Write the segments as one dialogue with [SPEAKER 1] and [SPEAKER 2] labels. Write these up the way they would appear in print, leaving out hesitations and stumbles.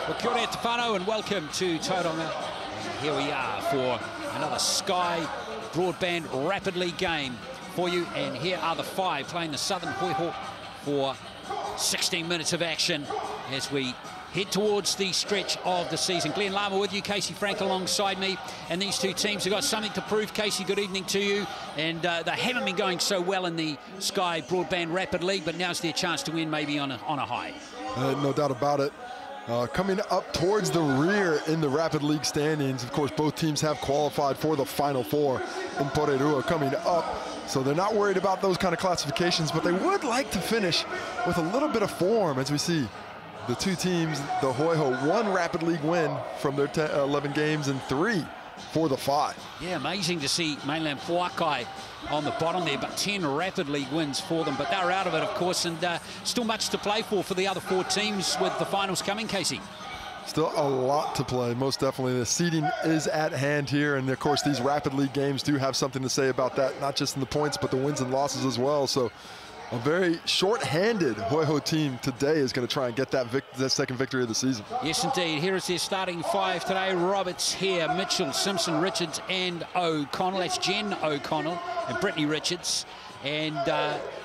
[SPEAKER 1] Well, kia ora te whānau and welcome to Tauranga. And here we are for another Sky Broadband Rapid League game for you. And here are the five playing the Southern Hoiho for 16 minutes of action as we head towards the stretch of the season. Glenn Lama with you, Casey Frank alongside me. And these two teams have got something to prove. Casey, good evening to you. And they haven't been going so well in the Sky Broadband Rapid League, but now's their chance to win maybe on a high.
[SPEAKER 2] No doubt about it. Coming up towards the rear in the Rapid League standings, of course, both teams have qualified for the Final Four in Porirua coming up. So they're not worried about those kind of classifications, but they would like to finish with a little bit of form. As we see, the two teams, the Hoiho, one Rapid League win from their 11 games and 3 for the 5.
[SPEAKER 1] Yeah, amazing to see mainland Puakai on the bottom there, but 10 Rapid League wins for them. But they're out of it, of course, and still much to play for the other 4 teams with the finals coming, Casey.
[SPEAKER 2] Still a lot to play, most definitely. The seeding is at hand here, and of course these Rapid League games do have something to say about that, not just in the points, but the wins and losses as well. So a very short-handed Hoiho team today is going to try and get that second victory of the season.
[SPEAKER 1] Yes, indeed. Here is their starting 5 today. Roberts here, Mitchell, Simpson, Richards, and O'Connell. That's Jen O'Connell and Brittany Richards. And,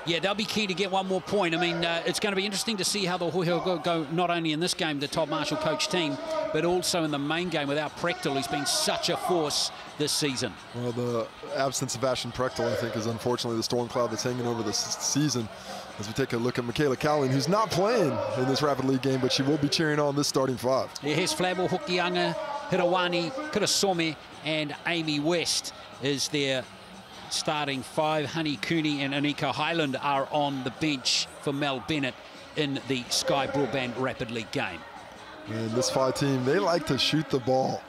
[SPEAKER 1] yeah, they'll be keen to get one more point. I mean, it's going to be interesting to see how the Hoiho go not only in this game, the Todd Marshall coach team, but also in the main game without Prechtel, who's been such a force this season.
[SPEAKER 2] Well, the absence of Ashton Prechtel, I think, is unfortunately the storm cloud that's hanging over this season. As we take a look at Michaela Cowling, who's not playing in this Rapid League game, but she will be cheering on this starting 5.
[SPEAKER 1] Yeah, here's Flabel, Hokianga, Hirawani, Kurasome, and Amy West is their starting 5. Honey Cooney and Anika Highland are on the bench for Mel Bennett in the Sky Broadband Rapid League game.
[SPEAKER 2] And this 5 team, they like to shoot the ball.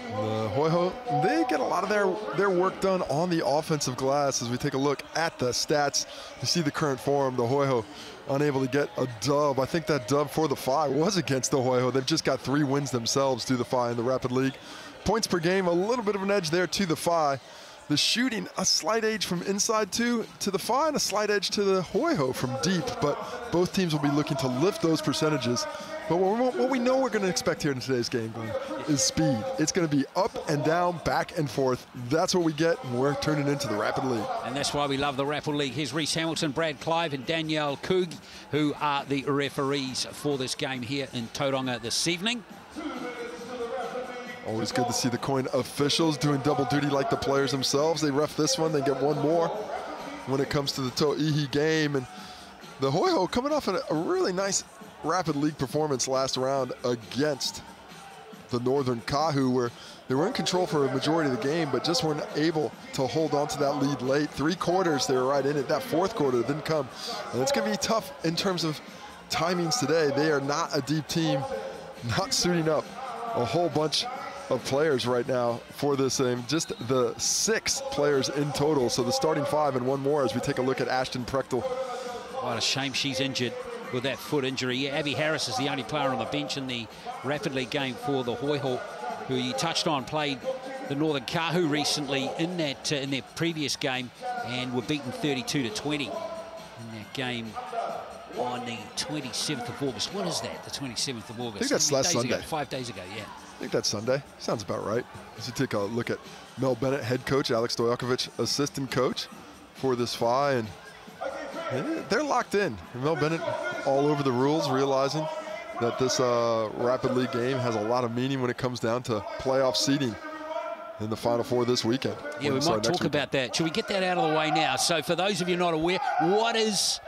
[SPEAKER 2] The Hoiho, they get a lot of their work done on the offensive glass. As we take a look at the stats, you see the current form, the Hoiho unable to get a dub. I think that dub for the 5 was against the Hoiho. They've just got 3 wins themselves to the 5 in the Rapid League. Points per game, a little bit of an edge there to the 5. The shooting, a slight edge from inside to the 5, and a slight edge to the Hoiho from deep, but both teams will be looking to lift those percentages. But what we know we're going to expect here in today's game, Glenn, is speed. It's going to be up and down, back and forth. That's what we get, and we're turning into the Rapid League.
[SPEAKER 1] And that's why we love the Rapid League. Here's Reese Hamilton, Brad Clive, and Danielle Coog, who are the referees for this game here in Tauranga this evening.
[SPEAKER 2] Always good to see the coin officials doing double duty like the players themselves. They ref this one, they get one more when it comes to the Tauihi game. And the Hoiho coming off a really nice Rapid League performance last round against the Northern Kahu, where they were in control for a majority of the game, but just weren't able to hold on to that lead late. 3 quarters, they were right in it. That 4th quarter didn't come. And it's going to be tough in terms of timings today. They are not a deep team, not suiting up a whole bunch of players right now for this game. Just the 6 players in total. So the starting 5 and 1 more as we take a look at Ashton Prechtel.
[SPEAKER 1] What a shame she's injured with that foot injury. Yeah, Abby Harris is the only player on the bench in the Rapid League game for the Hoiho, who you touched on, played the Northern Kahu recently in that in their previous game and were beaten 32-20 in that game on the 27th of August. What is that, the 27th of August?
[SPEAKER 2] I think that's last Sunday.
[SPEAKER 1] 5 days ago, yeah.
[SPEAKER 2] I think that's Sunday. Sounds about right. As you take a look at Mel Bennett, head coach, Alex Stojakovic, assistant coach for this FI, and they're locked in. Mel Bennett all over the rules, realizing that this Rapid League game has a lot of meaning when it comes down to playoff seeding in the Final Four this weekend.
[SPEAKER 1] Yeah, we might talk about that. Should we get that out of the way now? So for those of you not aware, what is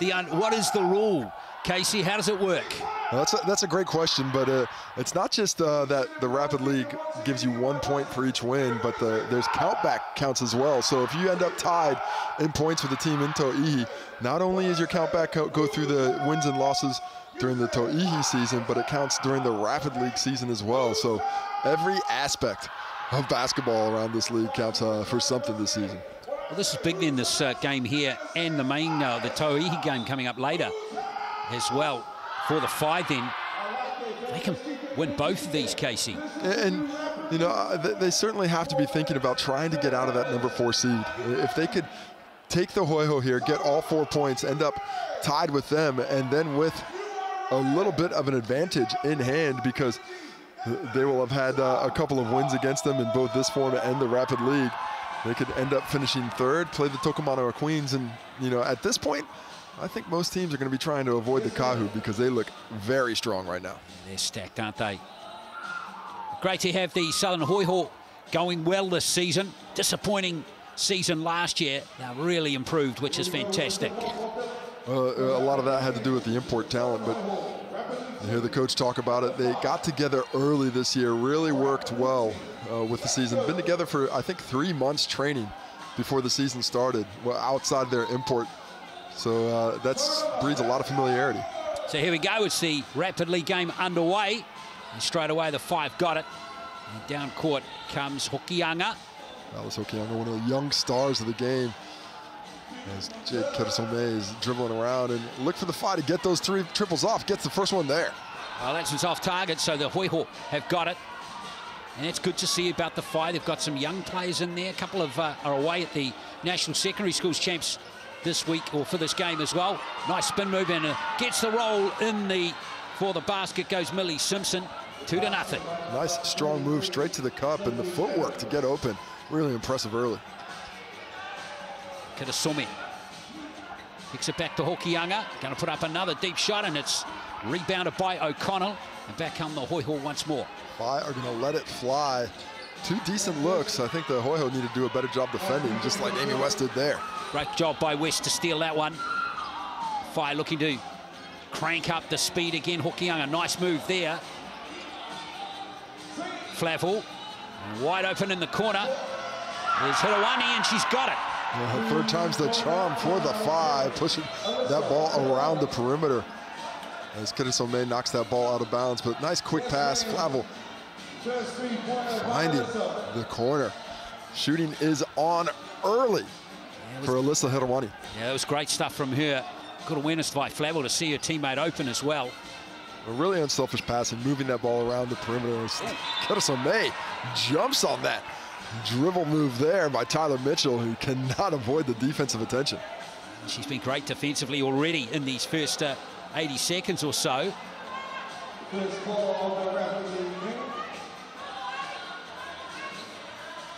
[SPEAKER 1] the rule? Casey, how does it work?
[SPEAKER 2] Well, that's a great question, but it's not just that the Rapid League gives you 1 point for each win, but there's countback counts as well. So if you end up tied in points with the team in Tauihi, not only is your countback go through the wins and losses during the Tauihi season, but it counts during the Rapid League season as well. So every aspect of basketball around this league counts for something this season.
[SPEAKER 1] Well, this is big in this game here, and the main the Tauihi game coming up later as well. For the 5 then, they can win both of these, Casey.
[SPEAKER 2] And you know, they certainly have to be thinking about trying to get out of that number 4 seed. If they could take the Hoiho here, get all 4 points, end up tied with them, and then with a little bit of an advantage in hand because they will have had a couple of wins against them in both this format and the Rapid League. They could end up finishing third, play the Tokomaroa Queens, and at this point, I think most teams are going to be trying to avoid the Kahu because they look very strong right now.
[SPEAKER 1] They're stacked, aren't they? Great to have the Southern Hoiho going well this season. Disappointing season last year. They're really improved, which is fantastic.
[SPEAKER 2] A lot of that had to do with the import talent, but you hear the coach talk about it. They got together early this year, really worked well with the season. Been together for, I think, 3 months training before the season started, outside their import. So that breeds a lot of familiarity.
[SPEAKER 1] So here we go. It's the Rapid League game underway. And straight away, the 5 got it. And down court comes Hokianga.
[SPEAKER 2] Alice Hokianga, one of the young stars of the game. As Jade Keresome is dribbling around and look for the 5 to get those 3 triples off. Gets the first one there.
[SPEAKER 1] Well, that's what's off target, so the Hoiho have got it. And it's good to see about the 5. They've got some young players in there. A couple of are away at the National Secondary Schools Champs this week, or for this game as well. Nice spin move, and gets the roll in for the basket goes Millie Simpson. 2-0.
[SPEAKER 2] Nice strong move straight to the cup, and the footwork to get open. Really impressive early.
[SPEAKER 1] Keresome kicks it back to Hokianga. Going to put up another deep shot, and it's rebounded by O'Connell. And back come the Hoiho once more.
[SPEAKER 2] Whai are going to let it fly. 2 decent looks. I think the Hoiho need to do a better job defending, just like Amy West did there.
[SPEAKER 1] Great job by West to steal that one. Whai looking to crank up the speed again. Hokianga, nice move there. Flavel, wide open in the corner. There's Hirowani, and she's got it.
[SPEAKER 2] Yeah, 3rd time's the charm for the 5, pushing that ball around the perimeter. As Keresome knocks that ball out of bounds, but nice quick pass. Flavel finding the corner. Shooting is on early for Alyssa Hirowani.
[SPEAKER 1] Yeah, that was great stuff from her. Good awareness by Flavel to see her teammate open as well.
[SPEAKER 2] A really unselfish passing, moving that ball around the perimeter. Keresome jumps on that dribble move there by Tyler Mitchell, who cannot avoid the defensive attention.
[SPEAKER 1] She's been great defensively already in these first 80 seconds or so.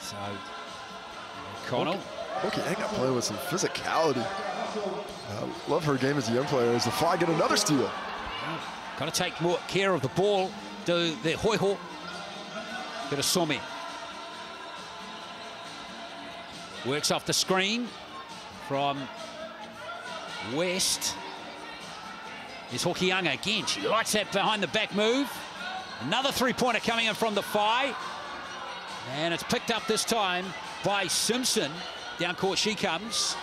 [SPEAKER 1] So, O'Connell.
[SPEAKER 2] Hokianga playing with some physicality. Love her game as a young player. As the Whai get another steal.
[SPEAKER 1] Got to take more care of the ball. Do the Hoiho. Keresome. Works off the screen from West. Is Hokianga again. She likes that behind the back move. Another 3-pointer coming in from the Whai. And it's picked up this time by Simpson. Down court she comes.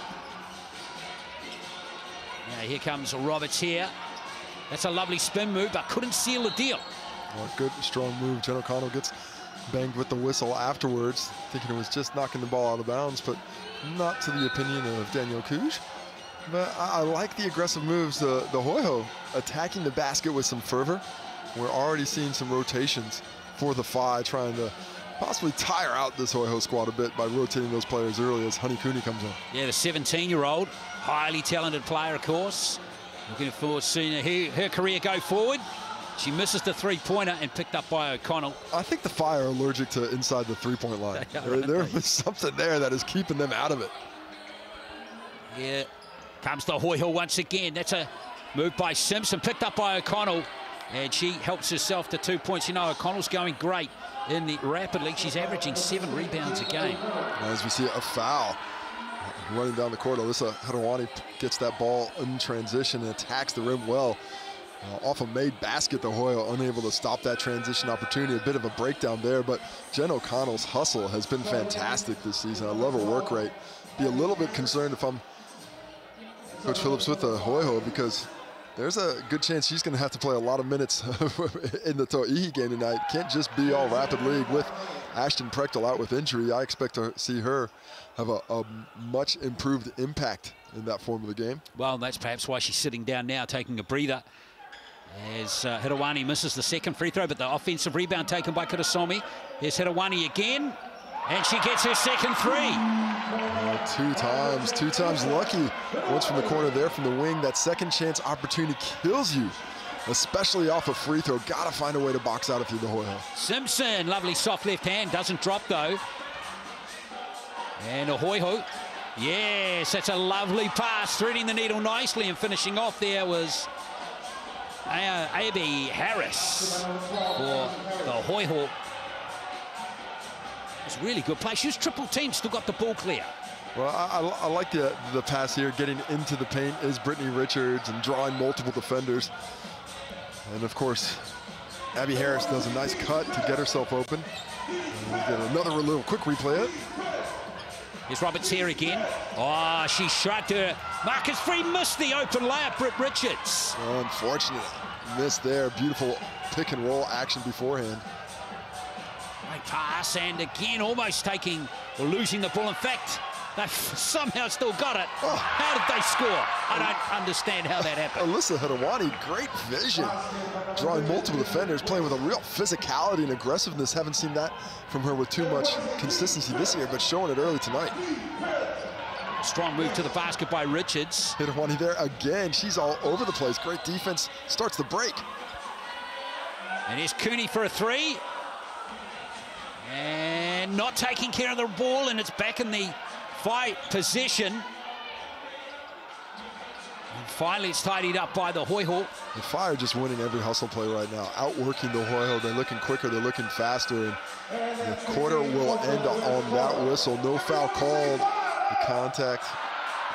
[SPEAKER 1] Now here comes Roberts here. That's a lovely spin move, but couldn't seal the deal.
[SPEAKER 2] Well, good, strong move. Jen O'Connell gets banged with the whistle afterwards, thinking it was just knocking the ball out of bounds, but not to the opinion of Danielle Couge. But I like the aggressive moves. The Hoiho attacking the basket with some fervor. We're already seeing some rotations for the Whai, trying to possibly tire out this Hoiho squad a bit by rotating those players early as Honey Cooney comes in.
[SPEAKER 1] Yeah, the 17-year-old, highly talented player, of course. Looking forward to seeing her career go forward. She misses the 3-pointer and picked up by O'Connell. I
[SPEAKER 2] think the Whai are allergic to inside the 3-point line. There's something there that is keeping them out of it.
[SPEAKER 1] Yeah, comes the Hoiho once again. That's a move by Simpson, picked up by O'Connell. And she helps herself to 2 points. You know, O'Connell's going great in the Rapid League. She's averaging 7 rebounds a game.
[SPEAKER 2] As we see a foul running down the court, Alyssa Hirowani gets that ball in transition and attacks the rim well. Off a made basket, the Hoiho unable to stop that transition opportunity. A bit of a breakdown there, but Jen O'Connell's hustle has been fantastic this season. I love her work rate. Be a little bit concerned if I'm Coach Phillips with the Hoiho, because there's a good chance she's going to have to play a lot of minutes in the Tauihi game tonight. Can't just be all Rapid League with Ashton Prechtel out with injury. I expect to see her have a much improved impact in that form of the game.
[SPEAKER 1] Well, that's perhaps why she's sitting down now, taking a breather. As Hirowani misses the second free throw, but the offensive rebound taken by Keresome. Here's Hirowani again, and she gets her second 3.
[SPEAKER 2] Two times lucky. Once from the corner there from the wing. That second chance opportunity kills you especially off a free throw. Got to find a way to box out if you're the Hoiho.
[SPEAKER 1] Simpson, lovely soft left hand, doesn't drop though. And a Hoiho. Yes, that's a lovely pass, threading the needle nicely, and finishing off there was Abby Harris for the Hoiho. It's a really good play. She was triple teamed, still got the ball clear.
[SPEAKER 2] Well, I like the pass here. Getting into the paint is Brittany Richards and drawing multiple defenders. And of course, Abby Harris does a nice cut to get herself open. And we get another little quick replay it.
[SPEAKER 1] Here's Roberts here again. Oh, she shrugged her. Marcus Free missed the open layup, Britt Richards.
[SPEAKER 2] Unfortunate miss there. Beautiful pick and roll action beforehand.
[SPEAKER 1] Great pass, and again almost taking or losing the ball. In fact, they've somehow still got it.
[SPEAKER 2] Oh.
[SPEAKER 1] How did they score? I don't understand how that happened.
[SPEAKER 2] Alyssa Hedawani, great vision. Drawing multiple defenders, playing with a real physicality and aggressiveness. Haven't seen that from her with too much consistency this year, but showing it early tonight.
[SPEAKER 1] Strong move to the basket by Richards.
[SPEAKER 2] Hedawani there again. She's all over the place. Great defense. Starts the break.
[SPEAKER 1] And here's Cooney for a three. And not taking care of the ball, and it's back in the Whai possession. And finally it's tidied up by the Hoiho.
[SPEAKER 2] The Whai are just winning every hustle play right now. Outworking the Hoiho. They're looking quicker, they're looking faster. And the quarter will end on that whistle. No foul called. The contact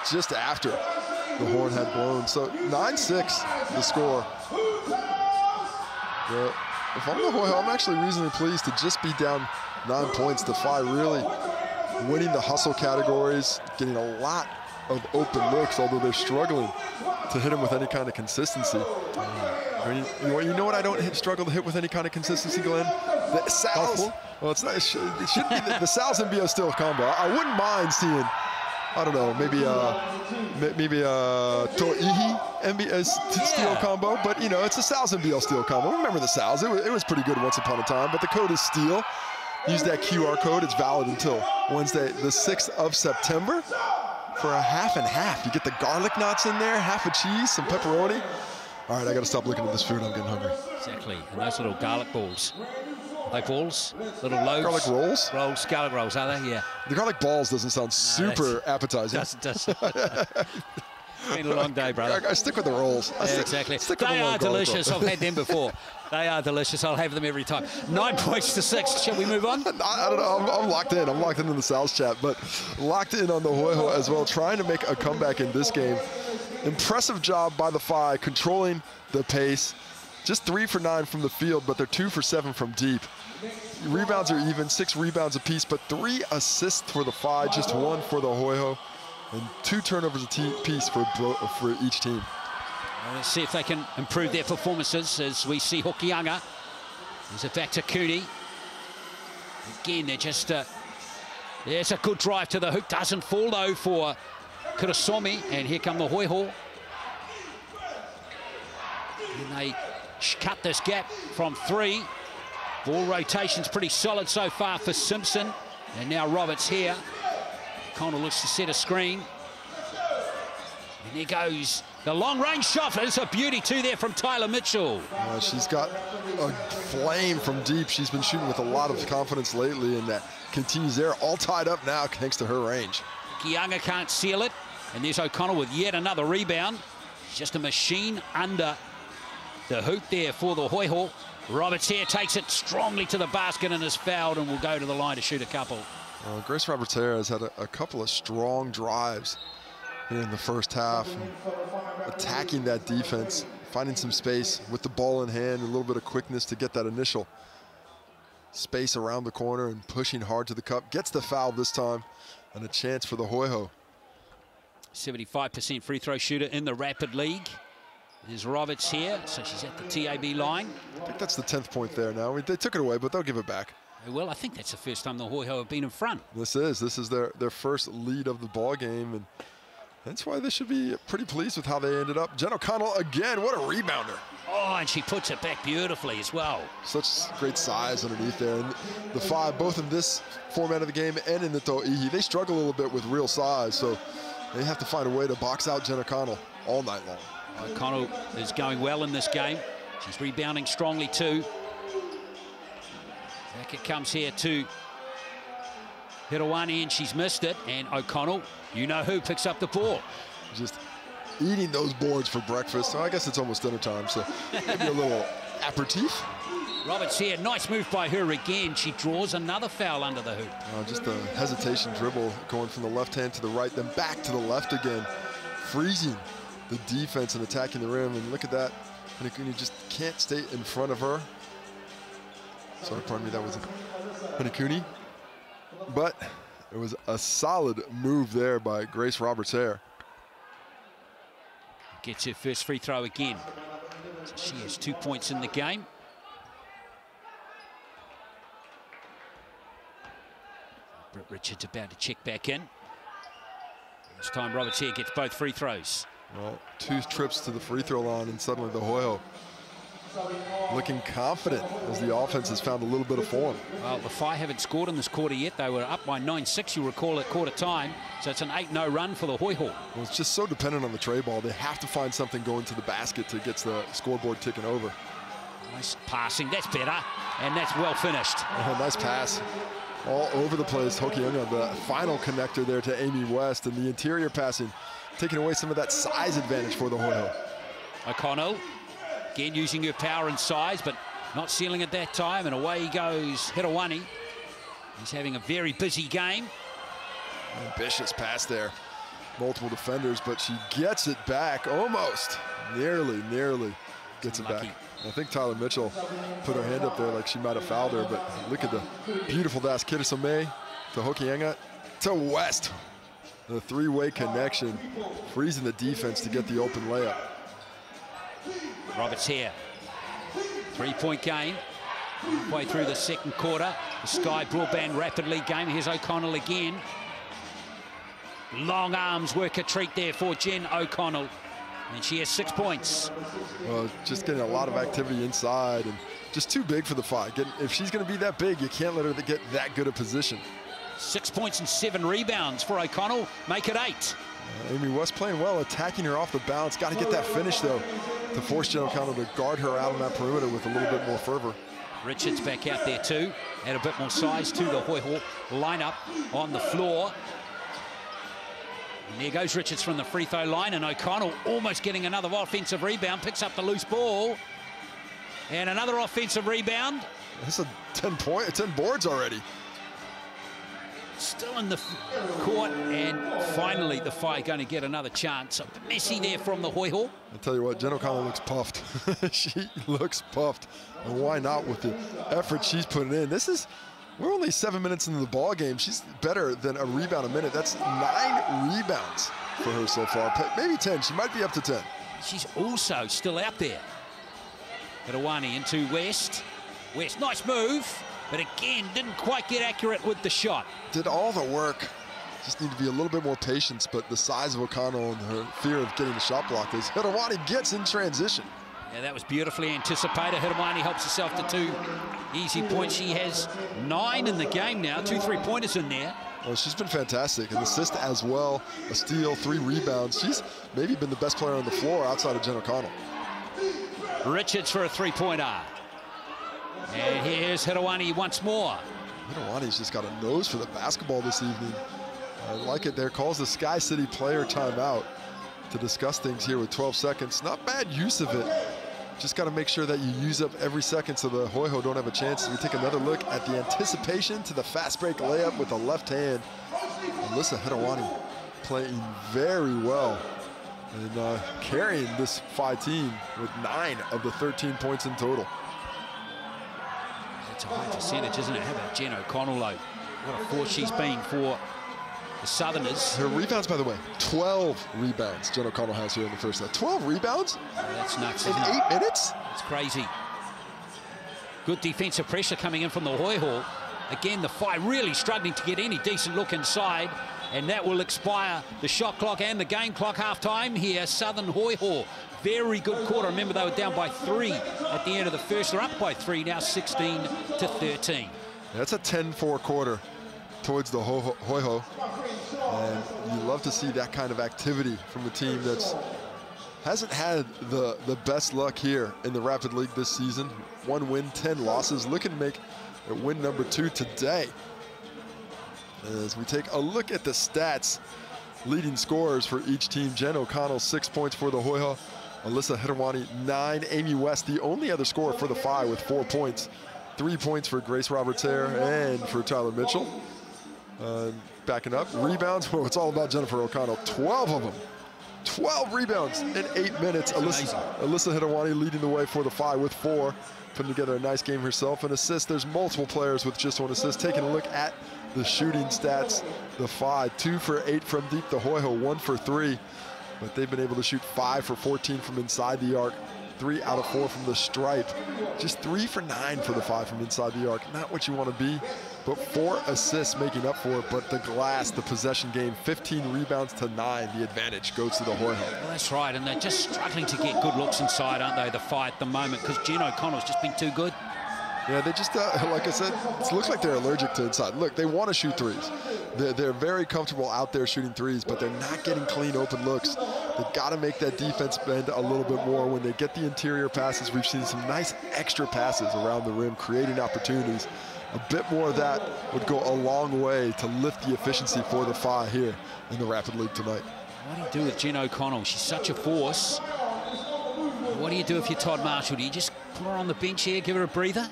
[SPEAKER 2] just after the horn had blown. So 9-6 the score. If I'm the Hoiho, I'm actually reasonably pleased to just be down 9 points. The Whai really winning the hustle categories, getting a lot of open looks, although they're struggling to hit them with any kind of consistency. I mean, you know what I don't struggle to hit with any kind of consistency, Glenn? The Sal's. Well, it's not. It shouldn't be the Sal's and BO Steel combo. I wouldn't mind seeing, I don't know, maybe Tauihi Steel combo, but you know, it's a Sal's and BL Steel combo. Remember the Sal's? It was pretty good once upon a time, but the code is Steel. Use that QR code. It's valid until Wednesday, the 6th of September, for a half and half. You get the garlic knots in there, half a cheese, some pepperoni. All right, I got to stop looking at this food. I'm getting hungry.
[SPEAKER 1] Exactly, and those little garlic balls. Are they balls? Little loaves?
[SPEAKER 2] Garlic rolls?
[SPEAKER 1] Rolls, garlic rolls, are they? Yeah.
[SPEAKER 2] The garlic balls doesn't sound super appetizing.
[SPEAKER 1] Doesn't. It's been a long day, brother.
[SPEAKER 2] I stick with the rolls.
[SPEAKER 1] Exactly. They are delicious. I've had them before. They are delicious. I'll have them every time. 9 points to 6. Shall we move on?
[SPEAKER 2] I don't know. I'm locked in. I'm locked into the Sal's chat, but locked in on the Hoiho as well, trying to make a comeback in this game. Impressive job by the Whai, controlling the pace. Just 3 for 9 from the field, but they're 2 for 7 from deep. Rebounds are even, 6 rebounds apiece, but 3 assists for the Whai, just 1 for the Hoiho, and 2 turnovers apiece for each team.
[SPEAKER 1] Let's see if they can improve their performances as we see Hokianga. There's it back to Cooney. Again, they're just, there's a good drive to the hoop. Doesn't fall though for Kurasomi, and here come the Hoiho. And they cut this gap from 3. Ball rotation's pretty solid so far for Simpson. And now Roberts here. Connell looks to set a screen. And there goes the long-range shot. It's a beauty too there from Tyler Mitchell.
[SPEAKER 2] She's got a flame from deep. She's been shooting with a lot of confidence lately, and that continues there. All tied up now thanks to her range.
[SPEAKER 1] Kianga can't seal it. And there's O'Connell with yet another rebound. It's just a machine under the hoop there for the Hoiho. Roberts here takes it strongly to the basket and is fouled and will go to the line to shoot a couple.
[SPEAKER 2] Grace Roberts here has had a couple of strong drives here in the first half, attacking that defense, finding some space with the ball in hand, a little bit of quickness to get that initial space around the corner and pushing hard to the cup. Gets the foul this time and a chance for the Hoiho.
[SPEAKER 1] 75% free throw shooter in the Rapid League. There's Roberts here, so she's at the TAB line.
[SPEAKER 2] I think that's the 10th point there now. They took it away, but they'll give it back.
[SPEAKER 1] Well, I think that's the first time the Hoiho have been in front.
[SPEAKER 2] This is their first lead of the ball game, and that's why they should be pretty pleased with how they ended up. Jen O'Connell again, what a rebounder.
[SPEAKER 1] Oh, and she puts it back beautifully as well.
[SPEAKER 2] Such great size underneath there. And the Whai, both in this format of the game and in the Tauihi, they struggle a little bit with real size, so they have to find a way to box out Jen O'Connell all night long.
[SPEAKER 1] O'Connell is going well in this game. She's rebounding strongly too. Back it comes here to Hirowani, and she's missed it. And O'Connell, you know who, picks up the ball.
[SPEAKER 2] Just eating those boards for breakfast. So I guess it's almost dinner time, so maybe a little aperitif.
[SPEAKER 1] Roberts here, nice move by her again. She draws another foul under the hoop.
[SPEAKER 2] Just a hesitation dribble going from the left hand to the right, then back to the left again, freezing the defense and attacking the rim. And look at that, Honeycooney just can't stay in front of her. Sorry, pardon me, that was Honeycooney. But it was a solid move there by Grace Roberts-Hare.
[SPEAKER 1] Gets her first free throw again. So she has 2 points in the game. Britt Richards about to check back in. This time Roberts-Hare gets both free throws.
[SPEAKER 2] Well, 2 trips to the free throw line, and suddenly the Hoiho looking confident as the offense has found a little bit of form.
[SPEAKER 1] Well, the Whai haven't scored in this quarter yet. They were up by 9-6, you recall, at quarter time. So it's an 8-0 run for the Hoiho.
[SPEAKER 2] Well, it's just so dependent on the tray ball. They have to find something going to the basket to get the scoreboard ticking over.
[SPEAKER 1] Nice passing, that's better, and that's well finished.
[SPEAKER 2] Nice pass. All over the place. Hokianga, the final connector there to Amy West, and the interior passing, taking away some of that size advantage for the Hoiho.
[SPEAKER 1] O'Connell, again using her power and size, but not sealing at that time, and away goes Hirowani. He's having a very busy game.
[SPEAKER 2] Ambitious pass there. Multiple defenders, but she gets it back almost. Nearly gets it back. I think Tyler Mitchell put her hand up there like she might have fouled her, but look at the beautiful dash. Kirisome to Hokianga to West. The 3-way connection, freezing the defense to get the open layup.
[SPEAKER 1] Roberts-Hare, 3-point game. Halfway through the second quarter. The Sky broadband rapidly game. Here's O'Connell again. Long arms work a treat there for Jen O'Connell. And she has 6 points.
[SPEAKER 2] Well, just getting a lot of activity inside and just too big for the Whai. If she's going to be that big, you can't let her get that good a position.
[SPEAKER 1] 6 points and 7 rebounds for O'Connell. Make it 8.
[SPEAKER 2] Amy West playing well, attacking her off the bounce. Got to get that finish, though, to force Jen O'Connell to guard her out on that perimeter with a little bit more fervor.
[SPEAKER 1] Richards back out there, too. Add a bit more size to the Hoiho lineup on the floor. And there goes Richards from the free throw line, and O'Connell almost getting another offensive rebound, picks up the loose ball. And another offensive rebound.
[SPEAKER 2] That's a 10 boards already.
[SPEAKER 1] Still in the court, and finally the Whai going to get another chance. So messy there from the Hoiho.
[SPEAKER 2] I'll tell you what, Jen O'Connell looks puffed. She looks puffed. And why not with the effort she's putting in? We're only 7 minutes into the ball game. She's better than a rebound a minute. That's 9 rebounds for her so far. Maybe 10. She might be up to 10.
[SPEAKER 1] She's also still out there. Hirowani into West. West, nice move, but again, didn't quite get accurate with the shot.
[SPEAKER 2] Did all the work. Just need to be a little bit more patient, but the size of O'Connell and her fear of getting the shot blocked is Hirowani gets in transition.
[SPEAKER 1] Yeah, that was beautifully anticipated. Hirowani helps herself to 2 easy points. She has 9 in the game now, 2 3-pointers in there.
[SPEAKER 2] Well, she's been fantastic. An assist as well, a steal, 3 rebounds. She's maybe been the best player on the floor outside of Jen O'Connell.
[SPEAKER 1] Richards for a 3-pointer. And here's Hirowani once more.
[SPEAKER 2] Hirowani's just got a nose for the basketball this evening. I like it there. Calls the Sky City player timeout to discuss things here with 12 seconds. Not bad use of it. Just got to make sure that you use up every second so the Hoiho don't have a chance. We take another look at the anticipation to the fast break layup with the left hand. Alyssa Hirowani playing very well and carrying this Whai team with 9 of the 13 points in total.
[SPEAKER 1] That's a high percentage, isn't it? How about Jen O'Connell, though? What a force she's been for the Southerners.
[SPEAKER 2] Her rebounds, by the way, 12 rebounds Jen O'Connell has here in the first half. 12 rebounds?
[SPEAKER 1] Oh, that's nuts,
[SPEAKER 2] in 8 minutes?
[SPEAKER 1] It's crazy. Good defensive pressure coming in from the Hoiho. Again, the Whai really struggling to get any decent look inside, and that will expire the shot clock and the game clock. Half-time here, Southern Hoiho. Very good quarter. Remember, they were down by 3 at the end of the first. They're up by 3 now, 16-13.
[SPEAKER 2] That's a 10-4 quarter towards the Hoiho. And you love to see that kind of activity from a team that's hasn't had the best luck here in the Rapid League this season. 1 win, 10 losses, looking to make it win number 2 today. As we take a look at the stats, leading scorers for each team: Jen O'Connell, 6 points for the Hoiho. Alyssa Hedawani, 9. Amy West, the only other scorer for the Phi, with 4 points. 3 points for Grace Roberts-Hare and for Tyler Mitchell. Backing up, rebounds, well, it's all about Jennifer O'Connell. 12 of them. 12 rebounds in 8 minutes. Alyssa Hedawani leading the way for the Phi with 4. Putting together a nice game herself. An assist, there's multiple players with just 1 assist. Taking a look at the shooting stats, the Phi, 2 for 8 from deep. The Hoiho, 1 for 3. But they've been able to shoot 5 for 14 from inside the arc. 3 out of 4 from the stripe. Just 3 for 9 for the Phi from inside the arc. Not what you want to be, but 4 assists making up for it. But the glass, the possession game, 15 rebounds to 9. The advantage goes to the Hoiho.
[SPEAKER 1] Well, that's right, and they're just struggling to get good looks inside, aren't they, the Phi at the moment, because Jen O'Connell's just been too good.
[SPEAKER 2] Yeah, they just, like I said, it looks like they're allergic to inside. Look, they want to shoot threes. They're very comfortable out there shooting threes, but they're not getting clean open looks. They've got to make that defense bend a little bit more. When they get the interior passes, we've seen some nice extra passes around the rim, creating opportunities. A bit more of that would go a long way to lift the efficiency for the Phi here in the Rapid League tonight.
[SPEAKER 1] What do you do with Jen O'Connell? She's such a force. What do you do if you're Todd Marshall? Do you just put her on the bench here, give her a breather?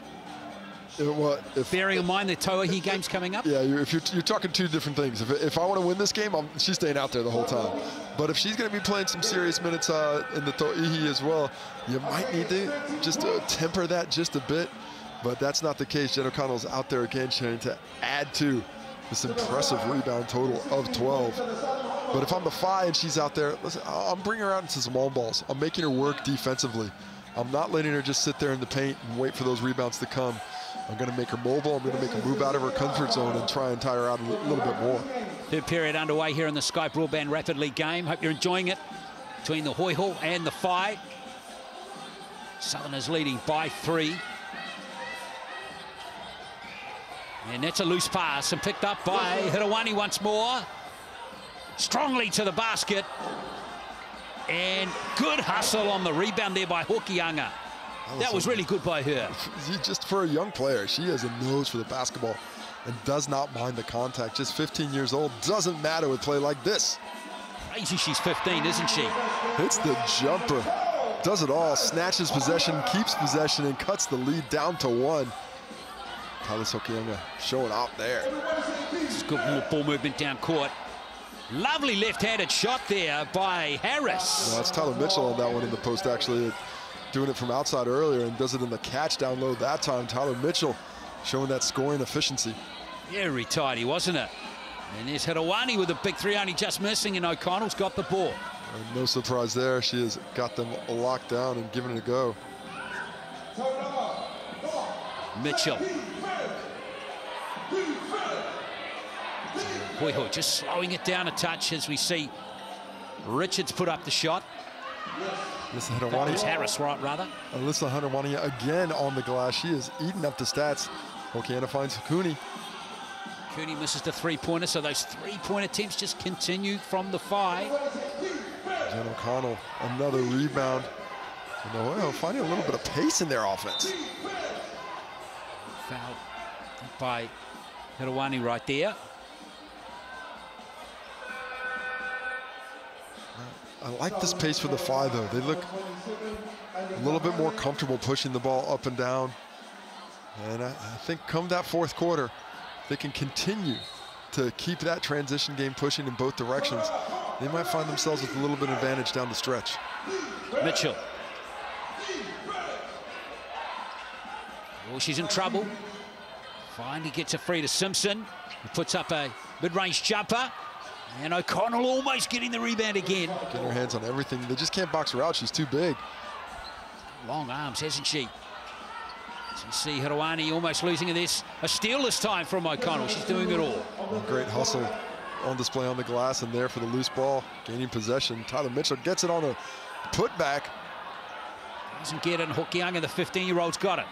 [SPEAKER 1] Bearing in mind the Tauihi game's coming up?
[SPEAKER 2] Yeah, if you're talking 2 different things. If I want to win this game, she's staying out there the whole time. But if she's going to be playing some serious minutes in the Tauihi as well, you might need to just temper that just a bit. But that's not the case. Jen O'Connell's out there again, trying to add to this impressive rebound total of 12. But if I'm the Phi and she's out there, listen, I'm bringing her out into some long balls. I'm making her work defensively. I'm not letting her just sit there in the paint and wait for those rebounds to come. I'm going to make her mobile. I'm going to make her move out of her comfort zone and try and tire her out a little bit more.
[SPEAKER 1] Third period underway here in the Sky Broadband Rapid League game. Hope you're enjoying it between the Hoiho and the Phi. Southerners leading by 3. And that's a loose pass and picked up by Hirawani once more. Strongly to the basket. And good hustle on the rebound there by Hokianga. That was really good by her.
[SPEAKER 2] Just for a young player, she has a nose for the basketball and does not mind the contact. Just 15 years old, doesn't matter with play like this.
[SPEAKER 1] Crazy she's 15, isn't she?
[SPEAKER 2] Hits the jumper, does it all, snatches possession, keeps possession, and cuts the lead down to 1. Carlos Hokianga showing off there.
[SPEAKER 1] It's good ball movement down court. Lovely left-handed shot there by Harris.
[SPEAKER 2] No, that's Tyler Mitchell on that one in the post, actually. Doing it from outside earlier and does it in the catch down low that time. Tyler Mitchell showing that scoring efficiency.
[SPEAKER 1] Very tidy, wasn't it? And there's Hirawani with a big 3, only just missing, and O'Connell's got the ball.
[SPEAKER 2] And no surprise there. She has got them locked down and given it a go.
[SPEAKER 1] Mitchell. Hoiho just slowing it down a touch as we see Richards put up the shot. That was Harris, right, rather.
[SPEAKER 2] Alyssa Hedawani again on the glass. She is eating up the stats. Hokianga finds Cooney.
[SPEAKER 1] Cooney misses the 3-pointer, so those 3-point attempts just continue from the Phi.
[SPEAKER 2] Jen O'Connell, another rebound. And the Hoiho finding a little bit of pace in their offense.
[SPEAKER 1] Foul by Hirawani right there.
[SPEAKER 2] I like this pace for the Phi, though. They look a little bit more comfortable pushing the ball up and down. And I think come that 4th quarter, they can continue to keep that transition game pushing in both directions. They might find themselves with a little bit of advantage down the stretch.
[SPEAKER 1] Mitchell. Oh, she's in trouble. Finally gets a free to Simpson. He puts up a mid-range jumper. And O'Connell almost getting the rebound again.
[SPEAKER 2] Getting her hands on everything. They just can't box her out. She's too big.
[SPEAKER 1] Long arms, hasn't she? So you see Hirawani almost losing this. A steal this time from O'Connell. She's doing it all.
[SPEAKER 2] A great hustle on display on the glass and there for the loose ball. Gaining possession. Tyler Mitchell gets it on a putback.
[SPEAKER 1] Doesn't get it, and Hokianga, the 15-year-old's got it.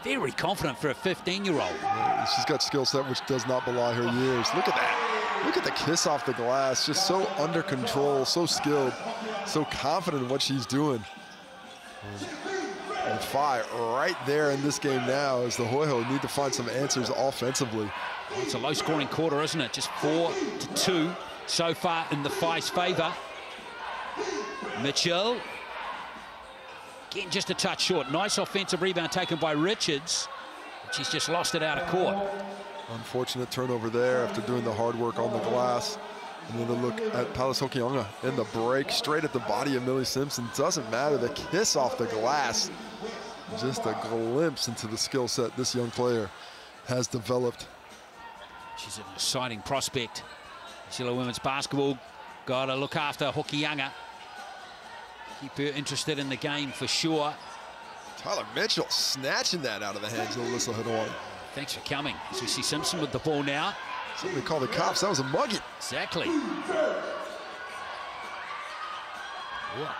[SPEAKER 1] Very confident for a 15-year-old.
[SPEAKER 2] Yeah, she's got skill set which does not belie her years. Look at that. Look at the kiss off the glass. Just so under control, so skilled. so confident in what she's doing. And Whai right there in this game now as the Hoiho need to find some answers offensively.
[SPEAKER 1] It's a low-scoring quarter, isn't it? Just 4-2 so far in the Whai's favour. Mitchell, again, just a touch short. Nice offensive rebound taken by Richards, but she's just lost it out of court.
[SPEAKER 2] Unfortunate turnover there after doing the hard work on the glass. And then a look at Palace Hokianga in the break, straight at the body of Millie Simpson. Doesn't matter, the kiss off the glass. Just a glimpse into the skill set this young player has developed.
[SPEAKER 1] She's an exciting prospect. Sheila women's basketball got to look after Hokianga. Keep her interested in the game for sure.
[SPEAKER 2] Tyler Mitchell snatching that out of the hands of Alyssa Hinoani.
[SPEAKER 1] Thanks for coming. So we see Simpson with the ball now.
[SPEAKER 2] Somebody call the cops, that was a muggy.
[SPEAKER 1] Exactly.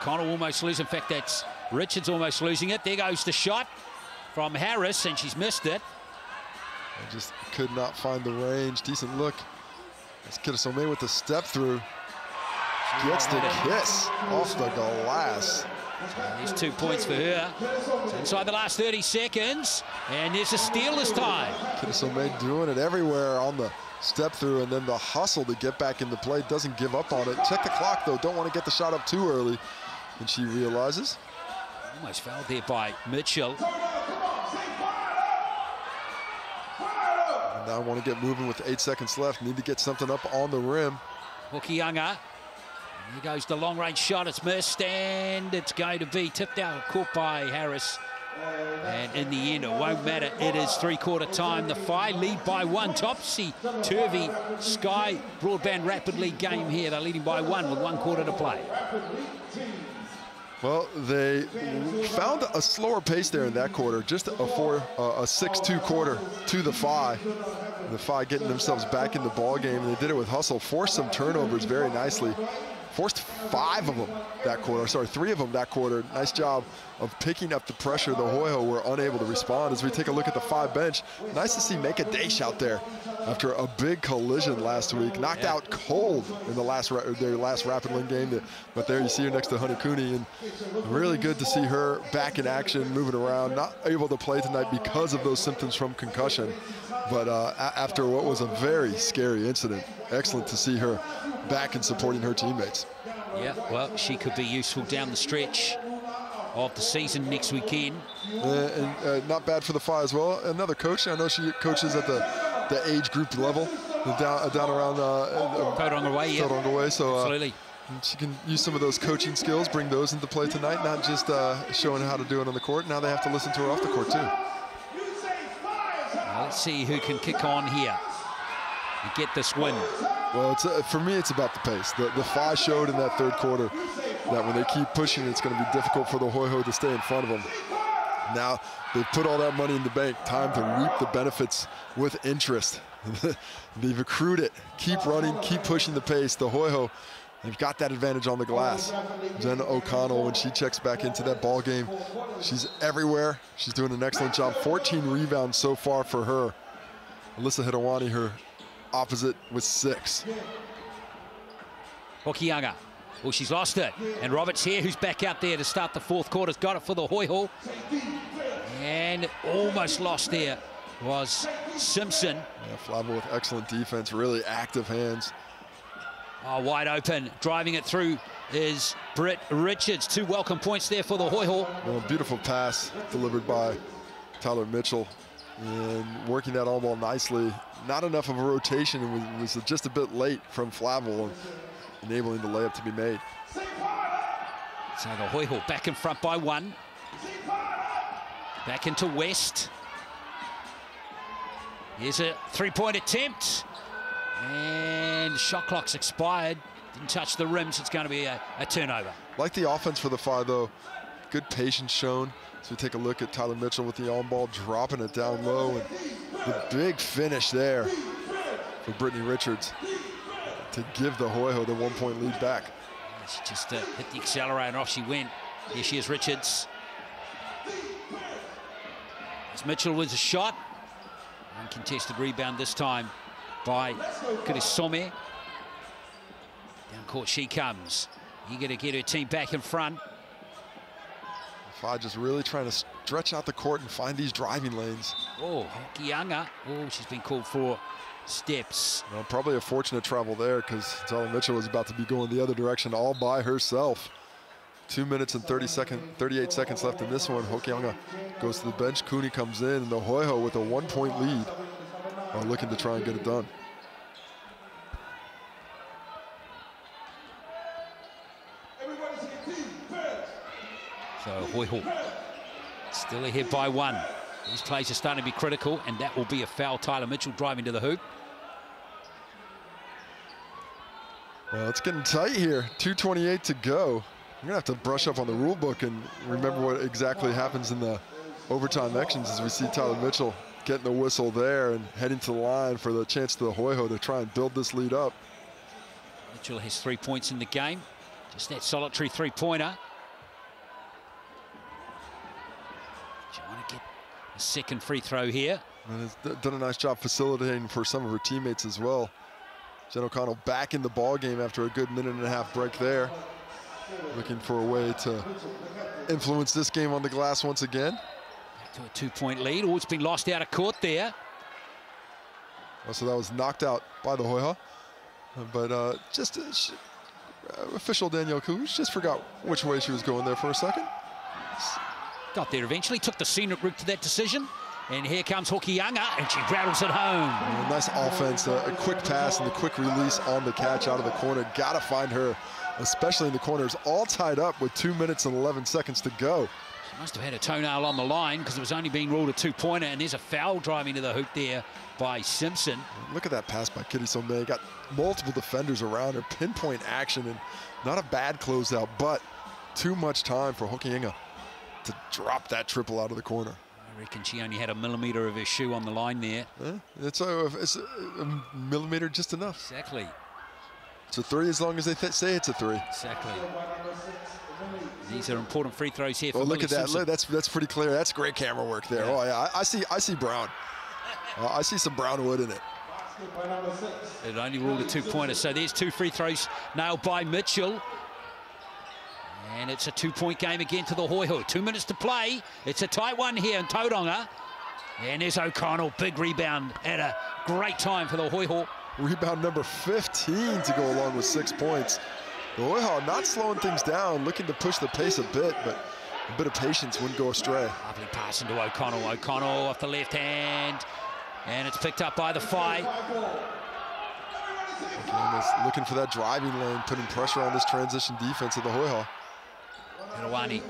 [SPEAKER 1] Connell almost losing. In fact, that's Richards almost losing it. There goes the shot from Harris, and she's missed it.
[SPEAKER 2] I just could not find the range. Decent look. That's Kitasome with the step through. Gets the kiss off the glass.
[SPEAKER 1] So there's 2 points for her. So inside the last 30 seconds, and there's a steal this time.
[SPEAKER 2] Kitasome doing it everywhere on the step through, and then the hustle to get back into play. Doesn't give up on it. Check the clock though, don't want to get the shot up too early. And she realizes.
[SPEAKER 1] Almost fouled there by Mitchell.
[SPEAKER 2] And now I want to get moving with 8 seconds left. Need to get something up on the rim.
[SPEAKER 1] Hokianga. Here goes the long-range shot. It's missed, and it's going to be tipped out, caught by Harris. And in the end, it won't matter. It is three-quarter time. The Whai lead by 1. Topsy-turvy Sky Broadband Rapid League game here. They're leading by 1 with 1 quarter to play.
[SPEAKER 2] Well, they found a slower pace there in that quarter. Just a 6-2 quarter to the Whai. The Whai getting themselves back in the ball game, and they did it with hustle. Forced some turnovers very nicely. Forced 5 of them that quarter. Sorry, 3 of them that quarter. Nice job of picking up the pressure. The Hoiho were unable to respond. As we take a look at the Whai bench, nice to see Meka Dash out there after a big collision last week. Knocked out cold in the their last Rapid Link game. But there you see her next to Hanakuni, and really good to see her back in action, moving around. Not able to play tonight because of those symptoms from concussion. But after what was a very scary incident, excellent to see her back and supporting her teammates.
[SPEAKER 1] Yeah, well, she could be useful down the stretch of the season next weekend.
[SPEAKER 2] And not bad for the Whai as well. Another coach, I know she coaches at the age group level, down around
[SPEAKER 1] Tauranga Way, yeah.
[SPEAKER 2] Tauranga Way, so
[SPEAKER 1] absolutely.
[SPEAKER 2] She can use some of those coaching skills, bring those into play tonight, not just showing how to do it on the court. Now they have to listen to her off the court too.
[SPEAKER 1] Well, let's see who can kick on here and get this win.
[SPEAKER 2] Well, for me, it's about the pace. The Whai showed in that third quarter that when they keep pushing, it's going to be difficult for the Hoiho to stay in front of them. Now, they've put all that money in the bank. Time to reap the benefits with interest. They've accrued it. Keep running, keep pushing the pace. The Hoiho, they've got that advantage on the glass. Jen O'Connell, when she checks back into that ball game, she's everywhere. She's doing an excellent job. 14 rebounds so far for her. Alyssa Hinoani, her opposite, with 6.
[SPEAKER 1] Hokianga. Well, she's lost it. And Roberts here, who's back out there to start the fourth quarter, has got it for the Hoiho. And almost lost there was Simpson.
[SPEAKER 2] Yeah, Flavo with excellent defense, really active hands.
[SPEAKER 1] Oh, wide open, driving it through is Britt Richards. 2 welcome points there for the Hoiho.
[SPEAKER 2] Well, beautiful pass delivered by Tyler Mitchell. And working that all ball nicely. Not enough of a rotation, and was just a bit late from Flavel, enabling the layup to be made.
[SPEAKER 1] So the Hoiho back in front by 1. Back into West. Here's a 3-point attempt. And shot clock's expired. Didn't touch the rim, so it's going to be a turnover.
[SPEAKER 2] Like the offense for the Whai, though. Good patience shown. So we take a look at Tyler Mitchell with the on-ball, dropping it down low. And the big finish there for Brittany Richards to give the Hoiho the 1-point lead back.
[SPEAKER 1] She just hit the accelerator and off she went. Here she is, Richards. As Mitchell wins a shot. Uncontested rebound this time by Kirisome. Down court she comes. You got to get her team back in front.
[SPEAKER 2] Whai just really trying to stretch out the court and find these driving lanes.
[SPEAKER 1] Oh, Hokianga. Oh, she's been called for steps.
[SPEAKER 2] Well, probably a fortunate travel there because Tauranga Mitchell was about to be going the other direction all by herself. 2 minutes and 38 seconds left in this one. Hokianga goes to the bench. Cooney comes in, and the Hoiho with a 1-point lead are looking to try and get it done.
[SPEAKER 1] So Hoiho still ahead by 1. These plays are starting to be critical, and that will be a foul. Tyler Mitchell driving to the hoop.
[SPEAKER 2] Well, it's getting tight here. 2:28 to go. I'm gonna have to brush up on the rule book and remember what exactly happens in the overtime actions as we see Tyler Mitchell getting the whistle there and heading to the line for the chance to the Hoiho to try and build this lead up.
[SPEAKER 1] Mitchell has 3 points in the game. Just that solitary three-pointer. She want to get a second free throw here.
[SPEAKER 2] And has done a nice job facilitating for some of her teammates as well. Jen O'Connell back in the ball game after a good minute-and-a-half break there. Looking for a way to influence this game on the glass once again.
[SPEAKER 1] Back to a 2-point lead. Oh, it's been lost out of court there.
[SPEAKER 2] Oh, so that was knocked out by the Hoiho. But official Danielle Cooch just forgot which way she was going there for a second.
[SPEAKER 1] Got there eventually, took the scenic route to that decision. And here comes Hokianga, and she rattles it home.
[SPEAKER 2] Oh, nice offense, a quick pass and the quick release on the catch out of the corner. Gotta find her, especially in the corners, all tied up with 2 minutes and 11 seconds to go.
[SPEAKER 1] She must have had a toenail on the line because it was only being ruled a 2-pointer, and there's a foul driving to the hoop there by Simpson.
[SPEAKER 2] Look at that pass by Kitty Somé. Got multiple defenders around her, pinpoint action, and not a bad closeout, but too much time for Hokianga to drop that triple out of the corner.
[SPEAKER 1] I reckon she only had a millimeter of her shoe on the line there.
[SPEAKER 2] It's a millimeter just enough.
[SPEAKER 1] Exactly.
[SPEAKER 2] It's a 3 as long as they say it's a 3.
[SPEAKER 1] Exactly. These are important free throws here for
[SPEAKER 2] look at that.
[SPEAKER 1] Simpson.
[SPEAKER 2] Look, that's pretty clear. That's great camera work there. Yeah. Oh yeah, I see brown. I see some brown wood in it.
[SPEAKER 1] It only ruled a 2-pointer, so there's 2 free throws nailed by Mitchell. And it's a 2-point game again to the Hoiho. 2 minutes to play. It's a tight one here in Tauranga. And there's O'Connell, big rebound at a great time for the Hoiho.
[SPEAKER 2] Rebound number 15 to go along with 6 points. The Hoiho not slowing things down, looking to push the pace a bit, but a bit of patience wouldn't go astray.
[SPEAKER 1] Lovely pass into O'Connell. O'Connell off the left hand. And it's picked up by the Whai.
[SPEAKER 2] Looking for that driving lane, putting pressure on this transition defense of the Hoiho.
[SPEAKER 1] Hirawani,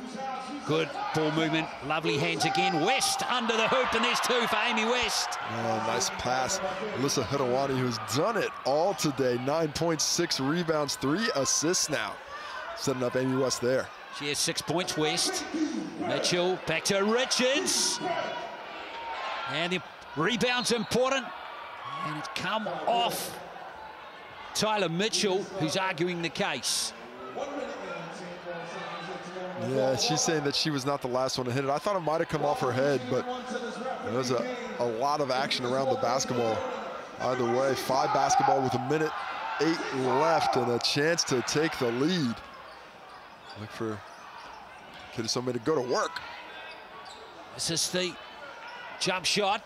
[SPEAKER 1] good ball movement, lovely hands again. West under the hoop, and there's 2 for Amy West.
[SPEAKER 2] Oh, nice pass. Alyssa Hirawani, who's done it all today. 9 points, 6 rebounds, 3 assists now. Setting up Amy West there.
[SPEAKER 1] She has 6 points, West. Mitchell, back to Richards. And the rebound's important. And it's come off Tyler Mitchell, who's arguing the case.
[SPEAKER 2] Yeah, she's saying that she was not the last one to hit it. I thought it might have come off her head, but there was a lot of action around the basketball. Either way, Whai basketball with 1:08 left and a chance to take the lead. Look for Kitty Somé to go to work.
[SPEAKER 1] This is the jump shot.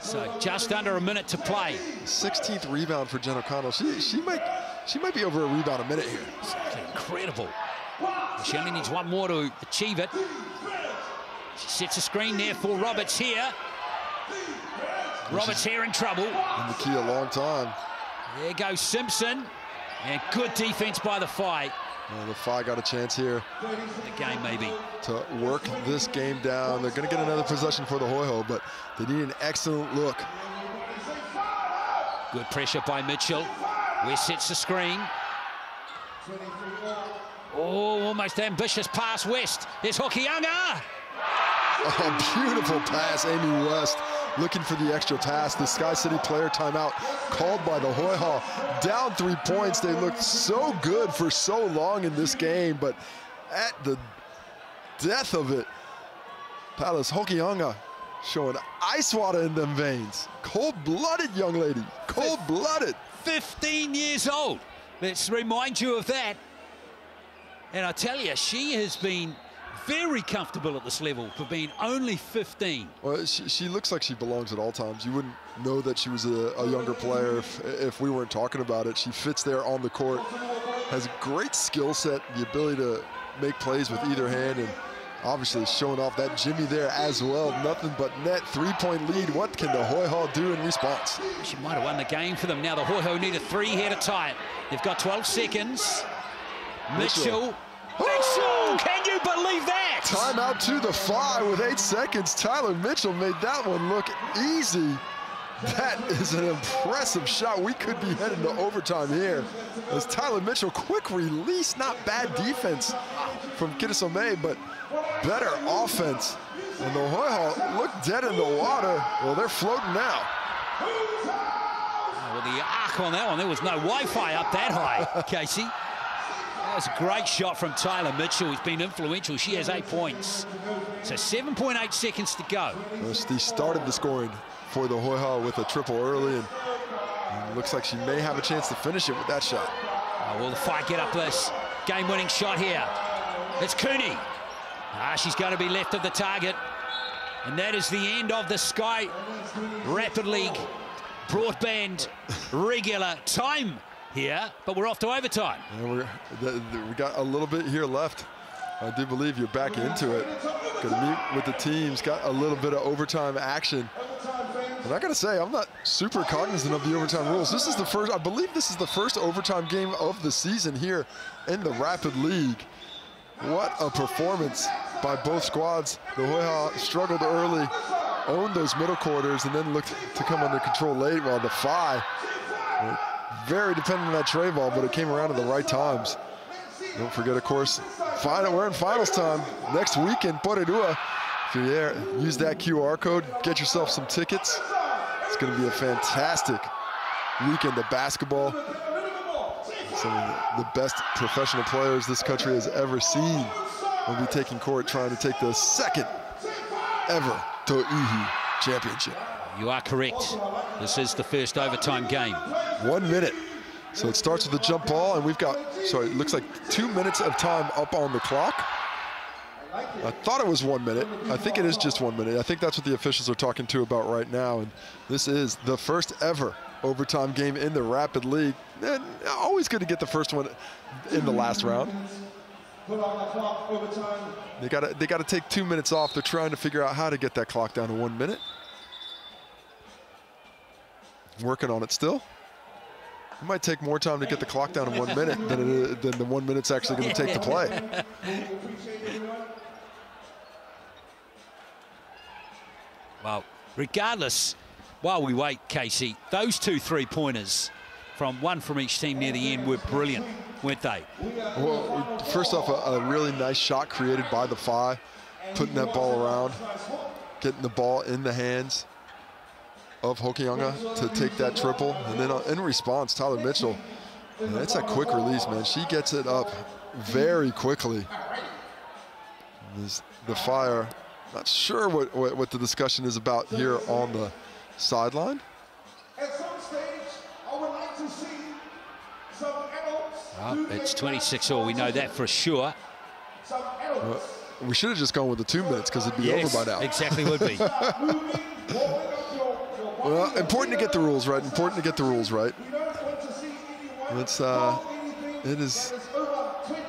[SPEAKER 1] So just under a minute to play.
[SPEAKER 2] 16th rebound for Jen O'Connell. She might be over a rebound a minute here.
[SPEAKER 1] It's incredible. She only needs 1 more to achieve it. She sets a screen there for Roberts here. Roberts here in trouble.
[SPEAKER 2] In the key a long time.
[SPEAKER 1] There goes Simpson. And good defense by the Whai.
[SPEAKER 2] Well, the Whai got a chance here.
[SPEAKER 1] The game maybe.
[SPEAKER 2] To work this game down. They're going to get another possession for the Hoiho, but they need an excellent look.
[SPEAKER 1] Good pressure by Mitchell. West sets the screen. Oh, almost ambitious pass West. There's Hokianga.
[SPEAKER 2] Oh, beautiful pass, Amy West. Looking for the extra pass. The Sky City player timeout called by the Hoiho. Down 3 points. They looked so good for so long in this game, but at the death of it, Palace Hokianga showing ice water in them veins. Cold-blooded young lady. Cold-blooded.
[SPEAKER 1] 15 years old. Let's remind you of that. And I tell you, she has been very comfortable at this level for being only 15.
[SPEAKER 2] Well, she looks like she belongs at all times. You wouldn't know that she was a younger player if we weren't talking about it. She fits there on the court, has a great skill set, the ability to make plays with either hand, and obviously showing off that Jimmy there as well. Nothing but net, 3-point lead. What can the Hoiho do in response?
[SPEAKER 1] She might have won the game for them. Now the Hoiho need a 3 here to tie it. They've got 12 seconds. Mitchell. Mitchell, can you believe that?
[SPEAKER 2] Timeout to the Whai with 8 seconds. Tyler Mitchell made that one look easy. That is an impressive shot. We could be heading to overtime here. As Tyler Mitchell, quick release, not bad defense from Kirisome, but better offense. And the Hoiho look dead in the water. Well, they're floating now.
[SPEAKER 1] Well, the arc on that one, there was no Wi-Fi up that high, Casey. That was a great shot from Tyler Mitchell. He's been influential. She has 8 points. So 7.8 seconds to go.
[SPEAKER 2] She started the scoring for the Hoiho with a triple early, and looks like she may have a chance to finish it with that shot.
[SPEAKER 1] Will the Whai get up this game-winning shot here? It's Cooney. She's going to be left of the target. And that is the end of the Sky Rapid League broadband regular time here, but we're off to overtime.
[SPEAKER 2] And we got a little bit here left. I do believe you're back into it. Going to meet with the teams, got a little bit of overtime action. And I got to say, I'm not super cognizant of the overtime rules. This is the first, I believe this is the first overtime game of the season here in the Rapid League. What a performance by both squads. The Hoiho struggled early, owned those middle quarters, and then looked to come under control late, while the Whai, very dependent on that tray ball, but it came around at the right times. Don't forget, of course, we're in finals time next week in Porirua. If you're there, use that QR code, get yourself some tickets. It's going to be a fantastic weekend of basketball. Some of the best professional players this country has ever seen will be taking court, trying to take the second ever Tauihi championship.
[SPEAKER 1] You are correct. This is the first overtime game.
[SPEAKER 2] 1 minute. So it starts with the jump ball, and we've got, sorry, it looks like 2 minutes of time up on the clock. I thought it was 1 minute. I think it is just 1 minute. I think that's what the officials are talking to about right now. And this is the first ever overtime game in the Rapid League. And always good to get the first one in the last round. They gotta take 2 minutes off. They're trying to figure out how to get that clock down to 1 minute. Working on it still. It might take more time to get the clock down in 1 minute than the 1 minute's actually going to take to play.
[SPEAKER 1] Well, regardless, while we wait, Casey, those 2 3-pointers from one from each team near the end were brilliant, weren't they?
[SPEAKER 2] Well, first off, a really nice shot created by the Whai, putting that ball around, getting the ball in the hands of Hokianga to take that triple. And then in response, Tyler Mitchell, it's a quick release, man. She gets it up very quickly. The Fire, not sure what the discussion is about here on the sideline.
[SPEAKER 3] At some stage, I would like to see some adults.
[SPEAKER 1] Well, it's 26-all, we know that for sure.
[SPEAKER 2] We should have just gone with the 2 minutes because it'd be over by now.
[SPEAKER 1] Exactly would be.
[SPEAKER 2] Well, important to get the rules right. Important to get the rules right. It is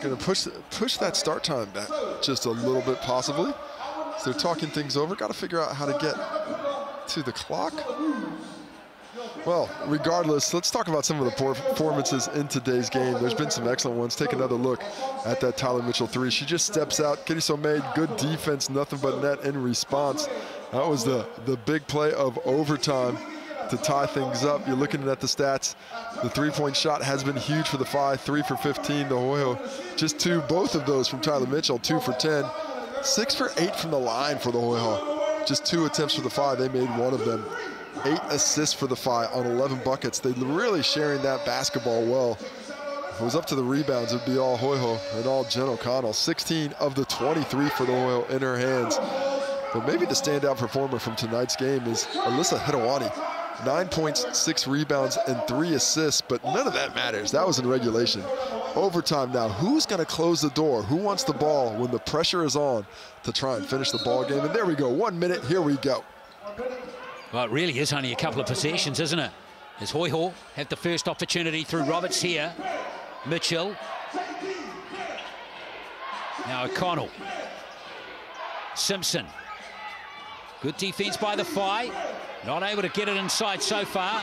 [SPEAKER 2] going to push that start time back just a little bit, possibly. So they're talking things over. Got to figure out how to get to the clock. Well, regardless, let's talk about some of the performances in today's game. There's been some excellent ones. Take another look at that Tyler Mitchell 3. She just steps out. Kirisome, good defense, nothing but net in response. That was the big play of overtime to tie things up. You're looking at the stats. The 3-point shot has been huge for the Whai, 3 for 15. The Hoiho, just 2, both of those from Tyler Mitchell, 2 for 10. 6 for 8 from the line for the Hoiho. Just 2 attempts for the Whai. They made 1 of them. 8 assists for the Whai on 11 buckets. They're really sharing that basketball well. If it was up to the rebounds, it would be all Hoiho and all Jen O'Connell. 16 of the 23 for the Hoiho in her hands. But maybe the standout performer from tonight's game is Alyssa Hedawani. 9 points, 6 rebounds, and 3 assists, but none of that matters. That was in regulation. Overtime now. Who's going to close the door? Who wants the ball when the pressure is on to try and finish the ball game? And there we go. 1 minute. Here we go.
[SPEAKER 1] Well, it really is only a couple of possessions, isn't it? As Hoiho have the first opportunity through Roberts here. Mitchell. Now O'Connell. Simpson. Good defense by the Whai. Not able to get it inside so far.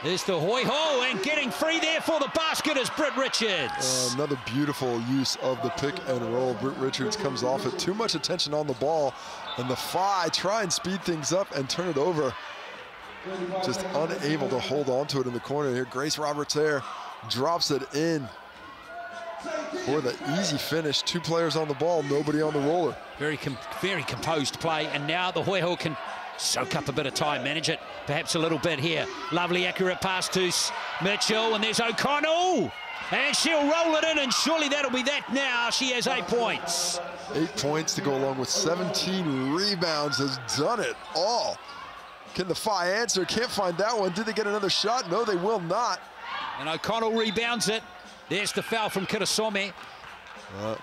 [SPEAKER 1] There's the Hoiho, and getting free there for the basket is Britt Richards.
[SPEAKER 2] Another beautiful use of the pick and roll. Britt Richards comes off it. Too much attention on the ball. And the Whai try and speed things up and turn it over. Just unable to hold on to it in the corner here. Grace Roberts-Aire drops it in for the easy finish. 2 players on the ball, nobody on the roller.
[SPEAKER 1] Very composed play, and now the Hoiho can soak up a bit of time, manage it perhaps a little bit here. Lovely accurate pass to Mitchell, and there's O'Connell, and she'll roll it in, and surely that'll be that now. She has 8 points.
[SPEAKER 2] 8 points to go along with 17 rebounds, has done it all. Can the Whai answer? Can't find that one. Did they get another shot? No, they will not.
[SPEAKER 1] And O'Connell rebounds it. There's the foul from Kirasome.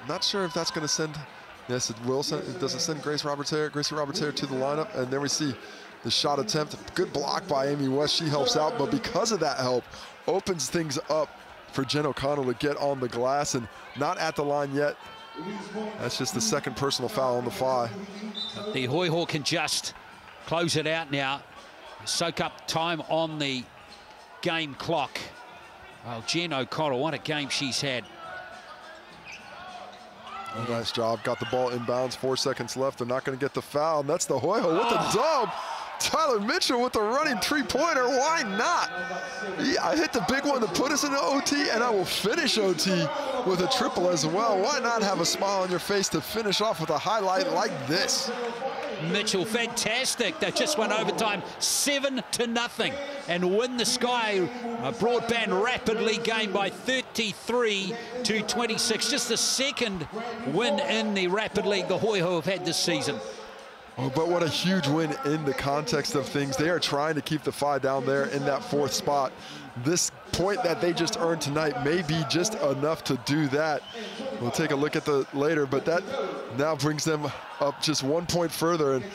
[SPEAKER 2] Not sure if that's going to send. Yes, it will send. Does it send Grace Roberts-Aire to the lineup? And then we see the shot attempt. Good block by Amy West. She helps out, but because of that help, opens things up for Jen O'Connell to get on the glass, and not at the line yet. That's just the second personal foul on the Whai.
[SPEAKER 1] The Hoiho can just close it out now. Soak up time on the game clock. Well, Jen O'Connell, what a game she's had.
[SPEAKER 2] Nice job. Got the ball inbounds. 4 seconds left. They're not going to get the foul. And that's the Hoiho with the dub. Tyler Mitchell with the running 3-pointer. Why not? I hit the big one to put us into OT, and I will finish OT with a triple as well. Why not have a smile on your face to finish off with a highlight like this?
[SPEAKER 1] Mitchell, fantastic. They just went overtime 7-0 and win the Sky Broadband Rapid League game by 33-26. Just the second win in the Rapid League the Hoiho have had this season.
[SPEAKER 2] Oh, but what a huge win in the context of things. They are trying to keep the Whai down there in that 4th spot. This point that they just earned tonight may be just enough to do that. We'll take a look at the later, but that now brings them up just 1 point further and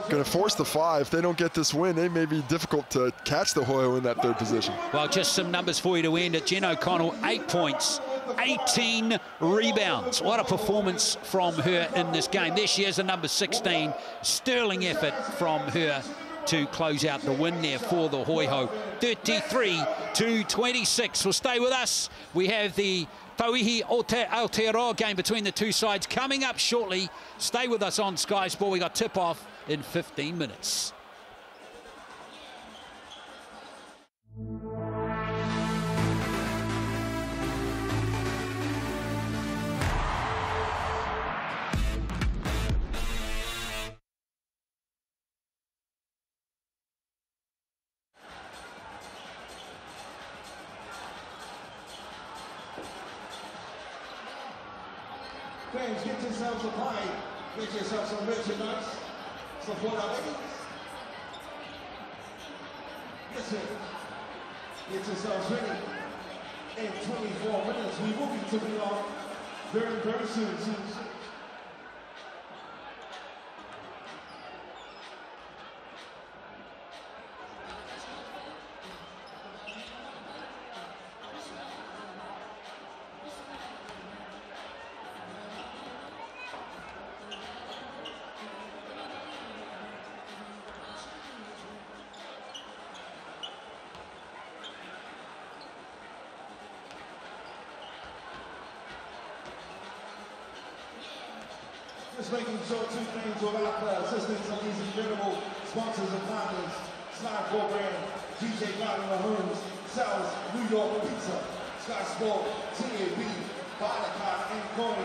[SPEAKER 2] going to force the Whai. If they don't get this win, they may be difficult to catch the Hoiho in that 3rd position.
[SPEAKER 1] Well, just some numbers for you to end it. Jen O'Connell, 8 points, 18 rebounds. What a performance from her in this game. There she is, the number 16. Sterling effort from her to close out the win there for the Hoiho. 33-26. Well, stay with us. We have the Tauihi Aotearoa game between the two sides coming up shortly. Stay with us on Sky Sport. We got tip-off in 15 minutes.
[SPEAKER 3] Fans, get yourselves a pie, get yourselves some merchandise, support our ladies. Yes, sir. Get yourselves ready. In 24 minutes, we will be tipping off very, very soon. Just making sure 2 things without the assistance of these incredible sponsors and partners. Slide Program, DJ Garden Homes, South New York Pizza, Sky Sport, TAB, Barnacar, and Coin,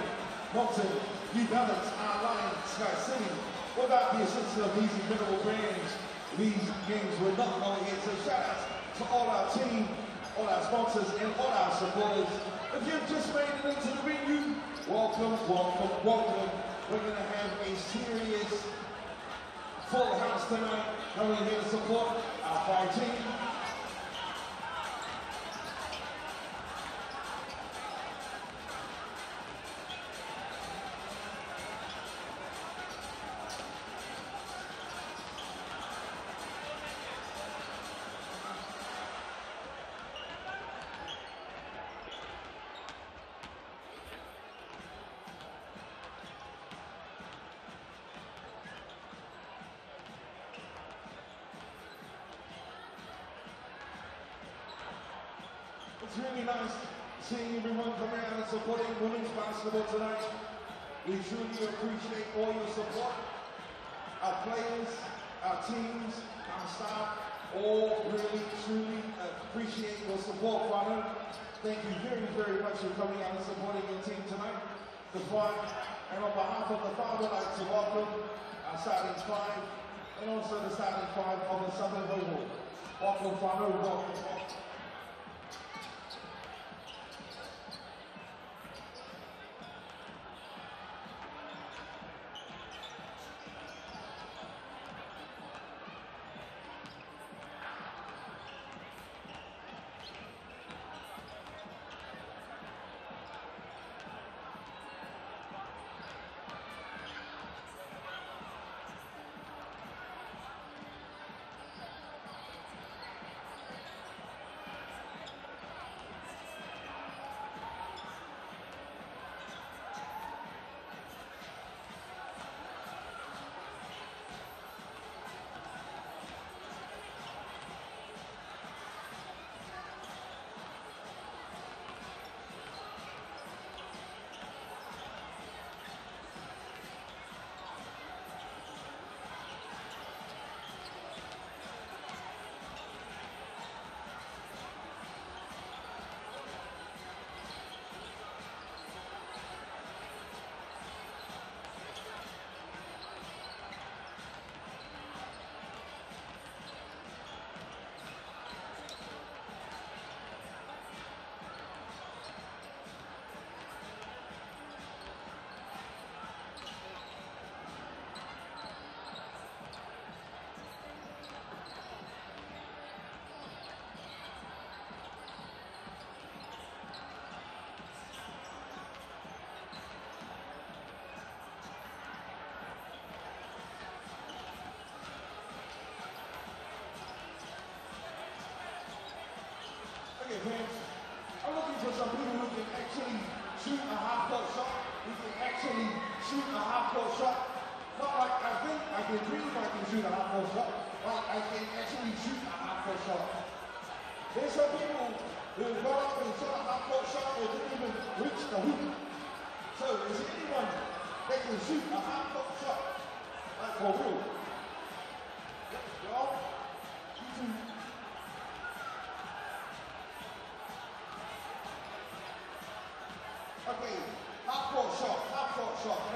[SPEAKER 3] Moulton, New Balance, Online, Sky City. Without the assistance of these incredible brands, these games were not going to hit. So shout out to all our team, all our sponsors, and all our supporters. If you've just made it into the venue, welcome, welcome, welcome. We're going to have a serious full house tonight. Coming here to support our fighting. It's really nice seeing everyone coming out and supporting women's basketball tonight. We truly appreciate all your support. Our players, our teams, our staff, all really, truly appreciate your support, Father. Thank you very, very much for coming out and supporting your team tonight. The Whai, and on behalf of the Father, I'd like to welcome our starting five, and also the starting five of the Southern Hoiho. Welcome, Father, welcome. Okay, fans, I'm looking for some people who can actually shoot a half-court shot, who can actually shoot a half-court shot. Not like I think I can prove I can shoot a half-court shot, like I can actually shoot a half-court shot. There's some people who got up and shot a half-court shot or didn't even reach the hoop. So is there anyone that can shoot a half-court shot? Like for real? Well, you two. Okay, half-court shot, that's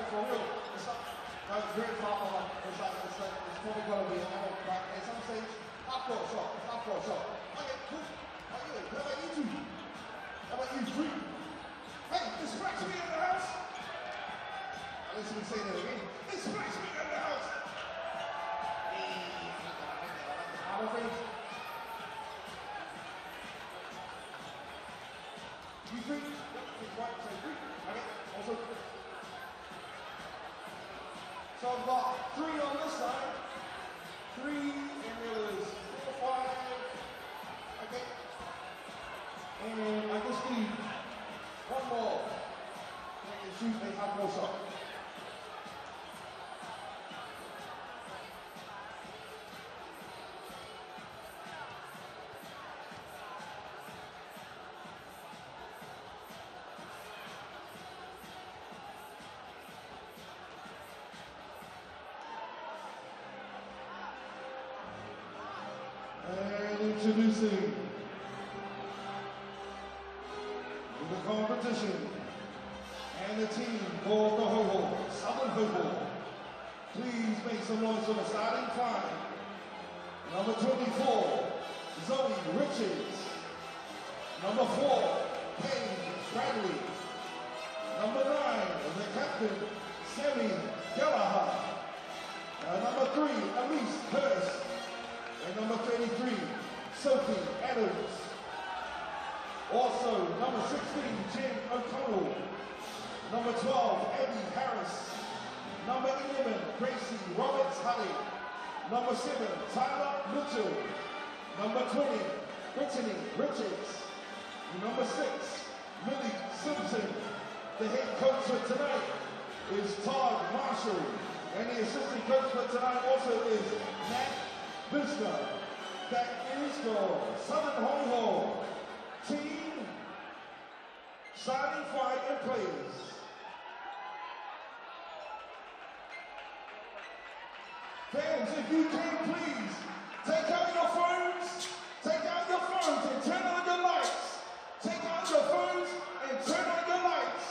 [SPEAKER 3] for real. It's not, like, very far from it's probably going to be an hour, but at some stage, half-court shot. Okay, cool. Okay, how about you two? How about you three? Hey, is Flaxman in the house? Listen me say that again. Is Flaxman in the house? Hey, I don't think. You three? Right, say three. Okay, also. So I've got three on this side, three, and there was 4, 5. Okay. And I just need one more that can shoot a half-court shot. And introducing the competition and the team called the Hoiho, Southern Hoiho. Please make some noise for the starting five. Number 24, Zoe Richards. Number 4, Paige Bradley. Number 9, the captain, Sammy Gallagher. Number 3, Elise Hurst. And number 33, Sophie Adams. Also, number 16, Jen O'Connell. Number 12, Abby Harris. Number 11, Gracie Roberts-Halley. Number 7, Tyler Mitchell. Number 20, Brittany Richards. Number 6, Millie Simpson. The head coach for tonight is Todd Marshall. And the assistant coach for tonight also is Nat Bisner. That is the Southern Hoiho team starting 5 and players. Fans, if you can, please take out your phones. Take out your phones and turn on your lights. Take out your phones and turn on your lights.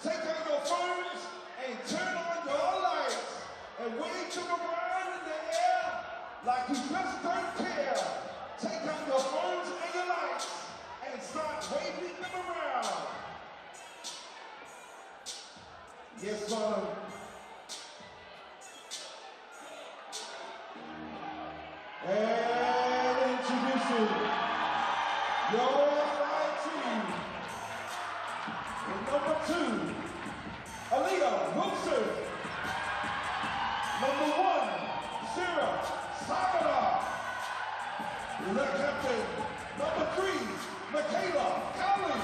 [SPEAKER 3] Take out your phones and turn on your lights. And wave them around in the air like you just don't care. Take out your phones and your lights and start waving them around. Yes, Father. And introducing your Whai team. And number 2, Aaliyah Wilson. Number 1, Sarah Sagara. The captain. Number 3, Michaela Cowley.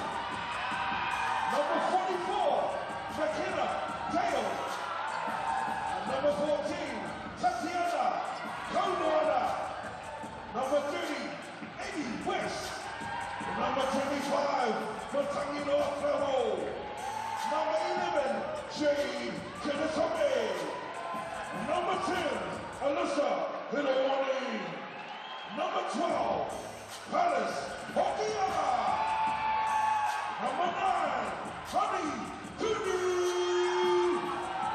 [SPEAKER 3] Number 44, McKenna Dale. And number 14, Tatiana Kodora. Number 30, Amy West. Number 25, Matangi North Fellow. Number 11, Jade Kinesome. Number 10, Alyssa Hilawani. Number 12, Palace Hokiara. Number 9, Honey Kudu.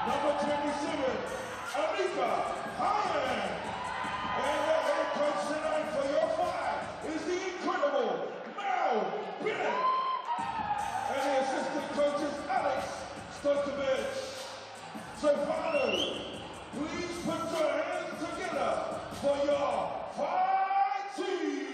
[SPEAKER 3] Number 27, Anika Hyan. And the head coach tonight for your 5 is the incredible Mal Bennett. And the assistant coach is Alex Stokovich. So finally, please put your hands together for your Whai team.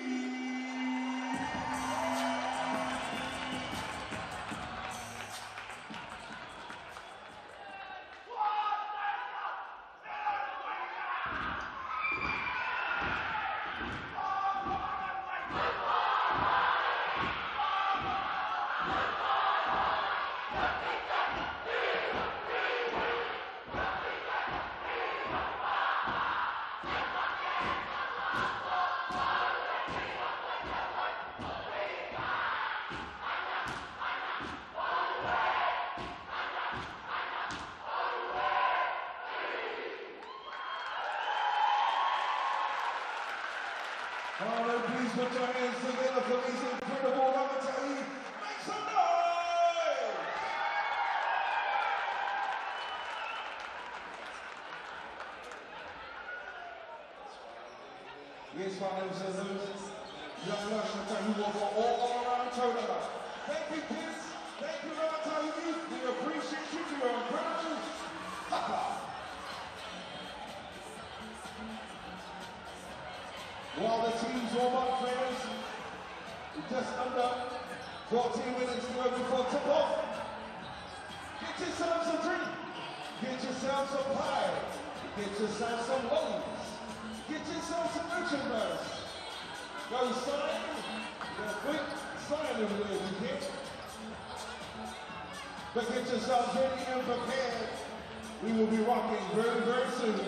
[SPEAKER 3] All right, please put your hands together for these incredible Tauihi. Make some noise! Yes, fathers and mothers, young Russian Tauihi for all around Tauranga. Thank you, kids. Thank you, Tauihi. We appreciate you for your incredible haka. While the teams warm up, fans, just under 14 minutes to go before tip-off. Get yourself some drink. Get yourself some pie. Get yourself some loaves. Get yourself some merchandise. Go sign. Get a quick sign over there if you can. But get yourself ready and prepared. We will be rocking very, very soon.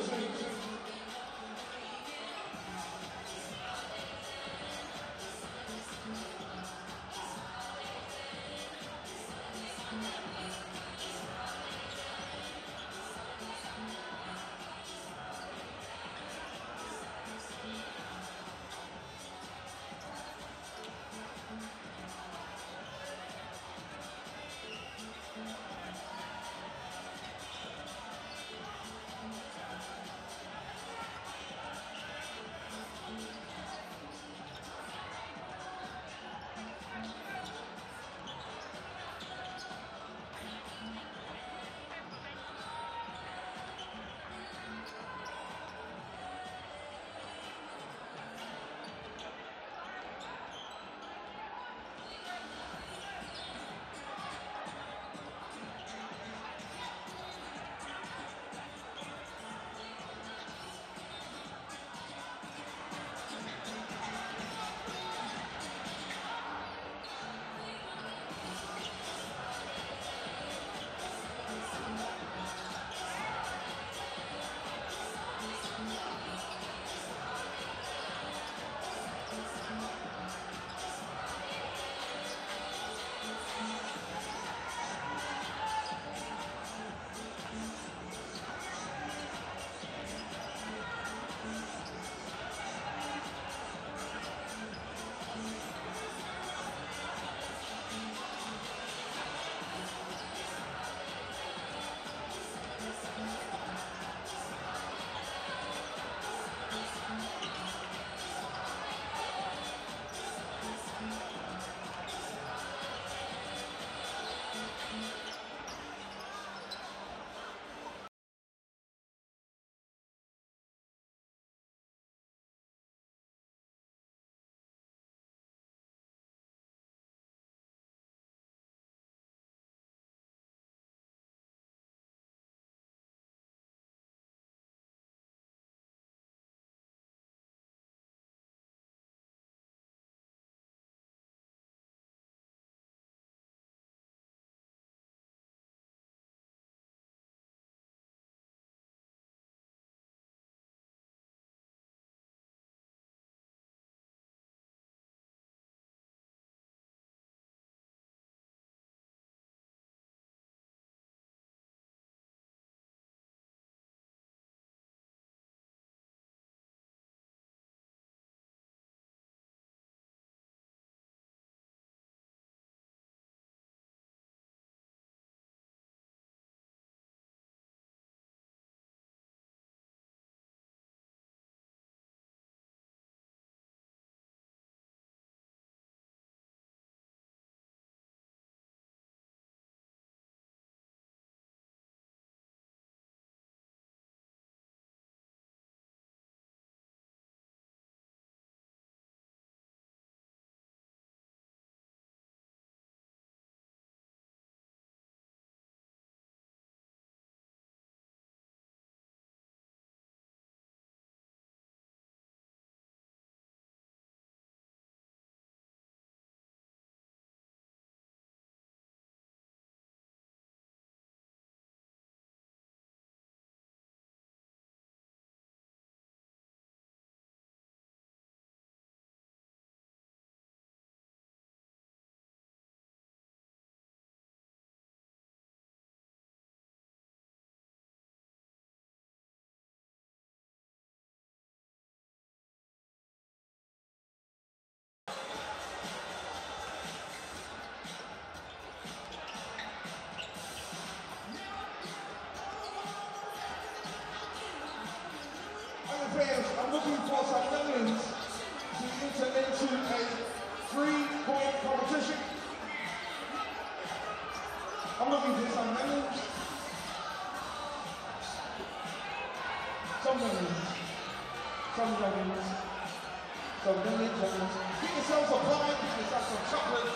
[SPEAKER 3] million pounds. Get yourselves a pie, get yourself some chocolate.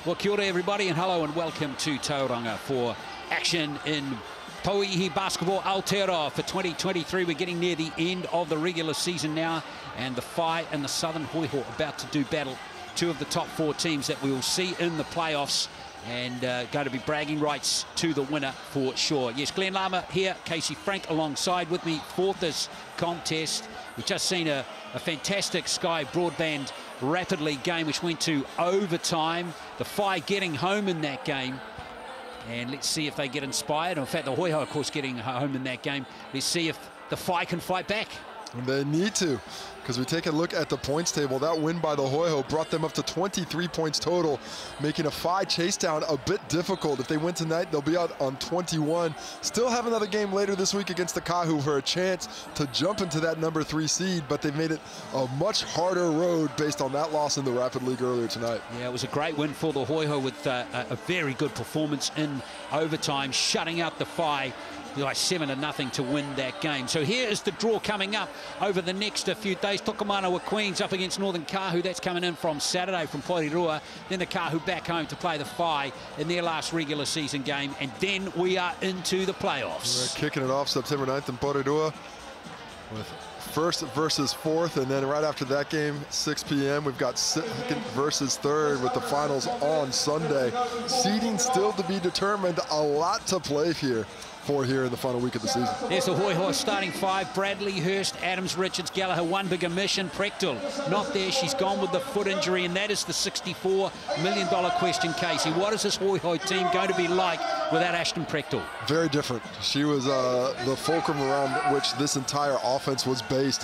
[SPEAKER 1] Well, kia ora everybody, and hello and welcome to Tauranga for action in Tauihi Basketball Aotearoa for 2023. We're getting near the end of the regular season now, and the Whai and the Southern Hoiho about to do battle. Two of the top four teams that we will see in the playoffs, and going to be bragging rights to the winner for sure. Yes, Glenn Lama here, Casey Frank alongside with me for this contest. We've just seen a fantastic Sky Broadband rapidly game which went to overtime. The Whai getting home in that game, and let's see if they get inspired. In fact, the Hoiho, of course, getting home in that game. Let's see if the Whai can fight back.
[SPEAKER 2] They need to, because we take a look at the points table. That win by the Hoiho brought them up to 23 points total, making a Whai chase down a bit difficult. If they win tonight, they'll be out on 21. Still have another game later this week against the Kahu for a chance to jump into that number 3 seed, but they've made it a much harder road based on that loss in the Rapid League earlier tonight. Yeah,
[SPEAKER 1] it was a great win for the Hoiho with a very good performance in overtime, shutting out the Whai like 7-0 to win that game. So here is the draw coming up over the next few days. Tokomanawa Queens up against Northern Kahu. That's coming in from Saturday from Porirua. Then the Kahu back home to play the Whai in their last regular season game. And then we are into the playoffs.
[SPEAKER 2] We're kicking it off September 9th in Porirua with first versus fourth, and then right after that game, 6 p.m., we've got second versus third with the finals on Sunday. Seeding still to be determined. A lot to play here in the final week of the season.
[SPEAKER 1] There's the Hoiho starting 5. Bradley, Hurst, Adams, Richards, Gallagher. One big omission. Prechtel not there. She's gone with the foot injury, and that is the $64 million question, Casey. What is this Hoiho team going to be like without Ashton Prechtel?
[SPEAKER 2] Very different. She was the fulcrum around which this entire offense was based.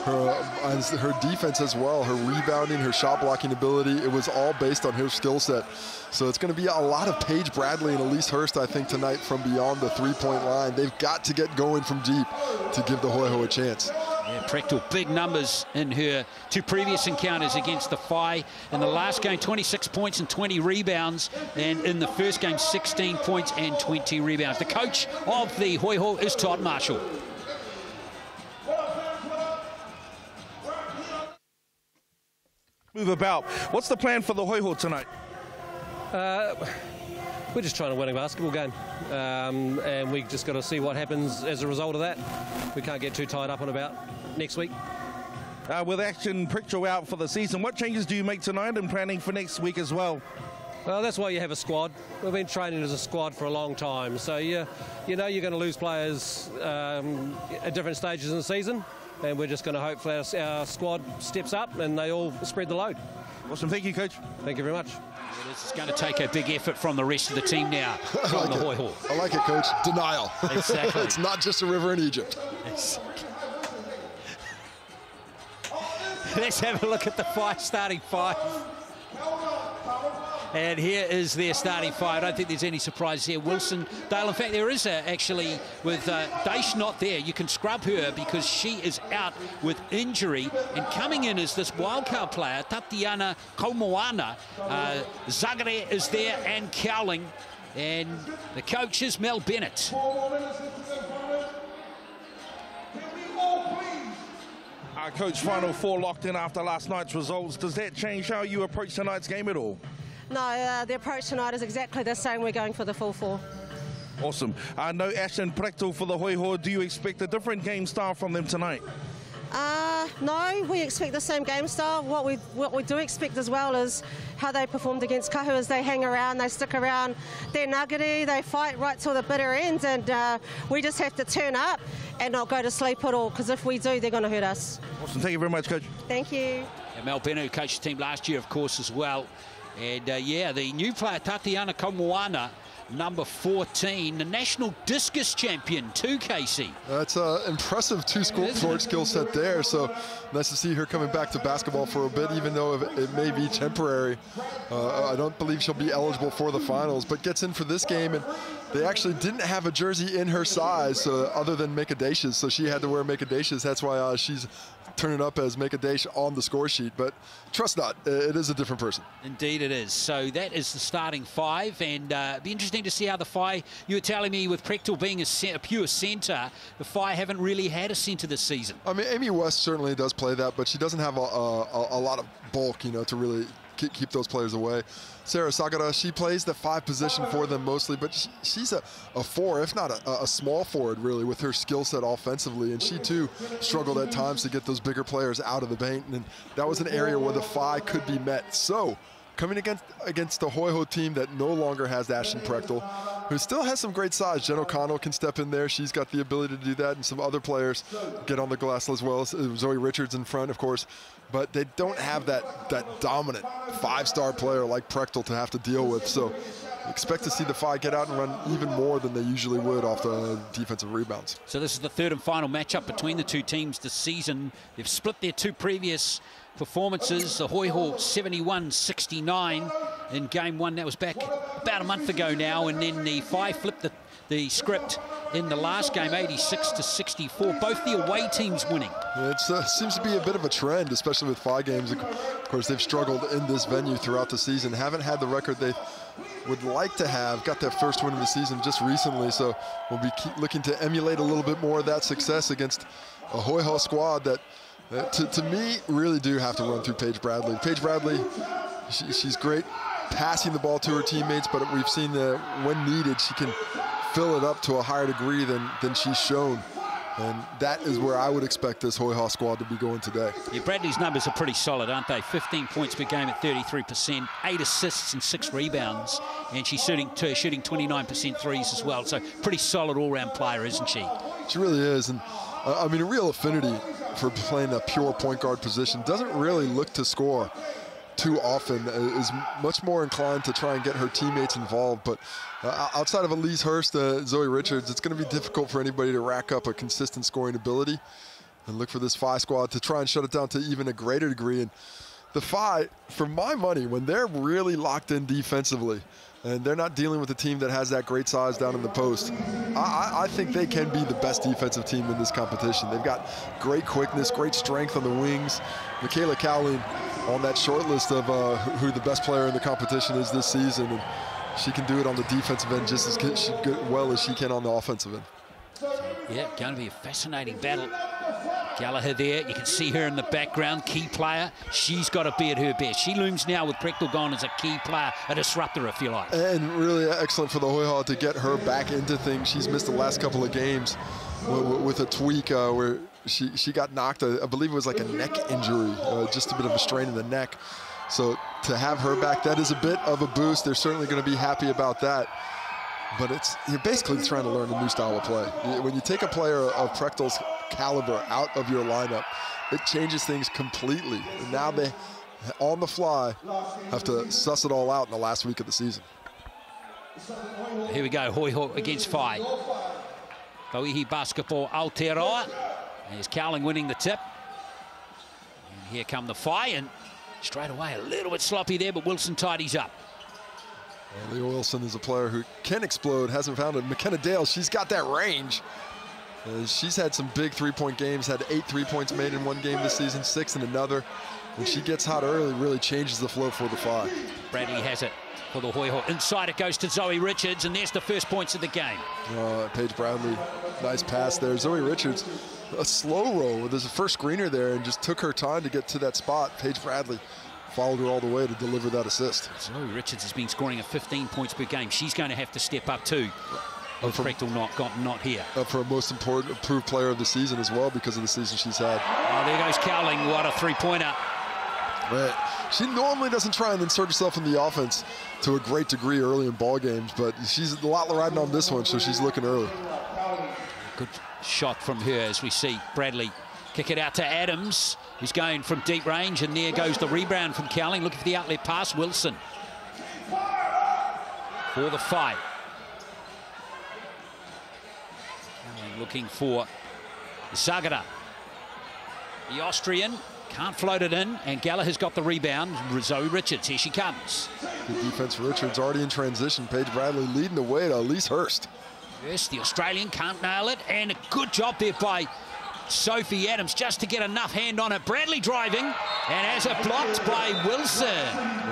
[SPEAKER 2] Her defense as well, her rebounding, her shot blocking ability, it was all based on her skill set. So it's going to be a lot of Paige Bradley and Elise Hurst, I think, tonight from beyond the three-point line. They've got to get going from deep to give the Hoiho a chance.
[SPEAKER 1] Yeah, Prechtel, big numbers in her 2 previous encounters against the Whai. In the last game, 26 points and 20 rebounds. And in the first game, 16 points and 20 rebounds. The coach of the Hoiho is Todd Marshall.
[SPEAKER 4] Move about. What's the plan for the Hoiho tonight?
[SPEAKER 5] We're just trying to win a basketball game, and we just got to see what happens as a result of that. We can't get too tied up on about next week.
[SPEAKER 4] With Ashton Prechtel out for the season, what changes do you make tonight and planning for next week as well?
[SPEAKER 5] Well, that's why you have a squad. We've been training as a squad for a long time, so you know you're going to lose players at different stages in the season, and we're just going to hope our squad steps up and they all spread the load.
[SPEAKER 4] Awesome. Thank you, Coach.
[SPEAKER 5] Thank you very much.
[SPEAKER 1] It's going to take a big effort from the rest of the team now, from the Hoiho.
[SPEAKER 2] I like it, Coach. Denial.
[SPEAKER 1] Exactly.
[SPEAKER 2] It's not just a river in Egypt.
[SPEAKER 1] Let's have a look at the starting 5. And here is their starting five. I don't think there's any surprise here. Wilson, Dale, in fact, there is actually, with Daesh not there, you can scrub her because she is out with injury. And coming in is this wildcard player, Tatiana Kaumoana. Zagare is there and Cowling. And the coach is Mel Bennett.
[SPEAKER 4] Coach, Final Four locked in after last night's results. Does that change how you approach tonight's game at all?
[SPEAKER 6] No, the approach tonight is exactly the same. We're going for the full four.
[SPEAKER 4] Awesome. No Ashton Prechtel for the Hoiho. Do you expect a different game style from them tonight?
[SPEAKER 6] No, we expect the same game style. What we do expect as well is how they performed against Kahu, as they hang around, they stick around, they're nuggety, they fight right till the bitter end, and we just have to turn up and not go to sleep at all, because if we do, they're going to hurt us.
[SPEAKER 4] Awesome. Thank you very much, Coach.
[SPEAKER 6] Thank you.
[SPEAKER 1] And Mel Bennett, who coached the team last year, of course, as well. And yeah, the new player, Tatiana Kaumoana, number 14, the national discus champion too, Casey.
[SPEAKER 2] That's an impressive two-sport skill set there, so nice to see her coming back to basketball for a bit, even though it may be temporary. I don't believe she'll be eligible for the finals, but gets in for this game, and they actually didn't have a jersey in her size other than Mekadesh's, so she had to wear Mekadesh's. That's why she's turning up as Mekadesh on the score sheet, but trust not, it is a different person.
[SPEAKER 1] Indeed it is. So that is the starting five, and it'd be interesting to see how the Whai, you were telling me with Prechtel being a pure centre, the Whai haven't really had a centre this season.
[SPEAKER 2] I mean, Amy West certainly does play that, but she doesn't have a lot of bulk, you know, to really keep those players away. Sarah Sagara, she plays the 5 position for them mostly, but she's a 4, if not a small forward, really, with her skill set offensively. And she, too, struggled at times to get those bigger players out of the paint. And that was an area where the Whai could be met. So, coming against the Hoiho team that no longer has Ashton Prechtel, who still has some great size. Jen O'Connell can step in there. She's got the ability to do that, and some other players get on the glass as well. Zoe Richards in front, of course. But they don't have that dominant 5-star player like Prechtel to have to deal with. So expect to see the Whai get out and run even more than they usually would off the defensive rebounds.
[SPEAKER 1] So this is the third and final matchup between the two teams this season. They've split their 2 previous performances. The Hoiho 71-69 in game 1. That was back about a month ago now. And then the Whai flipped the script in the last game, 86-64. Both the away teams winning.
[SPEAKER 2] It seems to be a bit of a trend, especially with Whai games. Of course, they've struggled in this venue throughout the season. Haven't had the record they would like to have. Got their first win of the season just recently, so we'll be looking to emulate a little bit more of that success against a Hoiho squad that, to me, really do have to run through Paige Bradley. Paige Bradley, she's great passing the ball to her teammates, but we've seen that when needed, she can fill it up to a higher degree than she's shown. And that is where I would expect this Hoiho squad to be going today.
[SPEAKER 1] Yeah, Bradley's numbers are pretty solid, aren't they? 15 points per game at 33%, 8 assists and 6 rebounds, and she's shooting 29% threes as well. So pretty solid all-round player, isn't she?
[SPEAKER 2] She really is, and I mean, a real affinity for playing a pure point guard position. Doesn't really look to score too often, is much more inclined to try and get her teammates involved. But outside of Elise Hurst, Zoe Richards, it's going to be difficult for anybody to rack up a consistent scoring ability. And look for this Whai squad to try and shut it down to even a greater degree. And the Whai, for my money, when they're really locked in defensively, and they're not dealing with a team that has that great size down in the post, I think they can be the best defensive team in this competition. They've got great quickness, great strength on the wings. Michaela Cowling on that short list of who the best player in the competition is this season, and she can do it on the defensive end just as well as she can on the offensive end.
[SPEAKER 1] Yeah, going to be a fascinating battle. Gallagher there, you can see her in the background, key player. She's got to be at her best. She looms now with Prechtel gone as a key player, a disruptor, if you like. And
[SPEAKER 2] really excellent for the Hoiho to get her back into things. She's missed the last couple of games with a tweak where she got knocked, I believe it was like a neck injury, just a bit of a strain in the neck. So to have her back, that is a bit of a boost. They're certainly going to be happy about that. But you're basically trying to learn a new style of play. When you take a player of Prechtel's caliber out of your lineup, it changes things completely. And now they, on the fly, have to suss it all out in the last week of the season.
[SPEAKER 1] Here we go, Hoiho against Whai. Tauihi Basketball Aotearoa. There's Cowling winning the tip. And here come the Whai, and straight away a little bit sloppy there, but Wilson tidies up.
[SPEAKER 2] Leah Wilson is a player who can explode, hasn't found it. McKenna Dale, she's got that range. She's had some big three-point games, had 8 3-points made in one game this season, 6 in another. When she gets hot early, really changes the flow for the Phi.
[SPEAKER 1] Bradley has it for the Hoiho. Inside it goes to Zoe Richards, and there's the first points of the game.
[SPEAKER 2] Paige Bradley, nice pass there. Zoe Richards, a slow roll. There's a first screener there and just took her time to get to that spot. Paige Bradley followed her all the way to deliver that assist.
[SPEAKER 1] Zoe Richards has been scoring at 15 points per game. She's going to have to step up too. Frechtel not here.
[SPEAKER 2] Up for a most important improved player of the season as well because of the season she's had.
[SPEAKER 1] Oh, there goes Cowling. What a three-pointer.
[SPEAKER 2] Right. She normally doesn't try and insert herself in the offense to a great degree early in ball games, but she's a lot riding on this one, so she's looking early.
[SPEAKER 1] Good shot from her as we see Bradley kick it out to Adams, who's going from deep range, and there goes the rebound from Cowling, looking for the outlet pass. Wilson for the fight. Cowling looking for Zagara. The Austrian can't float it in, and Gallagher's got the rebound. Zoe Richards, here she comes.
[SPEAKER 2] Good defense for Richards, already in transition. Paige Bradley leading the way to Elise Hurst.
[SPEAKER 1] Yes, the Australian can't nail it, and a good job there by Sophie Adams just to get enough hand on it. Bradley driving, and has it blocked by Wilson.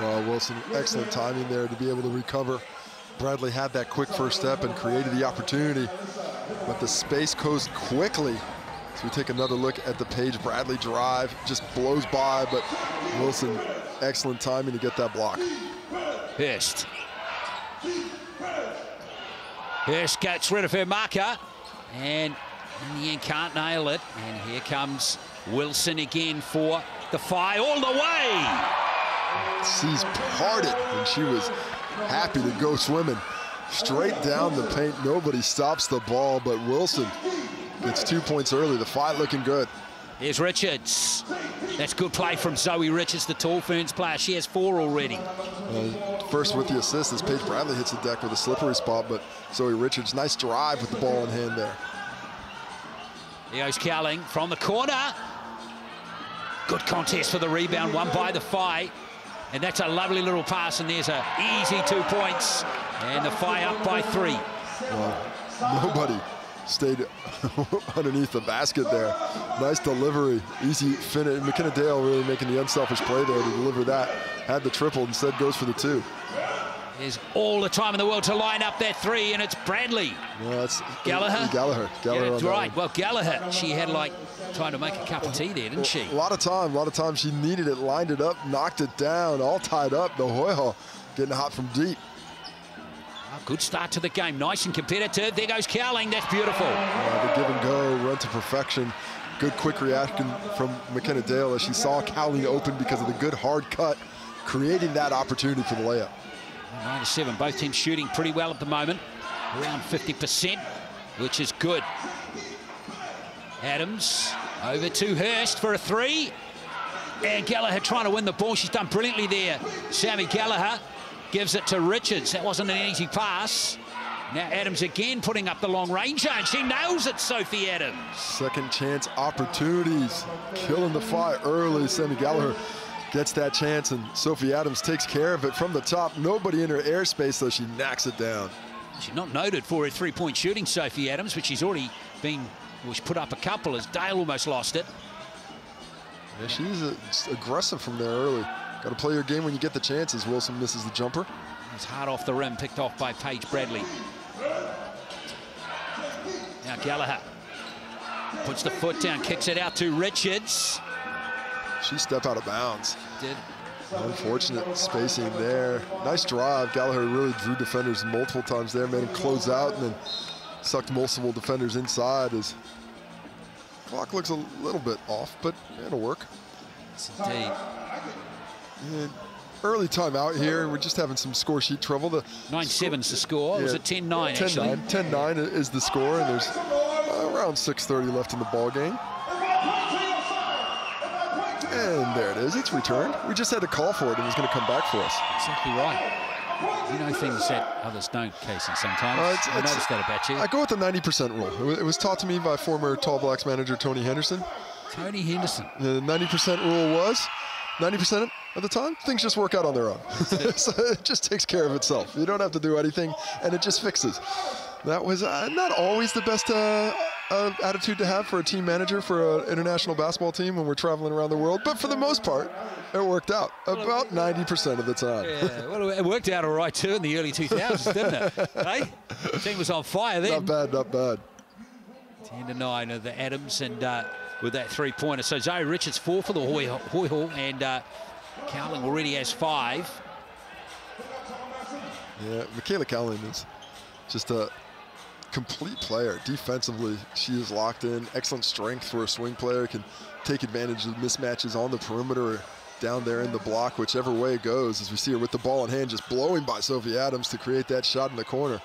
[SPEAKER 2] Well, Wilson, excellent timing there to be able to recover. Bradley had that quick first step and created the opportunity, but the space goes quickly. So we take another look at the Paige Bradley drive. Just blows by, but Wilson, excellent timing to get that block.
[SPEAKER 1] Hurst gets rid of her marker, and in the end can't nail it. And here comes Wilson again for the Phi all the way.
[SPEAKER 2] Seas parted, and she was happy to go swimming. Straight down the paint, nobody stops the ball, but Wilson gets 2 points early. The Phi looking good.
[SPEAKER 1] Here's Richards. That's good play from Zoe Richards, the Tall Ferns player. She has 4 already.
[SPEAKER 2] First with the assist as Paige Bradley hits the deck with a slippery spot, but Zoe Richards, nice drive with the ball in hand there.
[SPEAKER 1] Here goes Cowling from the corner. Good contest for the rebound, won by the Phi. And that's a lovely little pass, and there's an easy 2 points. And the Phi up by 3.
[SPEAKER 2] Well, nobody stayed underneath the basket there. Nice delivery, easy finish. McKenna Dale really making the unselfish play there to deliver that. Had the triple, instead goes for the 2.
[SPEAKER 1] There's all the time in the world to line up that 3, and it's Bradley.
[SPEAKER 2] Well, that's
[SPEAKER 1] Gallagher.
[SPEAKER 2] Gallagher
[SPEAKER 1] Yeah, that's right. Well, Gallagher, she had like time to make a cup of tea there, didn't she?
[SPEAKER 2] A lot of time. She needed it, lined it up, knocked it down, all tied up. The Hoiho getting hot from deep.
[SPEAKER 1] Good start to the game, nice and competitive. There goes Cowling, that's beautiful.
[SPEAKER 2] The give and go, run to perfection. Good quick reaction from McKenna Dale as she saw Cowling open because of the good hard cut, creating that opportunity for the layup.
[SPEAKER 1] 9-7, both teams shooting pretty well at the moment, around 50%, which is good. Adams over to Hurst for a 3, and Gallagher trying to win the ball. She's done brilliantly there. Sammy Gallagher gives it to Richards. That wasn't an easy pass. Now Adams again putting up the long ranger, and she nails it, Sophie Adams.
[SPEAKER 2] Second chance opportunities, killing the Phi early. Sammy Gallagher gets that chance, and Sophie Adams takes care of it from the top. Nobody in her airspace, though. She knocks it down.
[SPEAKER 1] She's not noted for her 3-point shooting, Sophie Adams, but she's already been, well, she put up a couple as Dale almost lost it.
[SPEAKER 2] Yeah, she's aggressive from there early. Got to play your game when you get the chances. Wilson misses the jumper.
[SPEAKER 1] It's hard off the rim, picked off by Paige Bradley. Now Gallagher puts the foot down, kicks it out to Richards.
[SPEAKER 2] She stepped out of bounds.
[SPEAKER 1] Did.
[SPEAKER 2] Unfortunate spacing there. Nice drive. Gallagher really drew defenders multiple times there, made him close out, and then sucked multiple defenders inside. As clock looks a little bit off, but it'll work.
[SPEAKER 1] Yes, indeed.
[SPEAKER 2] And early timeout here. We're just having some score sheet trouble.
[SPEAKER 1] 9-7's the score. Yeah. Was it 10-9 actually?
[SPEAKER 2] 10-9 is the score, and there's around 6:30 left in the ball game. And there it is. It's returned. We just had to call for it, and it's going to come back for us.
[SPEAKER 1] Exactly right. You know things that others don't, Casey, sometimes. I noticed that about you.
[SPEAKER 2] I go with the 90% rule. It was taught to me by former Tall Blacks manager Tony Henderson.
[SPEAKER 1] Tony Henderson.
[SPEAKER 2] The 90% rule was 90% of the time, things just work out on their own. So it just takes care of itself. You don't have to do anything, and it just fixes. That was not always the best attitude to have for a team manager for an international basketball team when we're traveling around the world, but for the most part, it worked out about 90% of the time.
[SPEAKER 1] Yeah, well, it worked out all right too in the early 2000s, didn't it? Hey, the team was on fire then.
[SPEAKER 2] Not bad, not bad.
[SPEAKER 1] 10-9 of the Adams, and with that three-pointer. So Zoe Richards 4 for the Hoiho, and Cowling already has 5.
[SPEAKER 2] Yeah, Michaela Cowling is just a complete player. Defensively, she is locked in. Excellent strength for a swing player. Can take advantage of mismatches on the perimeter or down there in the block, whichever way it goes, as we see her with the ball in hand, just blowing by Sophie Adams to create that shot in the corner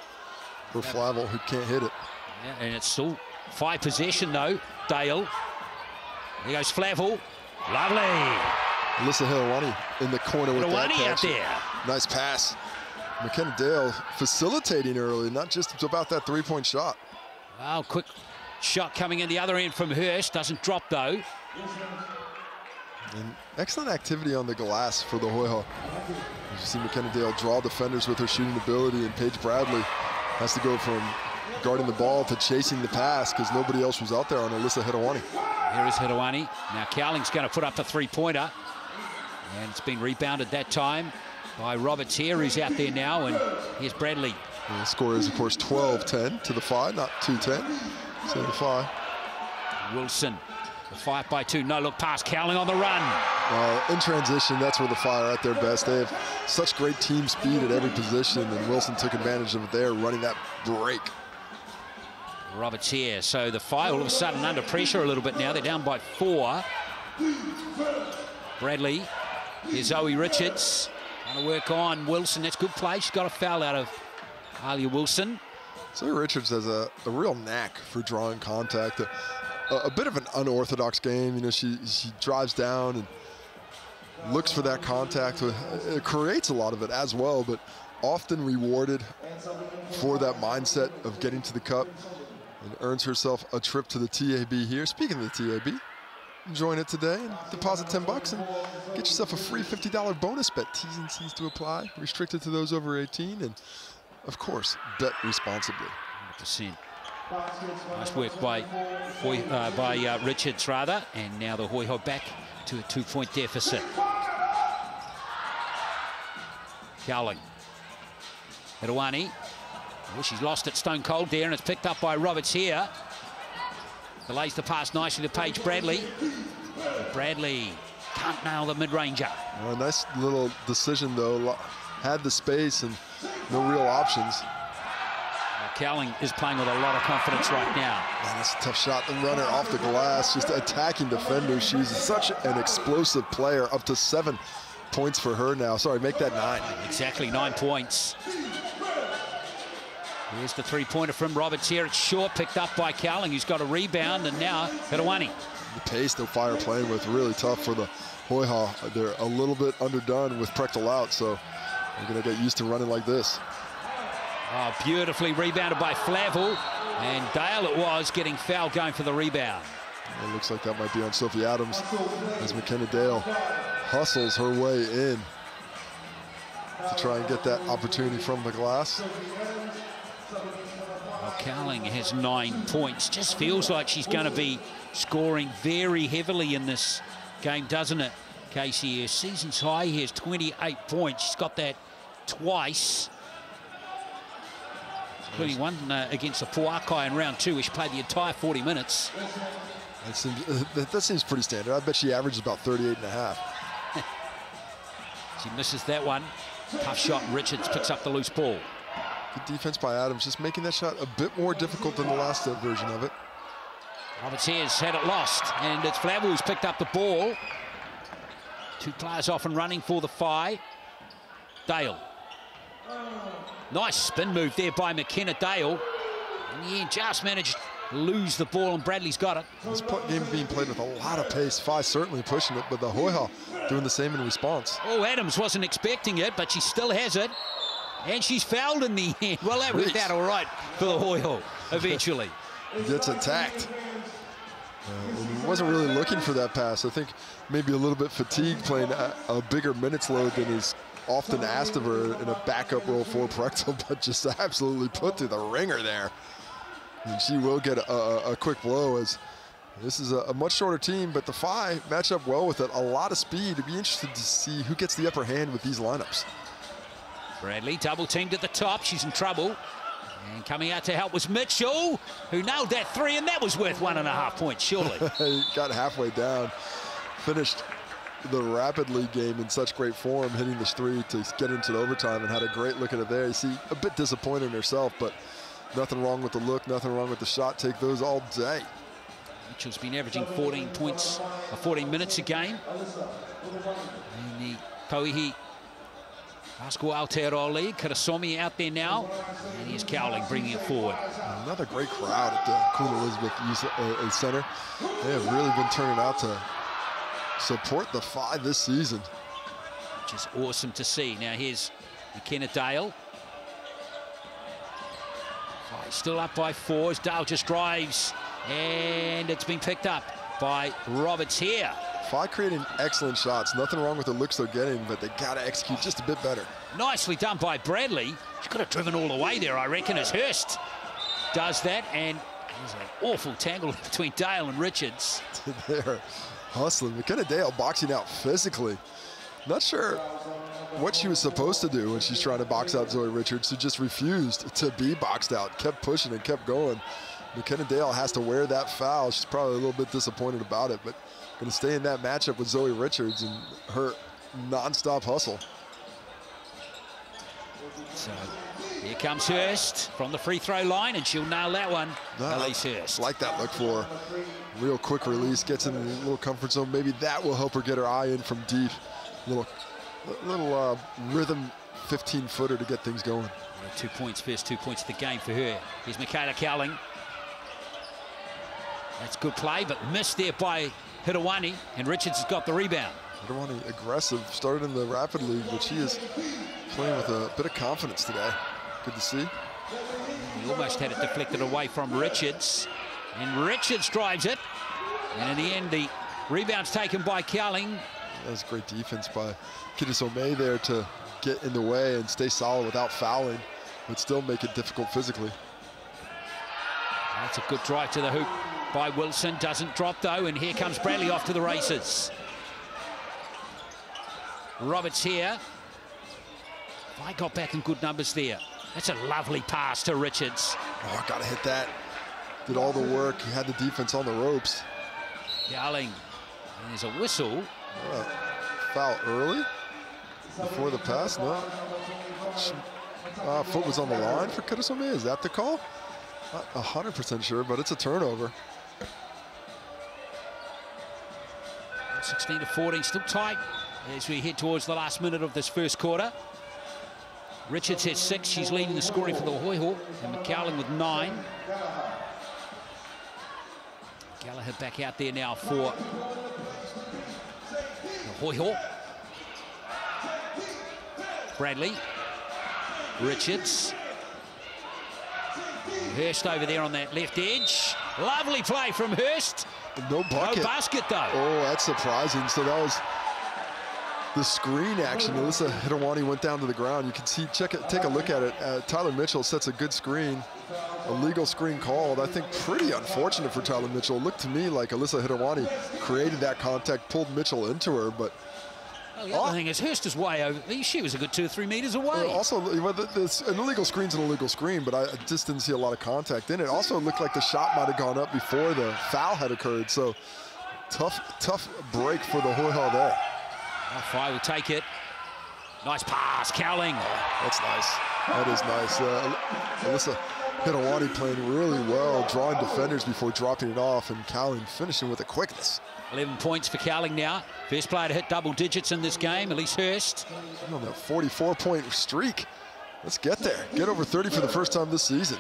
[SPEAKER 2] for Flavel, who can't hit it.
[SPEAKER 1] Yeah, and it's still 5 possession though. Dale. There goes Flavel. Lovely.
[SPEAKER 2] Alyssa Hilawani in the corner with that catch.
[SPEAKER 1] Out there.
[SPEAKER 2] Nice pass. McKenna Dale facilitating early, not just about that three-point shot.
[SPEAKER 1] Well, quick shot coming in the other end from Hurst. Doesn't drop though.
[SPEAKER 2] And excellent activity on the glass for the Hoiho. You see McKenna Dale draw defenders with her shooting ability, and Paige Bradley has to go from guarding the ball to chasing the pass because nobody else was out there on Alyssa Hilawani.
[SPEAKER 1] Here is Hilawani. Now Cowling's going to put up a three-pointer. And it's been rebounded that time by Roberts here, who's out there now. And here's Bradley.
[SPEAKER 2] And the score is, of course, 12-10 to the Phi, not 2-10. So the Phi.
[SPEAKER 1] Wilson, the 5x2. No look pass. Cowling on the run.
[SPEAKER 2] In transition, that's where the Phi are at their best. They have such great team speed at every position, and Wilson took advantage of it there, running that break.
[SPEAKER 1] Roberts here. So the Phi all of a sudden under pressure a little bit now. They're down by 4. Bradley. Here's Zoe Richards. Trying to work on Wilson. That's good play. She's got a foul out of Alia Wilson.
[SPEAKER 2] Zoe Richards has a real knack for drawing contact. A bit of an unorthodox game. You know, she drives down and looks for that contact. It creates a lot of it as well, but often rewarded for that mindset of getting to the cup, and earns herself a trip to the TAB here. Speaking of the TAB, join it today and deposit $10 and get yourself a free $50 bonus bet. T's and C's to apply. Restricted to those over 18, and of course, bet responsibly.
[SPEAKER 1] 100%. Nice work by Richards rather, and now the Hoiho back to a 2-point deficit. Cowling. Hirwani. Oh, she's lost it stone cold there, and it's picked up by Roberts here. Delays the pass nicely to Paige Bradley. Bradley can't nail the mid-ranger.
[SPEAKER 2] Nice little decision, though. Had the space and no real options.
[SPEAKER 1] Cowling is playing with a lot of confidence right now.
[SPEAKER 2] Man, that's a tough shot. The runner off the glass, just attacking defenders. She's such an explosive player. Up to 7 points for her now. Sorry, make that 9.
[SPEAKER 1] Exactly, 9 points. Here's the three-pointer from Roberts here. It's short, picked up by Cowling, who's got a rebound, and now Hirwani.
[SPEAKER 2] The pace the Phi are playing with, really tough for the Hoiho. They're a little bit underdone with Prechtel out, so they're going to get used to running like this.
[SPEAKER 1] Oh, beautifully rebounded by Flavel, and Dale it was getting fouled going for the rebound.
[SPEAKER 2] It looks like that might be on Sophie Adams as McKenna Dale hustles her way in to try and get that opportunity from the glass.
[SPEAKER 1] Well, Cowling has 9 points. Just feels like she's going to be scoring very heavily in this game, doesn't it, Casey? Her season's high here is 28 points. She's got that twice, including one against the Puakai in round 2, where she played the entire 40 minutes.
[SPEAKER 2] That seems pretty standard. I bet she averages about 38.5.
[SPEAKER 1] She misses that one. Tough shot. Richards picks up the loose ball.
[SPEAKER 2] Good defense by Adams, just making that shot a bit more difficult than the last version of it.
[SPEAKER 1] Roberts has had it lost, and it's Flavel who's picked up the ball. 2 players off and running for the Phi. Dale. Nice spin move there by McKenna Dale. And he just managed to lose the ball, and Bradley's got it.
[SPEAKER 2] This game being played with a lot of pace. Phi certainly pushing it, but the Hoiho doing the same in response.
[SPEAKER 1] Oh, Adams wasn't expecting it, but she still has it. And she's fouled in the end. Well, that worked out all right for the Hoiho eventually.
[SPEAKER 2] Gets attacked. wasn't really looking for that pass. I think maybe a little bit fatigued playing a bigger minutes load than is often asked of her in a backup role for Prexel, but just absolutely put through the ringer there. And she will get a quick blow, as this is a much shorter team, but the Phi match up well with it. A lot of speed. It'd be interested to see who gets the upper hand with these lineups.
[SPEAKER 1] Bradley double teamed at the top. She's in trouble. And coming out to help was Mitchell, who nailed that three, and that was worth 1.5 points, surely.
[SPEAKER 2] He got halfway down, finished the Rapidly game in such great form, hitting this three to get into the overtime, and had a great look at it there. You see, a bit disappointed in herself, but nothing wrong with the look, nothing wrong with the shot. Take those all day.
[SPEAKER 1] Mitchell's been averaging 14 points, 14 minutes a game. In the Tauihi Basketball Aotearoa League. Karasomi out there now, and here's Cowling bringing it forward. Another
[SPEAKER 2] great crowd at the Queen Elizabeth Center. They have really been turning out to support the Phi this season.
[SPEAKER 1] Which is awesome to see. Now here's McKenna Dale. Phi still up by 4 as Dale just drives, and it's been picked up by Roberts here.
[SPEAKER 2] Phi creating excellent shots. Nothing wrong with the looks they're getting, but they got to execute just a bit better.
[SPEAKER 1] Nicely done by Bradley. She could have driven all the way there, I reckon, as Hurst does that. And there's an awful tangle between Dale and Richards.
[SPEAKER 2] They're hustling. McKenna Dale boxing out physically. Not sure what she was supposed to do when she's trying to box out Zoe Richards, who just refused to be boxed out, kept pushing and kept going. McKenna Dale has to wear that foul. She's probably a little bit disappointed about it, but going to stay in that matchup with Zoe Richards and her non-stop hustle.
[SPEAKER 1] So here comes Hurst from the free throw line, and she'll nail that one. Elise Hurst.
[SPEAKER 2] Like that look for her. Real quick release, gets in the little comfort zone. Maybe that will help her get her eye in from deep. Little rhythm 15-footer to get things going.
[SPEAKER 1] Yeah, 2 points, first 2 points of the game for her. Here's Michaela Cowling. That's good play, but missed there by Hirowani, and Richards has got the rebound.
[SPEAKER 2] Hirowani aggressive, started in the Rapid League, but she is playing with a bit of confidence today. Good to see.
[SPEAKER 1] He almost had it deflected away from Richards, and Richards drives it, and in the end the rebound's taken by Cowling.
[SPEAKER 2] That was great defense by Kidisome there to get in the way and stay solid without fouling, but still make it difficult physically.
[SPEAKER 1] That's a good drive to the hoop by Wilson. Doesn't drop though, and here comes Bradley off to the races. Roberts here. I got back in good numbers there. That's a lovely pass to Richards.
[SPEAKER 2] Oh, gotta hit that. Did all the work. He had the defense on the ropes.
[SPEAKER 1] Cowling. And there's a whistle.
[SPEAKER 2] Foul early before the pass. No. Foot was on the line for Kidisome. Is that the call? Not 100% sure, but it's a turnover.
[SPEAKER 1] 16-14, still tight as we head towards the last minute of this first quarter. Richards has 6. She's leading the scoring for the Hoiho, and McCowling with 9. Gallagher back out there now for the Hoiho. Bradley. Richards. Hurst over there on that left edge. Lovely play from Hurst.
[SPEAKER 2] No bucket.
[SPEAKER 1] No basket though.
[SPEAKER 2] Oh, that's surprising. So that was the screen action. Alyssa Hirowani went down to the ground. You can see, take a look at it. Tyler Mitchell sets a good screen. A legal screen called. I think pretty unfortunate for Tyler Mitchell. It looked to me like Alyssa Hirowani created that contact, pulled Mitchell into her, but
[SPEAKER 1] well, the other thing is Hurst is way over. She was a good 2 or 3 meters away.
[SPEAKER 2] Also, an illegal screen's an illegal screen, but I just didn't see a lot of contact in it. Also, it looked like the shot might have gone up before the foul had occurred. So, tough break for the Hoiho there.
[SPEAKER 1] Whai will take it. Nice pass, Cowling.
[SPEAKER 2] That's nice. That is nice. Alyssa Hirowani playing really well, drawing defenders before dropping it off, and Cowling finishing with a quickness.
[SPEAKER 1] 11 points for Cowling now. First player to hit double digits in this game, Elise Hurst.
[SPEAKER 2] On that 44-point streak. Let's get there. Get over 30 for the first time this season.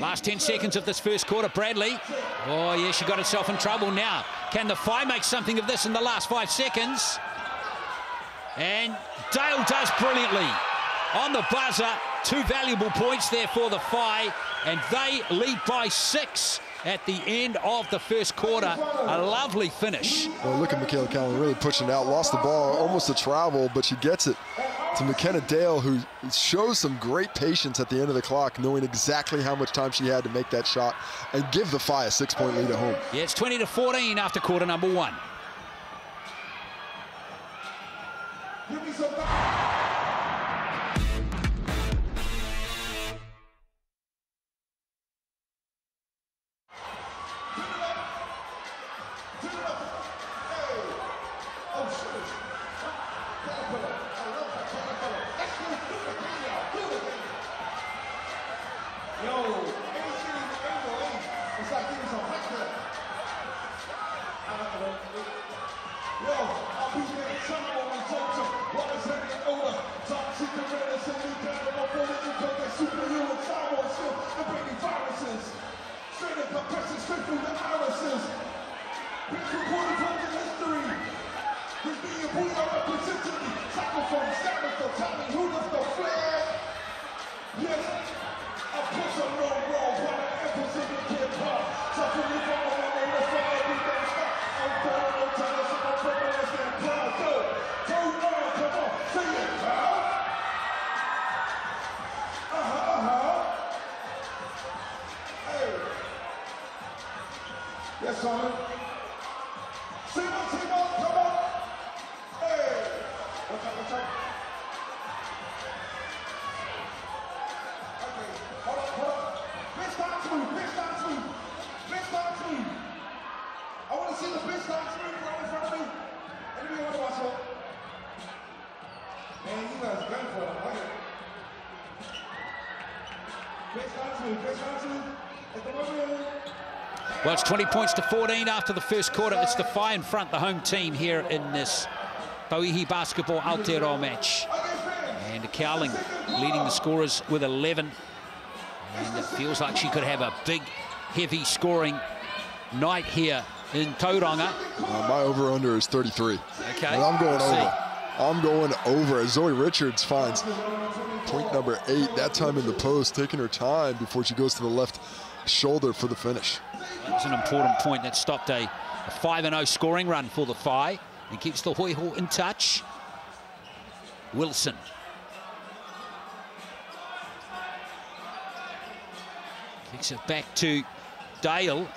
[SPEAKER 1] Last 10 seconds of this first quarter, Bradley. Oh, yeah, she got herself in trouble now. Can the Phi make something of this in the last 5 seconds? And Dale does brilliantly. On the buzzer, 2 valuable points there for the Phi, and they lead by 6 at the end of the first quarter. A lovely finish.
[SPEAKER 2] Well, look at Michaela Callan really pushing it out. Lost the ball, almost a travel, but she gets it to McKenna Dale, who shows some great patience at the end of the clock, knowing exactly how much time she had to make that shot and give the Whai a 6-point lead at home.
[SPEAKER 1] Yeah, it's 20-14 after quarter number 1.
[SPEAKER 3] Yes, Simon. Simon, come on. Hey. Watch out. Okay, hold up. Bitch dance move. I want to see the bitch dance move right in front of me. Anybody want to watch it? Man, you guys gun for it. Like it. Bitch dance move. At the moment.
[SPEAKER 1] Well, it's 20 points to 14 after the first quarter. It's the Whai in front, the home team here in this Tauihi Basketball Aotearoa match. And Cowling leading the scorers with 11. And it feels like she could have a big, heavy scoring night here in Tauranga.
[SPEAKER 2] My over-under is 33.
[SPEAKER 1] Okay.
[SPEAKER 2] And I'm going over. I'm going over as Zoe Richards finds point number 8, that time in the post, taking her time before she goes to the left shoulder for the finish.
[SPEAKER 1] That's an important point that stopped a 5-0 scoring run for the Whai and keeps the Hoiho in touch. Wilson. Kicks it back to Dale,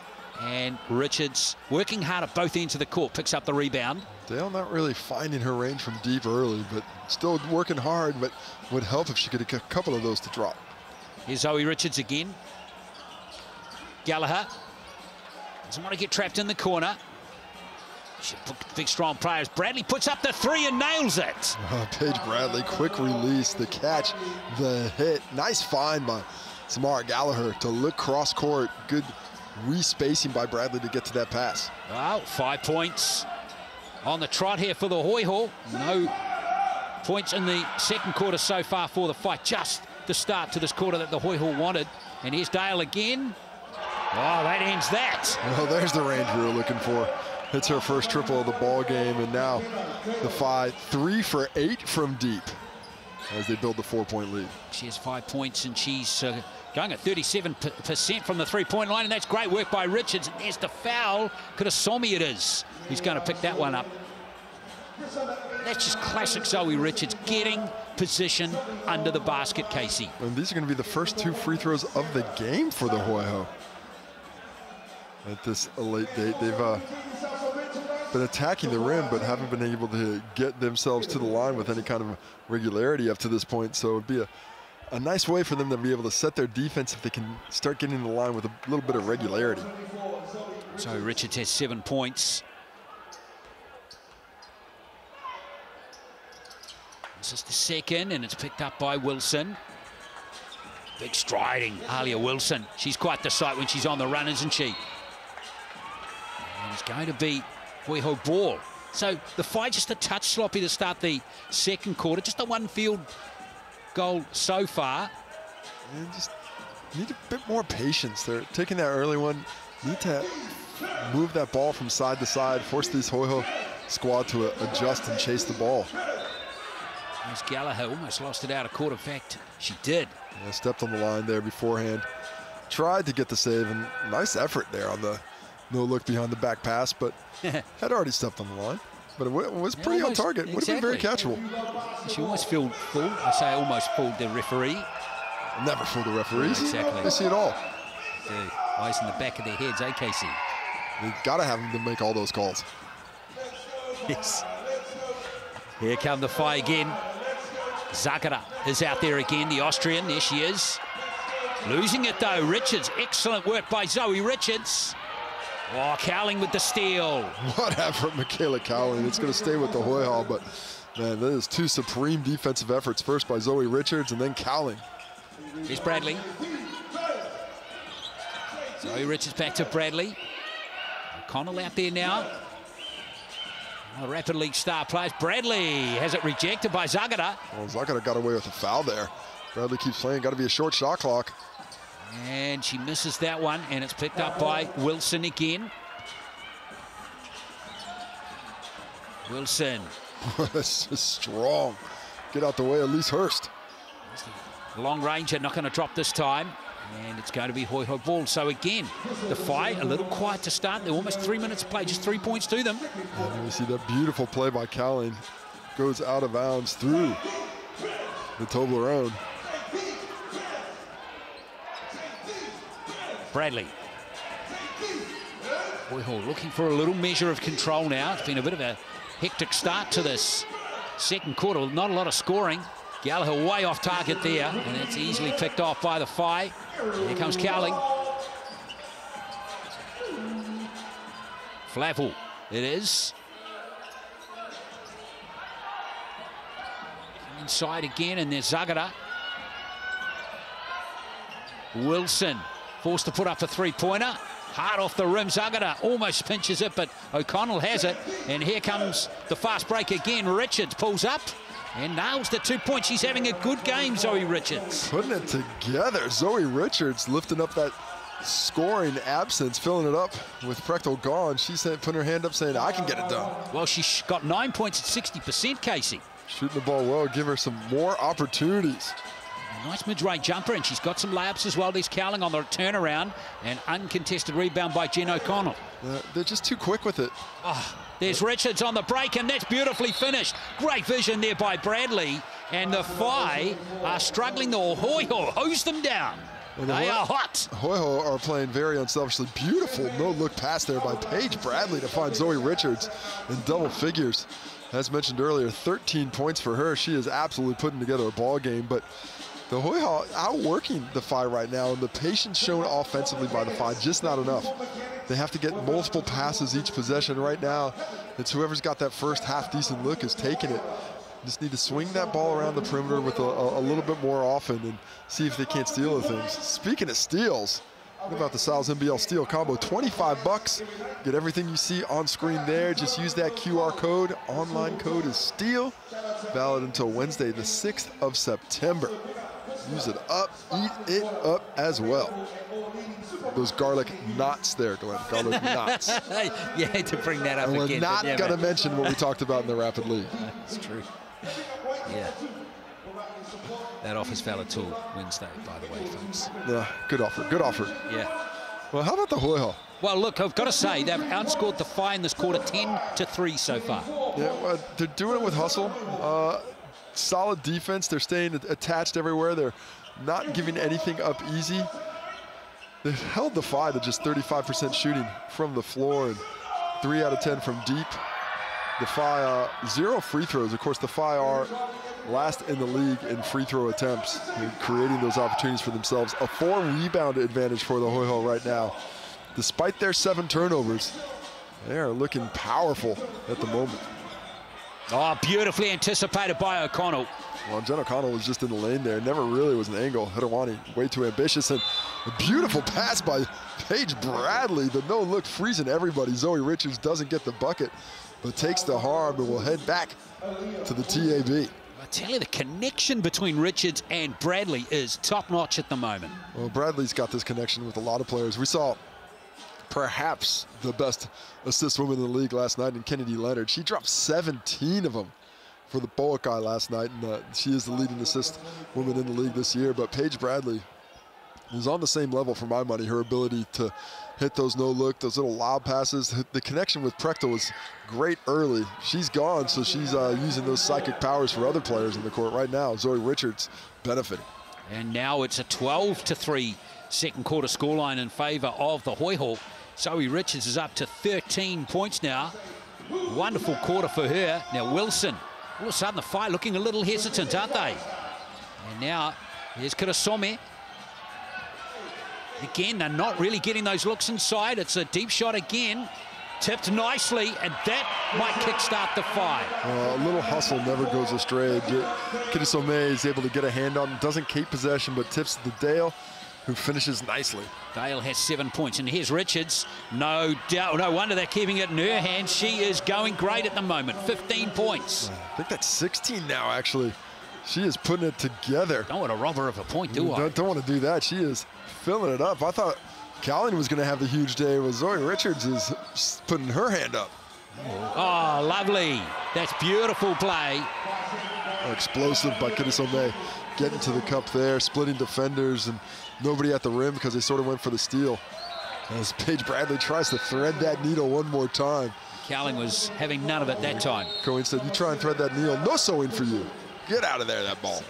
[SPEAKER 1] and Richards working hard at both ends of the court, picks up the rebound.
[SPEAKER 2] Dale not really finding her range from deep early, but still working hard, but would help if she could get a couple of those to drop.
[SPEAKER 1] Here's Zoe Richards again. Gallagher doesn't want to get trapped in the corner. Big, strong players. Bradley puts up the 3 and nails it.
[SPEAKER 2] Paige Bradley, quick release, the catch, the hit. Nice find by Samara Gallagher to look cross court. Good re-spacing by Bradley to get to that pass.
[SPEAKER 1] Well, 5 points on the trot here for the Hoiho. No points in the second quarter so far for the fight. Just the start to this quarter that the Hoiho wanted. And here's Dale again. Oh, that ends that.
[SPEAKER 2] Well, there's the range we were looking for. Hits her first triple of the ball game, and now the Whai 3 for 8 from deep as they build the 4-point lead.
[SPEAKER 1] She has 5 points, and she's going at 37% from the 3-point line, and that's great work by Richards. And there's the foul. Kurasomi it is. He's going to pick that one up. That's just classic Zoe Richards, getting position under the basket, Casey.
[SPEAKER 2] And these are going to be the first 2 free throws of the game for the Hoiho. At this late date, they've been attacking the rim, but haven't been able to get themselves to the line with any kind of regularity up to this point. So it'd be a nice way for them to be able to set their defense if they can start getting in the line with a little bit of regularity.
[SPEAKER 1] So Richards has 7 points. This is the second, and it's picked up by Wilson. Big striding Alia Wilson. She's quite the sight when she's on the run, isn't she? And it's going to be Hoiho ball. So the fight just a touch sloppy to start the second quarter. Just a 1 field goal so far.
[SPEAKER 2] And just need a bit more patience. They're taking that early one. Need to move that ball from side to side. Force this Hoiho squad to adjust and chase the ball.
[SPEAKER 1] There's Gallagher, almost lost it out of court. In fact, she did.
[SPEAKER 2] Yeah, stepped on the line there beforehand. tried to get the save, and nice effort there on the no look behind the back pass, but had already stepped on the line. But it was pretty on target. Would have been very catchable.
[SPEAKER 1] She almost fooled. I say almost fooled the referee.
[SPEAKER 2] Never fool the referees.
[SPEAKER 1] Exactly.
[SPEAKER 2] They see it all.
[SPEAKER 1] The eyes in the back of their heads, eh, Casey?
[SPEAKER 2] You've got to have them to make all those calls.
[SPEAKER 1] Yes. Here come the Whai again. Zagara is out there again, the Austrian. There she is. Losing it, though. Richards. Excellent work by Zoe Richards. Oh, Cowling with the steal.
[SPEAKER 2] What effort, Michaela Cowling. It's going to stay with the Hoiho, but, man, that is two supreme defensive efforts. First by Zoe Richards and then Cowling.
[SPEAKER 1] Here's Bradley. Zoe Richards back to Bradley. O'Connell out there now. Oh, Rapid League star players. Bradley has it rejected by Zagara.
[SPEAKER 2] Well, Zagara got away with a foul there. Bradley keeps playing. Got to be a short shot clock.
[SPEAKER 1] And she misses that one, and it's picked up by Wilson again. Wilson.
[SPEAKER 2] This is strong. Get out the way, Elise Hurst.
[SPEAKER 1] Long ranger, not going to drop this time. And it's going to be Hoiho ball. So again, the Whai a little quiet to start. They're almost 3 minutes to play, just 3 points to them.
[SPEAKER 2] And we see that beautiful play by Cowling. Goes out of bounds through the Toblerone.
[SPEAKER 1] Bradley. Hoiho looking for a little measure of control now. It's been a bit of a hectic start to this second quarter. Not a lot of scoring. Gallagher way off target there, and it's easily picked off by the Whai. Here comes Cowling. Flavel, it is. Inside again, and there's Zagara. Wilson forced to put up a three-pointer. Hard off the rim, Zagara almost pinches it, but O'Connell has it. And here comes the fast break again. Richards pulls up and nails the 2 points. She's having a good game, Zoe Richards.
[SPEAKER 2] Putting it together. Zoe Richards lifting up that scoring absence, filling it up with Prechtel gone. She's putting her hand up saying, I can get it done.
[SPEAKER 1] Well, she's got 9 points at 60%, Casey.
[SPEAKER 2] Shooting the ball well, give her some more opportunities.
[SPEAKER 1] A nice mid-range jumper, and she's got some layups as well. There's Cowling on the turnaround, and uncontested rebound by Jen O'Connell.
[SPEAKER 2] They're just too quick with it.
[SPEAKER 1] Oh, there's Richards on the break, and that's beautifully finished. Great vision there by Bradley, and the Whai are struggling. The Hoiho hose them down. Well, they are hot.
[SPEAKER 2] Hoiho are playing very unselfishly. Beautiful no-look pass there by Paige Bradley to find Zoe Richards in double figures. As mentioned earlier, 13 points for her. She is absolutely putting together a ball game, but the Hoiho outworking the Whai right now, and the patience shown offensively by the Whai, just not enough. They have to get multiple passes each possession. Right now, it's whoever's got that first half-decent look is taking it. Just need to swing that ball around the perimeter with a little bit more often and see if they can't steal the things. Speaking of steals, what about the Sal's NBL Steal Combo? 25 bucks. Get everything you see on screen there. Just use that QR code. Online code is STEAL. Valid until Wednesday, the 6th of September. Use it up, eat it up as well. Those garlic knots there, Glenn. Garlic knots.
[SPEAKER 1] You had to bring that up
[SPEAKER 2] and
[SPEAKER 1] again.
[SPEAKER 2] We're not going to mention what we talked about in the Rapid League.
[SPEAKER 1] That's true. Yeah. That offer's valid till Wednesday, by the way, folks.
[SPEAKER 2] Yeah, good offer. Good offer.
[SPEAKER 1] Yeah.
[SPEAKER 2] Well, how about the Hoiho?
[SPEAKER 1] Well, look, I've got to say, they've outscored the Whai in this quarter 10-3 so far.
[SPEAKER 2] Yeah, well, they're doing it with hustle. Solid defense. They're staying attached everywhere. They're not giving anything up easy. They've held the Whai to just 35% shooting from the floor and 3 out of 10 from deep. The Whai, 0 free throws. Of course, the Whai are last in the league in free throw attempts, creating those opportunities for themselves. A 4 rebound advantage for the Hoiho right now. Despite their 7 turnovers, they are looking powerful at the moment.
[SPEAKER 1] Oh, beautifully anticipated by O'Connell.
[SPEAKER 2] Well, Jen O'Connell was just in the lane there. Never really was an angle. Hedawani way too ambitious. And a beautiful pass by Paige Bradley. The no-look freezing everybody. Zoe Richards doesn't get the bucket, but takes the harm and will head back to the TAB.
[SPEAKER 1] I tell you, the connection between Richards and Bradley is top-notch at the moment.
[SPEAKER 2] Well, Bradley's got this connection with a lot of players. We saw perhaps the best assist woman in the league last night in Kennedy Leonard. She dropped 17 of them for the Boakai last night, and she is the leading assist woman in the league this year. But Paige Bradley is on the same level for my money. Her ability to hit those no-look, those little lob passes. The connection with Prechtel was great early. She's gone, so she's using those psychic powers for other players in the court right now. Zoe Richards benefiting. And
[SPEAKER 1] now it's a 12-3 second quarter scoreline in favor of the Hoiho. Zoe Richards is up to 13 points now. Wonderful quarter for her. Now Wilson, all of a sudden the Whai looking a little hesitant, aren't they? And now here's Kirasome. Again, they're not really getting those looks inside. It's a deep shot again. Tipped nicely, and that might kickstart the Whai.
[SPEAKER 2] A little hustle never goes astray. Kirasome is able to get a hand on, doesn't keep possession, but tips to Dale, who finishes nicely.
[SPEAKER 1] Dale has 7 points, and here's Richards. No doubt, no wonder they're keeping it in her hands. She is going great at the moment, 15 points.
[SPEAKER 2] I think that's 16 now, actually. She is putting it together.
[SPEAKER 1] Don't want to rob her of a point, do I?
[SPEAKER 2] Don't want to do that. She is filling it up. I thought Callan was going to have a huge day. Well, Zoe Richards is putting her hand up.
[SPEAKER 1] Oh, lovely. That's beautiful play.
[SPEAKER 2] Explosive by Kirasome. Getting to the cup there, splitting defenders, and nobody at the rim because they sort of went for the steal. As Paige Bradley tries to thread that needle one more time.
[SPEAKER 1] Cowling was having none of it that time.
[SPEAKER 2] Cohen said, you try and thread that needle, no sewing for you. Get out of there, that ball.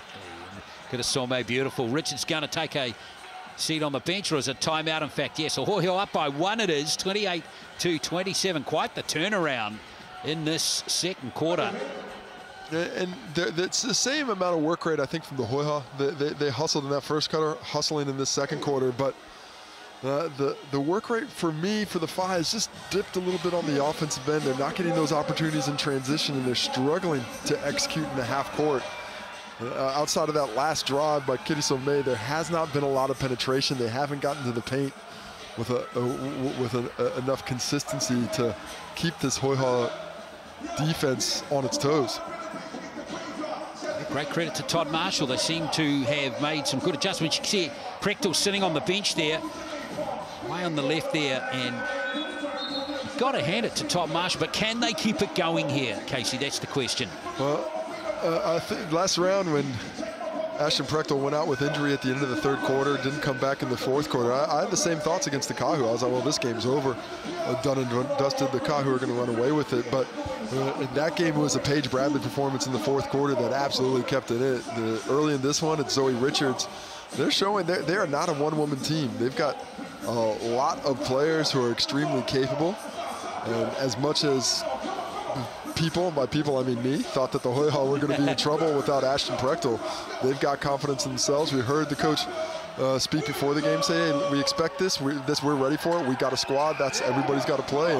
[SPEAKER 1] Kirasome, beautiful. Richards going to take a seat on the bench, or is it timeout? In fact, yes. So Hoiho up by 1 it is, 28-27. Quite the turnaround in this second quarter.
[SPEAKER 2] And it's the same amount of work rate, I think, from the Hoiho. They hustled in that first quarter, hustling in this second quarter, but the work rate for me, for the Whai, has just dipped a little bit on the offensive end. They're not getting those opportunities in transition, and they're struggling to execute in the half court. Outside of that last drive by Kirasome, there has not been a lot of penetration. They haven't gotten to the paint with enough consistency to keep this Hoiho defense on its toes.
[SPEAKER 1] Great credit to Todd Marshall. They seem to have made some good adjustments. You can see Prechtel sitting on the bench there, way on the left there, and you've got to hand it to Todd Marshall, but can they keep it going here, Casey? That's the question.
[SPEAKER 2] Well, I think last round when Ashton Prechtel went out with injury at the end of the third quarter, didn't come back in the fourth quarter, I had the same thoughts against the Kahu. I was like, well, this game's over. Done and dusted. The Kahu are going to run away with it. But in that game, it was a Paige Bradley performance in the fourth quarter that absolutely kept it in. Early in this one, it's Zoe Richards. They're showing they are not a one-woman team. They've got a lot of players who are extremely capable. And as much as people, by people I mean me, thought that the Hoiho were going to be in trouble without Ashton Prechtel, they've got confidence in themselves. We heard the coach speak before the game, say, hey, we expect this, we're ready for it, we got a squad, everybody's got to play,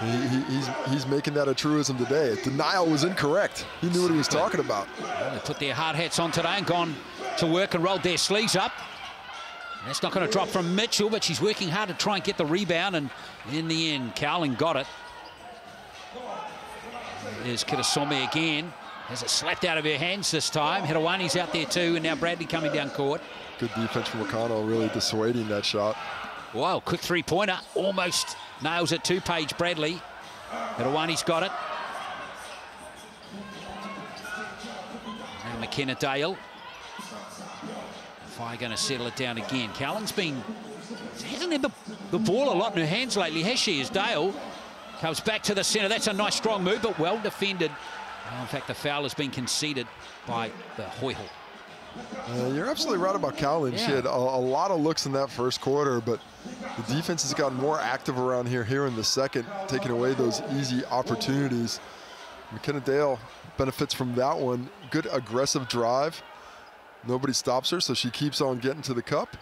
[SPEAKER 2] and he's making that a truism today. Denial was incorrect. He knew what he was talking about.
[SPEAKER 1] Well, they put their hard hats on today and gone to work and rolled their sleeves up. That's not going to drop from Mitchell, but she's working hard to try and get the rebound, and in the end, Cowling got it. There's Kirasome again. Has it slapped out of her hands this time. Hirawani's out there too, and now Bradley coming down court.
[SPEAKER 2] Good defense from Wakano, really dissuading that shot.
[SPEAKER 1] Wow, quick three-pointer. Almost nails it to Paige Bradley. Hirawani's got it. Now McKenna Dale. Whai going to settle it down again. Callan's hasn't had the ball a lot in her hands lately, has she? As Dale comes back to the centre. That's a nice strong move, but well defended. In fact, the foul has been conceded by the Hoiho.
[SPEAKER 2] You're absolutely right about Cowling. Yeah. She had a lot of looks in that first quarter, but the defense has gotten more active around here in the second, taking away those easy opportunities. McKenna Dale benefits from that one. Good aggressive drive. Nobody stops her, so she keeps on getting to the cup.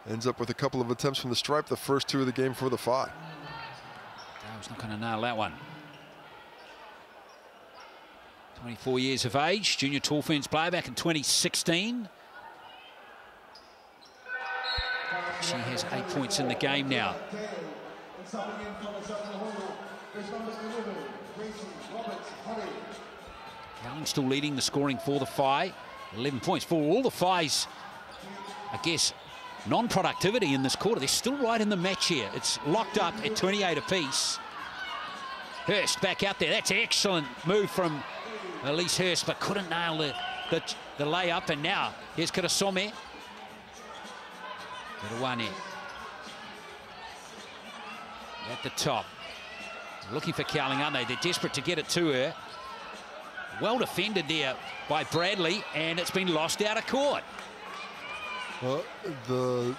[SPEAKER 2] Ends up with a couple of attempts from the stripe, the first two of the game for the Whai.
[SPEAKER 1] Dale's not going to nail that one. 24 years of age, junior Tall Ferns player back in 2016. She has 8 points in the game now. Cowling still leading the scoring for the Whai. 11 points for all the Whai's, I guess, non-productivity in this quarter. They're still right in the match here. It's locked up at 28 apiece. Hurst back out there. That's an excellent move from Elise Hurst, but couldn't nail the layup. And now here's Kirasome. To the one end. At the top. Looking for Cowling, aren't they? They're desperate to get it to her. Well defended there by Bradley, and it's been lost out of court.
[SPEAKER 2] Well, the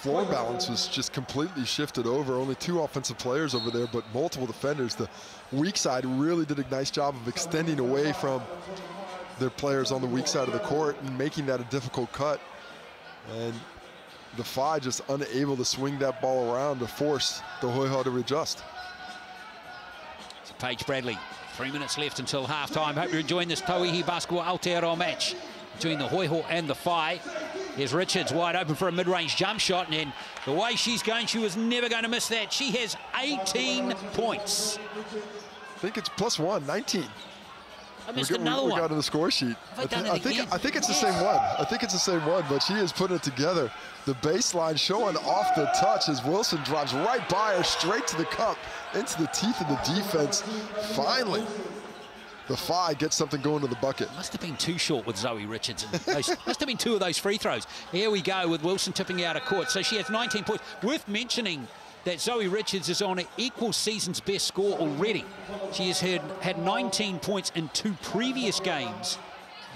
[SPEAKER 2] floor balance was just completely shifted over. Only 2 offensive players over there, but multiple defenders. The weak side really did a nice job of extending away from their players on the weak side of the court and making that a difficult cut. And the Whai just unable to swing that ball around to force the Hoiho to adjust.
[SPEAKER 1] So Paige Bradley, 3 minutes left until halftime. Hope you're enjoying this Tauihi Basketball Aotearoa match between the Hoiho and the Whai. Here's Richards wide open for a mid-range jump shot, and then the way she's going, she was never going to miss that. She has 18 points.
[SPEAKER 2] I think it's +1, 19.
[SPEAKER 1] I missed another one.
[SPEAKER 2] We got on the score sheet. I think it's the same one. I think it's the same one, but she is putting it together. The baseline showing off the touch as Wilson drives right by her, straight to the cup, into the teeth of the defense. Finally, the Whai gets something going to the bucket.
[SPEAKER 1] Must have been too short with Zoe Richards. Must have been 2 of those free throws. Here we go with Wilson tipping out of court. So she has 19 points. Worth mentioning that Zoe Richards is on an equal season's best score already. She has had 19 points in 2 previous games,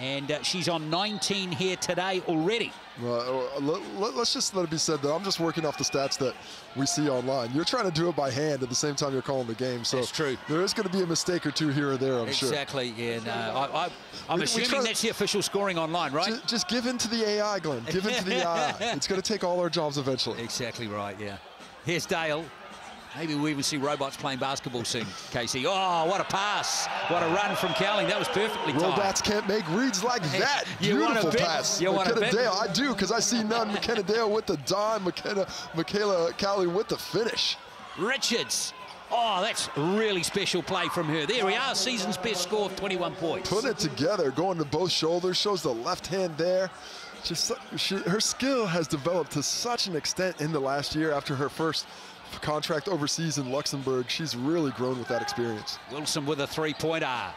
[SPEAKER 1] and she's on 19 here today already.
[SPEAKER 2] Well, let's just let it be said that I'm just working off the stats that we see online. You're trying to do it by hand at the same time you're calling the game. So
[SPEAKER 1] that's true.
[SPEAKER 2] There is going to be a mistake or 2 here or there, I'm sure.
[SPEAKER 1] Exactly, yeah. No, I'm assuming that's the official scoring online, right?
[SPEAKER 2] Just give in to the AI, Glenn. Give in to the AI. It's going to take all our jobs eventually.
[SPEAKER 1] Exactly right, yeah. Here's Dale. Maybe we'll even see robots playing basketball soon, Casey. Oh, what a pass. What a run from Cowling. That was perfectly timed.
[SPEAKER 2] Robots can't make reads like that. Beautiful pass.
[SPEAKER 1] You want
[SPEAKER 2] McKenna Dale, I do, because I see none. McKenna Dale with the dime. Michaela Cowling with the finish.
[SPEAKER 1] Richards. Oh, that's really special play from her. There we are, season's best score of 21 points.
[SPEAKER 2] Put it together, going to both shoulders, shows the left hand there. Her skill has developed to such an extent in the last year after her first contract overseas in Luxembourg. She's really grown with that experience.
[SPEAKER 1] Wilson with a 3-pointer.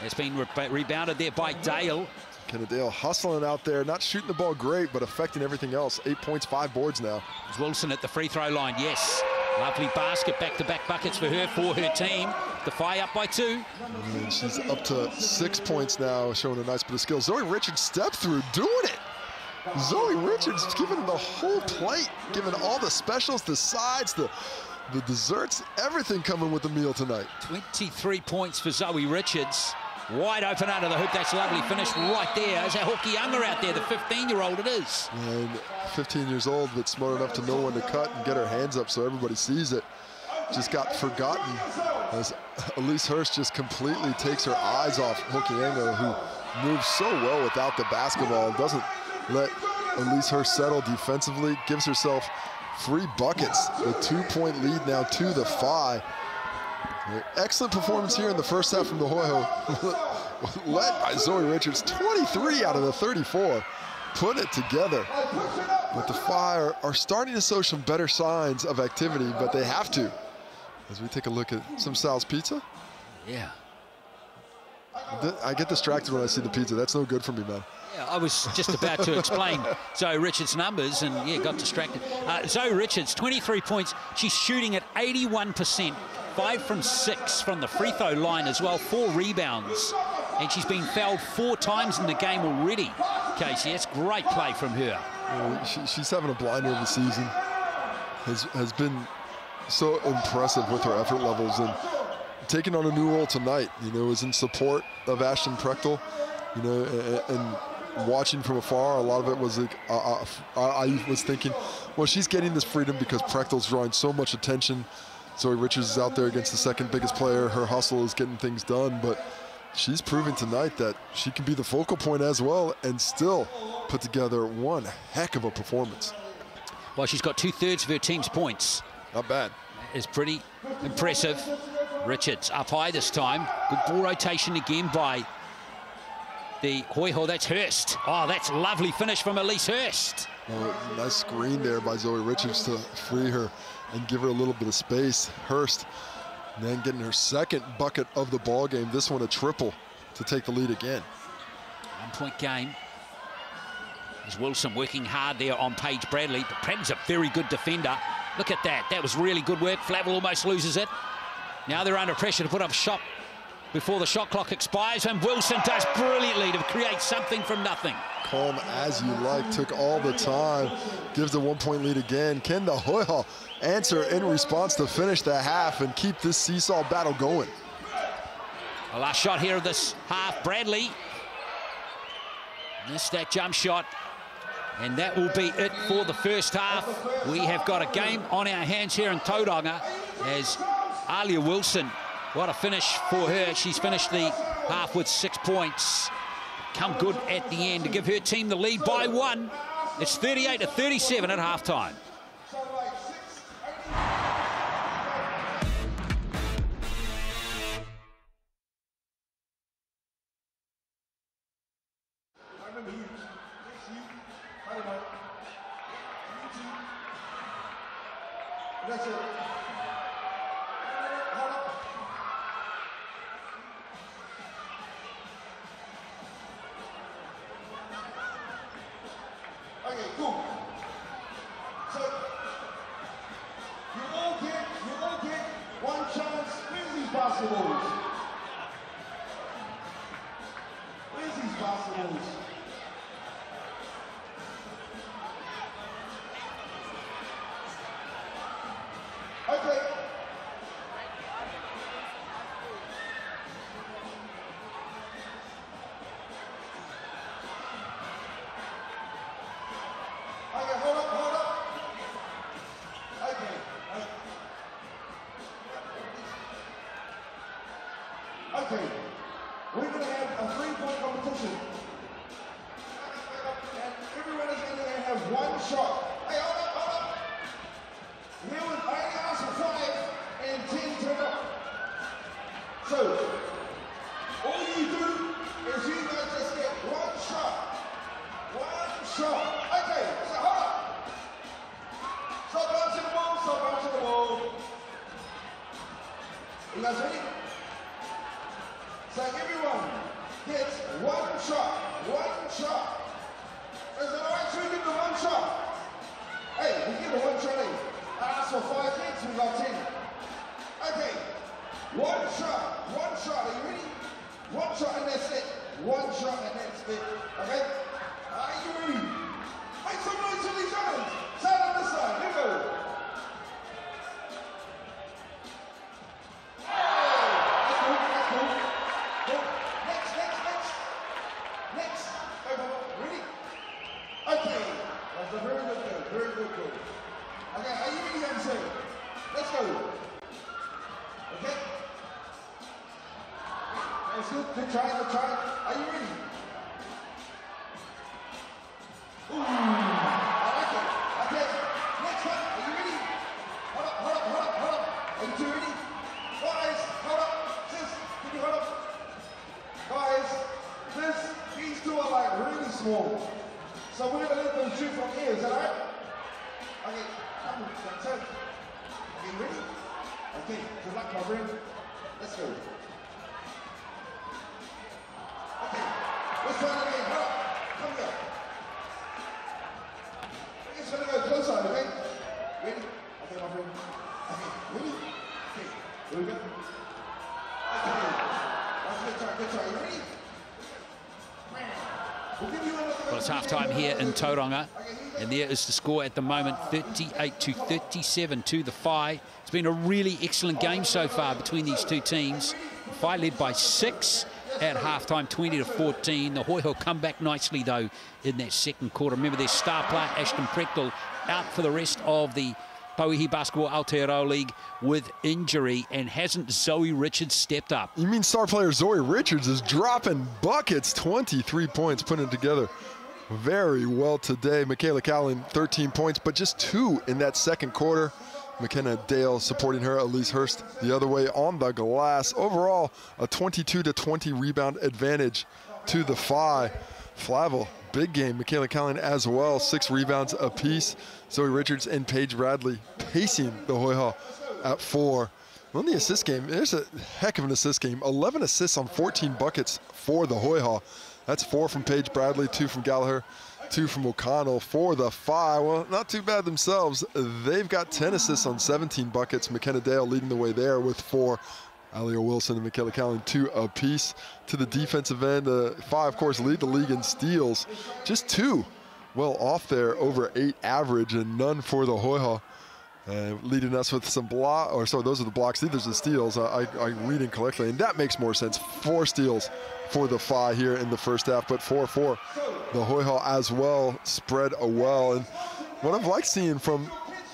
[SPEAKER 1] It's been rebounded there by Dale.
[SPEAKER 2] Kenna Dale hustling out there, not shooting the ball great, but affecting everything else. 8 points, 5 boards now.
[SPEAKER 1] It's Wilson at the free throw line, yes. Lovely basket, back-to-back buckets for her team. The Whai up by 2.
[SPEAKER 2] And she's up to 6 points now, showing a nice bit of skill. Zoe Richards stepped through, doing it. Zoe Richards giving the whole plate, giving all the specials, the sides, the desserts, everything coming with the meal tonight.
[SPEAKER 1] 23 points for Zoe Richards. Wide open under the hoop. That's a lovely finish right there. There's that Hokianga out there, the 15-year-old it is.
[SPEAKER 2] And 15 years old, but smart enough to know when to cut and get her hands up so everybody sees it. Just got forgotten as Elise Hurst just completely takes her eyes off Hokianga, who moves so well without the basketball. Doesn't let Elise Hurst settle defensively, gives herself 3 buckets. The 2-point lead now to the Whai. Excellent performance here in the first half from the Hoiho, led by Zoe Richards. 23 out of the 34, put it together. But the Whai are starting to show some better signs of activity, but they have to. As we take a look at some Sal's Pizza.
[SPEAKER 1] Yeah.
[SPEAKER 2] I get distracted when I see the pizza. That's no good for me, man.
[SPEAKER 1] Yeah, I was just about to explain Zoe Richards' numbers and, yeah, got distracted. Zoe Richards, 23 points. She's shooting at 81%, 5 from 6 from the free throw line as well, 4 rebounds. And she's been fouled 4 times in the game already, Casey. That's great play from her.
[SPEAKER 2] She's having a blinder of the season. Has been so impressive with her effort levels, and taking on a new role tonight, you know, is in support of Ashton Prechtel, you know, and watching from afar, a lot of it was like, I was thinking, well, she's getting this freedom because Prechtel's drawing so much attention. Zoe Richards is out there against the second biggest player. Her hustle is getting things done, but she's proving tonight that she can be the focal point as well and still put together one heck of a performance.
[SPEAKER 1] Well, she's got 2/3 of her team's points.
[SPEAKER 2] Not bad.
[SPEAKER 1] It's pretty impressive. Richards up high this time. Good ball rotation again by the Hoiho. That's Hurst. Oh, that's a lovely finish from Elise Hurst.
[SPEAKER 2] Oh, nice screen there by Zoe Richards to free her and give her a little bit of space. Hurst, and then getting her second bucket of the ball game. This one a triple to take the lead again.
[SPEAKER 1] 1-point game. There's Wilson working hard there on Paige Bradley, but Bradley's a very good defender. Look at that. That was really good work. Flavel almost loses it. Now they're under pressure to put up a shot before the shot clock expires, and Wilson does brilliantly to create something from nothing.
[SPEAKER 2] Calm as you like, took all the time, gives the 1-point lead again. Can the Hoiho answer in response to finish the half and keep this seesaw battle going?
[SPEAKER 1] The last shot here of this half, Bradley missed that jump shot, and that will be it for the first half. We have got a game on our hands here in Tauranga as Alia Wilson, what a finish for her. She's finished the half with 6 points. Come good at the end to give her team the lead by 1. It's 38-37 at halftime.
[SPEAKER 3] That's it. Okay, cool. So you all get one chance. Where's these basketballs? Where's these basketballs? Okay. Okay, hold up. Okay. Okay. We're going to have a 3-point competition. And everyone is going to have one shot. Hey, hold up. Here was only asked for 5 and 10 turn up. So, all you do is you guys just get one shot. One shot. Okay, so hold up. Stop bouncing the ball. You guys ready? So everyone gets one shot. Is it alright? Should we give them one shot? Hey, we give them one shot, eh? I asked for 5 hits, we got 10. Okay, one shot. Are you ready? One shot and that's it. One shot and that's it. Okay? Are you ready? Make some noise for these others. Side on this side. Here we go. That's cool. Cool. Next. Over. Ready? Okay. That's a very good goal. Okay, are you ready, MC? Let's go. Okay? That's good. Good try. Are you ready? Ooh, I like it. Okay, next one. Are you ready? Hold up. Are you two ready? Guys, hold up. Sis, can you hold up? Guys, these two are like really small. So we're going to let them shoot from here. Is that all right? Okay. That's it. Okay, ready? Okay, good luck, my friend. Let's go. Okay, let's try it again. Hold up. Come here. It's gonna go closer, okay? Ready? Okay, my friend. Okay, ready? Okay, here we go. Okay, that's good try. You ready?
[SPEAKER 1] Well, it's half-time here in Tauranga, and there is the score at the moment, 38-37 to the Whai. It's been a really excellent game so far between these two teams. The Whai led by 6 at half-time, 20-14. The Hoiho come back nicely, though, in that second quarter. Remember, their star player, Ashton Prechtel, out for the rest of the Tauihi Basketball Aotearoa League with injury, and hasn't Zoe Richards stepped up?
[SPEAKER 2] You mean star player Zoe Richards is dropping buckets, 23 points, putting it together very well today. Michaela Callan, 13 points, but just 2 in that second quarter. McKenna Dale supporting her, Elise Hurst the other way on the glass. Overall, a 22-20 rebound advantage to the Whai. Flavel, big game. Michaela Callan as well, 6 rebounds apiece. Zoe Richards and Paige Bradley pacing the Hoiho at 4. On the assist game, there's a heck of an assist game. 11 assists on 14 buckets for the Hoiho. That's 4 from Paige Bradley, 2 from Gallagher, 2 from O'Connell for the Whai. Well, not too bad themselves. They've got 10 assists on 17 buckets. McKenna Dale leading the way there with 4. Alio Wilson and Michaela Cowling 2 apiece. To the defensive end, the Whai, of course, lead the league in steals. Just 2 well off there, over 8 average, and none for the Hoiho. Leading us with some those are the blocks. These are the steals. I'm reading correctly, and that makes more sense. 4 steals for the Whai here in the first half, but 4 for the Hoiho as well, spread well. And what I've liked seeing from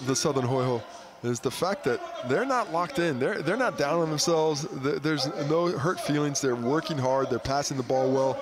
[SPEAKER 2] the Southern Hoiho is the fact that they're not locked in. They're not down on themselves. There's no hurt feelings. They're working hard. They're passing the ball well.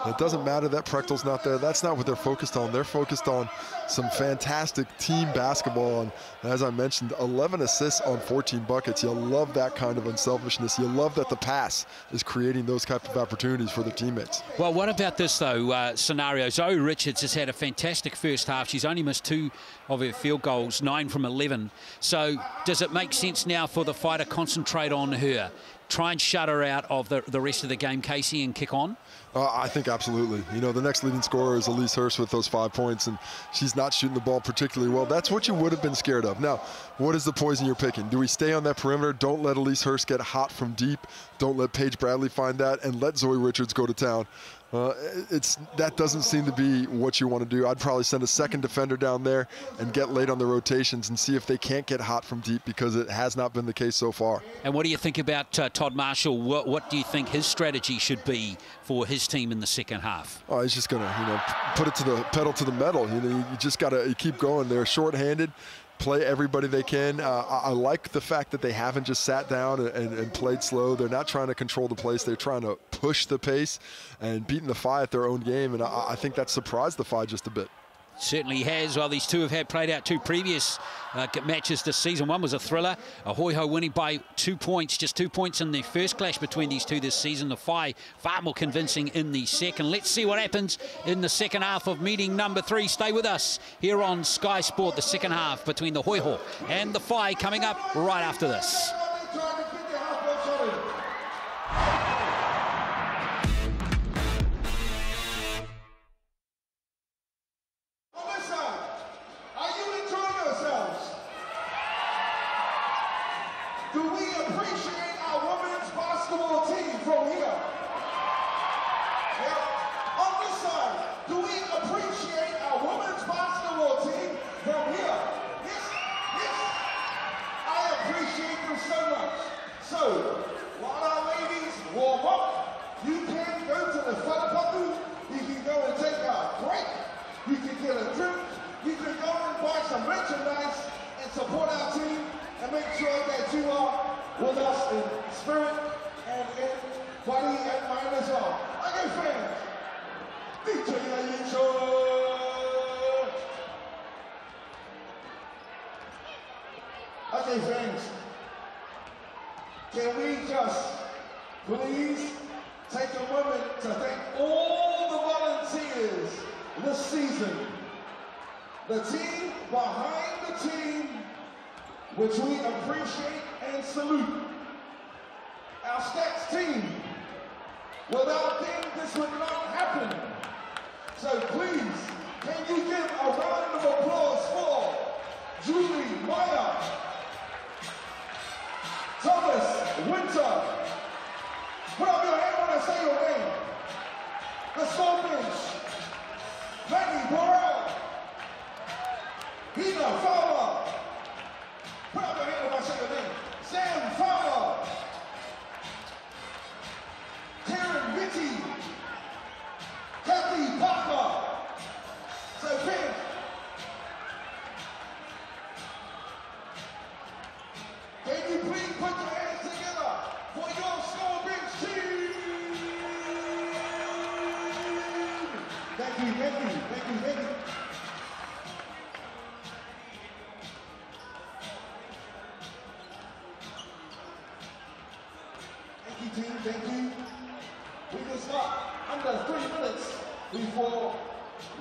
[SPEAKER 2] It doesn't matter that Prechtel's not there. That's not what they're focused on. They're focused on some fantastic team basketball. And as I mentioned, 11 assists on 14 buckets. You love that kind of unselfishness. You love that the pass is creating those type of opportunities for their teammates.
[SPEAKER 1] Well, what about this, though, scenario? Zoe Richards has had a fantastic first half. She's only missed 2 of her field goals, 9 from 11. So does it make sense now for the Whai to concentrate on her? Try and shut her out of the rest of the game, Casey, and kick on?
[SPEAKER 2] I think absolutely. You know, the next leading scorer is Elise Hurst with those 5 points, and she's not shooting the ball particularly well. That's what you would have been scared of. Now, what is the poison you're picking? Do we stay on that perimeter? Don't let Elise Hurst get hot from deep. Don't let Paige Bradley find that, and let Zoe Richards go to town. That doesn't seem to be what you want to do. I'd probably send a second defender down there and get late on the rotations and see if they can't get hot from deep, because it has not been the case so far.
[SPEAKER 1] And what do you think about Todd Marshall? What do you think his strategy should be for his team in the second half?
[SPEAKER 2] Oh, he's just going to, put it to the pedal to the metal. You just got to keep going. They're shorthanded. Play everybody they can. I like the fact that they haven't just sat down and played slow. They're not trying to control the pace. They're trying to push the pace and beating the Whai at their own game. And I think that surprised the Whai just a bit.
[SPEAKER 1] Certainly has. Well, these two have played out 2 previous matches this season. One was a thriller, a Hoiho winning by 2 points, just 2 points in the first clash between these two this season. The Whai far more convincing in the second. Let's see what happens in the second half of meeting number 3. Stay with us here on Sky Sport. The second half between the Hoiho and the Whai coming up right after this.
[SPEAKER 3] Support our team and make sure that you are with us in spirit and in body and mind as well. Okay, fans. DJ Aisha. Okay, friends. Can we just please take a moment to thank all the volunteers this season? The team behind the team, which we appreciate and salute. Our stats team, without them this would not happen. So please, can you give a round of applause for Julie Meyer, Thomas Winter. Put up your hand when I say your name. The Stonebridge, Maggie Burrell, Hina Fowler. Put up your hand when I say your name. Sam Fowler. Karen Vitti. Kathy Parker. So, Ben. Can you please put your hands together for your Stonebridge team? Thank you, thank you, thank you, thank you. Team, thank you. We can start under 3 minutes before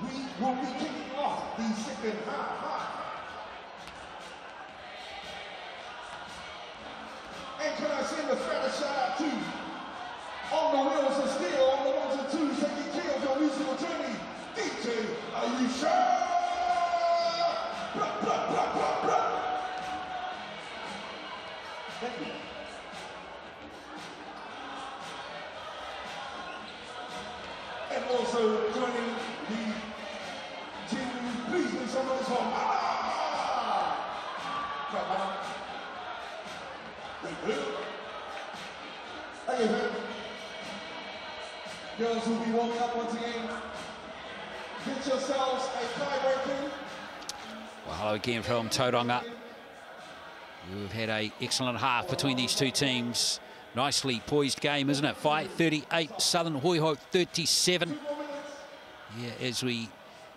[SPEAKER 3] we will be kicking off the second half. And can I send a fattest shout out to On the Wheels of Steel, on the 1s and 2s, taking care of your musical journey, DJ, are you sure? Blah, blah, blah, blah, blah. Thank you. And also joining the team, please make some noise for Thank you. Girls will be warming up once again. Get yourselves a tie-breaking.
[SPEAKER 1] Well, hello again from Tauranga. We've had an excellent half between these two teams. Nicely poised game, isn't it? Whai 38, Southern Hoiho 37. Yeah, as we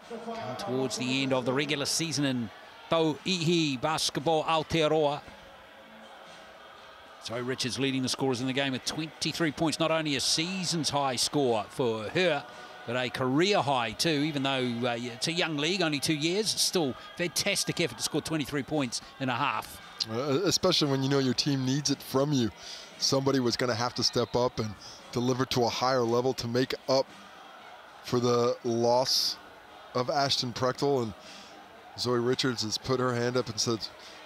[SPEAKER 1] come towards the end of the regular season in Tauihi Basketball Aotearoa. So Richards leading the scorers in the game with 23 points. Not only a season's high score for her, but a career high too, even though it's a young league, only 2 years. It's still fantastic effort to score 23 points in a half.
[SPEAKER 2] Especially when you know your team needs it from you. Somebody was going to have to step up and deliver to a higher level to make up for the loss of Ashton Prechtel. And Zoe Richards has put her hand up and said,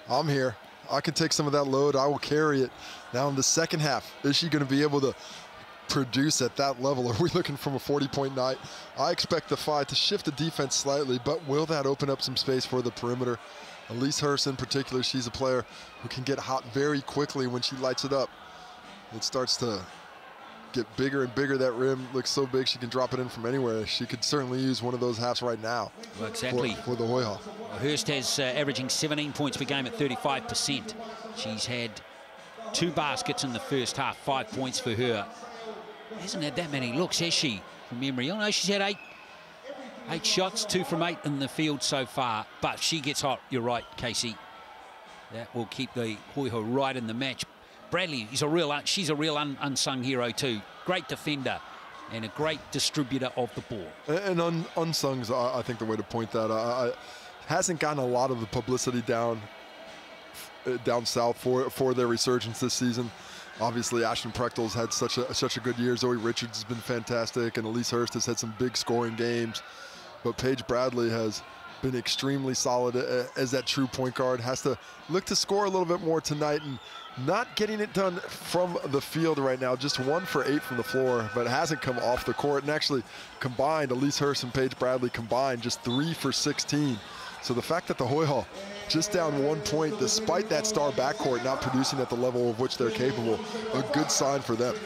[SPEAKER 2] I'm here. I can take some of that load. I will carry it. Now in the second half, is she going to be able to produce at that level? Are we looking from a 40-point night? I expect the Whai to shift the defense slightly, but will that open up some space for the perimeter? Elise Hurst in particular, she's a player who can get hot very quickly when she lights it up. It starts to get bigger and bigger. That rim looks so big she can drop it in from anywhere. She could certainly use one of those halves right now.
[SPEAKER 1] Well, exactly.
[SPEAKER 2] For the Hoiho.
[SPEAKER 1] Hurst has averaging 17 points per game at 35%. She's had 2 baskets in the first half, 5 points for her. Hasn't had that many looks, has she, from memory? Oh no, she's had 8 shots, 2 from 8 in the field so far. But she gets hot, you're right, Casey. That will keep the Hoiho right in the match. Bradley, she's a real unsung hero too. Great defender and a great distributor of the ball.
[SPEAKER 2] And unsung's, I think, the way to point that. Hasn't gotten a lot of the publicity down south for their resurgence this season. Obviously, Ashton Prechtel's had such a good year. Zoe Richards has been fantastic, and Elise Hurst has had some big scoring games. But Paige Bradley has been extremely solid as that true point guard. Has to look to score a little bit more tonight, and not getting it done from the field right now. Just 1 for 8 from the floor, but it hasn't come off the court. And actually combined, Elise Hurst and Paige Bradley combined just 3 for 16. So the fact that the Hoiho just down 1 point, despite that star backcourt not producing at the level of which they're capable, a good sign for them.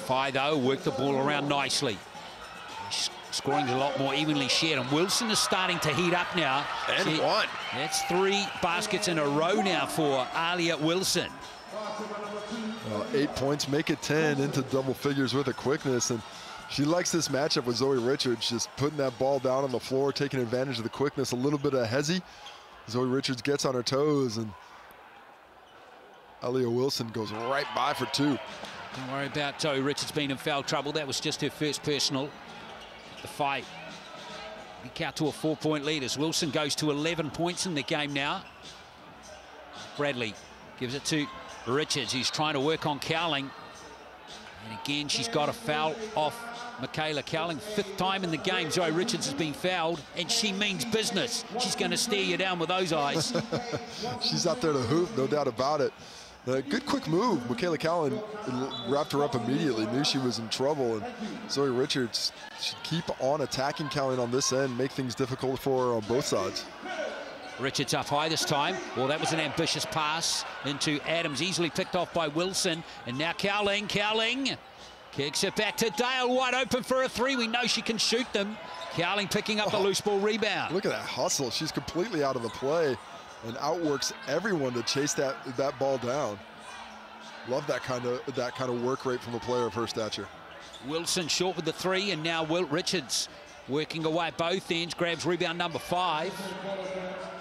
[SPEAKER 1] Whai, though, worked the ball around nicely. Scoring a lot more evenly shared, and Wilson is starting to heat up now.
[SPEAKER 2] And 1.
[SPEAKER 1] That's 3 baskets in a row now for Alia Wilson.
[SPEAKER 2] 8 points, make it 10 into double figures with a quickness, and she likes this matchup with Zoe Richards, just putting that ball down on the floor, taking advantage of the quickness, a little bit of hezzy. Zoe Richards gets on her toes, and Alia Wilson goes right by for 2.
[SPEAKER 1] Don't worry about Zoe Richards being in foul trouble. That was just her first personal. The fight back out to a 4-point lead as Wilson goes to 11 points in the game now. Bradley gives it to Richards, who's trying to work on Cowling. And again, she's got a foul off Michaela Cowling. 5th time in the game Zoe Richards has been fouled, and she means business. She's going to stare you down with those eyes.
[SPEAKER 2] She's out there to hoop, no doubt about it. Good quick move. Michaela Cowling wrapped her up immediately, knew she was in trouble, and Zoe Richards should keep on attacking Cowling on this end, make things difficult for her on both sides.
[SPEAKER 1] Richards up high this time. Well, that was an ambitious pass into Adams, easily picked off by Wilson, and now Cowling kicks it back to Dale, wide open for a 3. We know she can shoot them. Cowling picking up the loose ball rebound.
[SPEAKER 2] Look at that hustle. She's completely out of the play and outworks everyone to chase that ball down. Love that kind of work rate from a player of her stature.
[SPEAKER 1] Wilson short with the 3, and now Richards working away at both ends, grabs rebound number 5.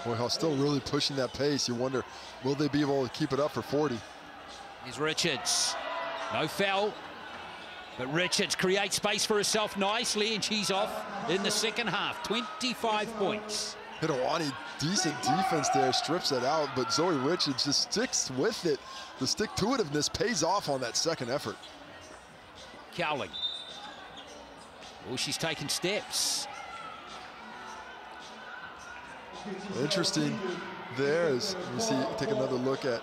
[SPEAKER 2] Hoiho still really pushing that pace. You wonder, will they be able to keep it up for 40?
[SPEAKER 1] Here's Richards. No foul, but Richards creates space for herself nicely, and she's off in the second half. 25 points.
[SPEAKER 2] Hidawani, decent defense there, strips it out, but Zoe Richards just sticks with it. The stick-to-itiveness pays off on that second effort.
[SPEAKER 1] Cowling. Oh, she's taking steps.
[SPEAKER 2] Interesting there is, you see, take another look at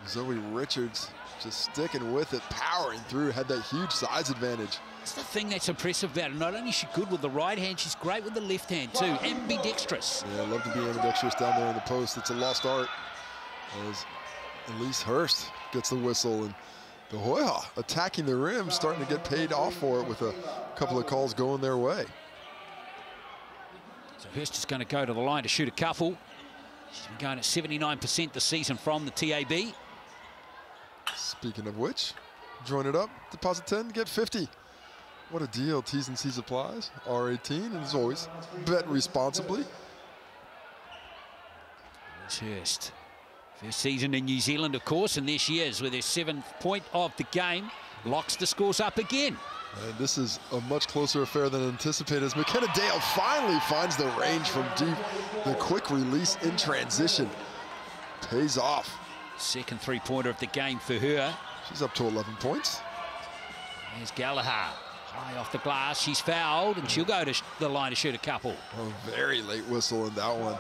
[SPEAKER 2] Zoe Richards just sticking with it, powering through, had that huge size advantage.
[SPEAKER 1] That's the thing that's impressive about her. Not only is she good with the right hand, she's great with the left hand too, ambidextrous.
[SPEAKER 2] Yeah, I love to be ambidextrous down there in the post. It's a lost art. As Elise Hurst gets the whistle, and the Hoiho attacking the rim, starting to get paid off for it with a couple of calls going their way.
[SPEAKER 1] So Hurst is going to go to the line to shoot a couple. She's been going at 79% this season from the TAB.
[SPEAKER 2] Speaking of which, join it up, deposit 10, get 50. What a deal, T's and C's applies, R18, and as always, bet responsibly.
[SPEAKER 1] There's Hurst. First season in New Zealand, of course, and there she is with her 7th point of the game. Locks the scores up again.
[SPEAKER 2] And this is a much closer affair than anticipated as McKenna Dale finally finds the range from deep. The quick release in transition pays off.
[SPEAKER 1] Second three-pointer of the game for her.
[SPEAKER 2] She's up to 11 points.
[SPEAKER 1] There's Gallagher. High off the glass. She's fouled, and she'll go to the line to shoot a couple.
[SPEAKER 2] A very late whistle in that one.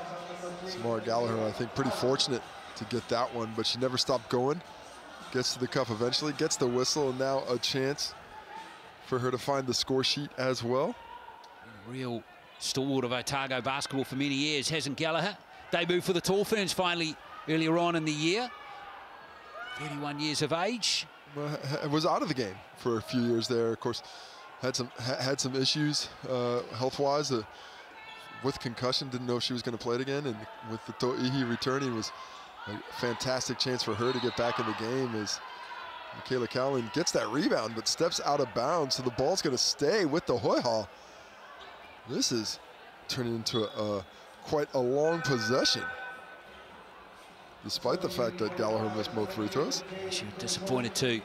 [SPEAKER 2] Samara Gallagher, I think, pretty fortunate to get that one, but she never stopped going. Gets to the cup eventually, gets the whistle, and now a chance for her to find the score sheet as well.
[SPEAKER 1] A real stalwart of Otago basketball for many years, hasn't Gallagher? Debut for the Tall Ferns finally earlier on in the year. 31 years of age.
[SPEAKER 2] Well, was out of the game for a few years there. Of course, had some issues health-wise with concussion. Didn't know if she was going to play it again, and with the Tauihi returning, was a fantastic chance for her to get back in the game as Michaela Cowling gets that rebound but steps out of bounds, so the ball's going to stay with the Hoiho. This is turning into quite a long possession, despite the fact that Gallagher missed both free throws.
[SPEAKER 1] She was disappointed too.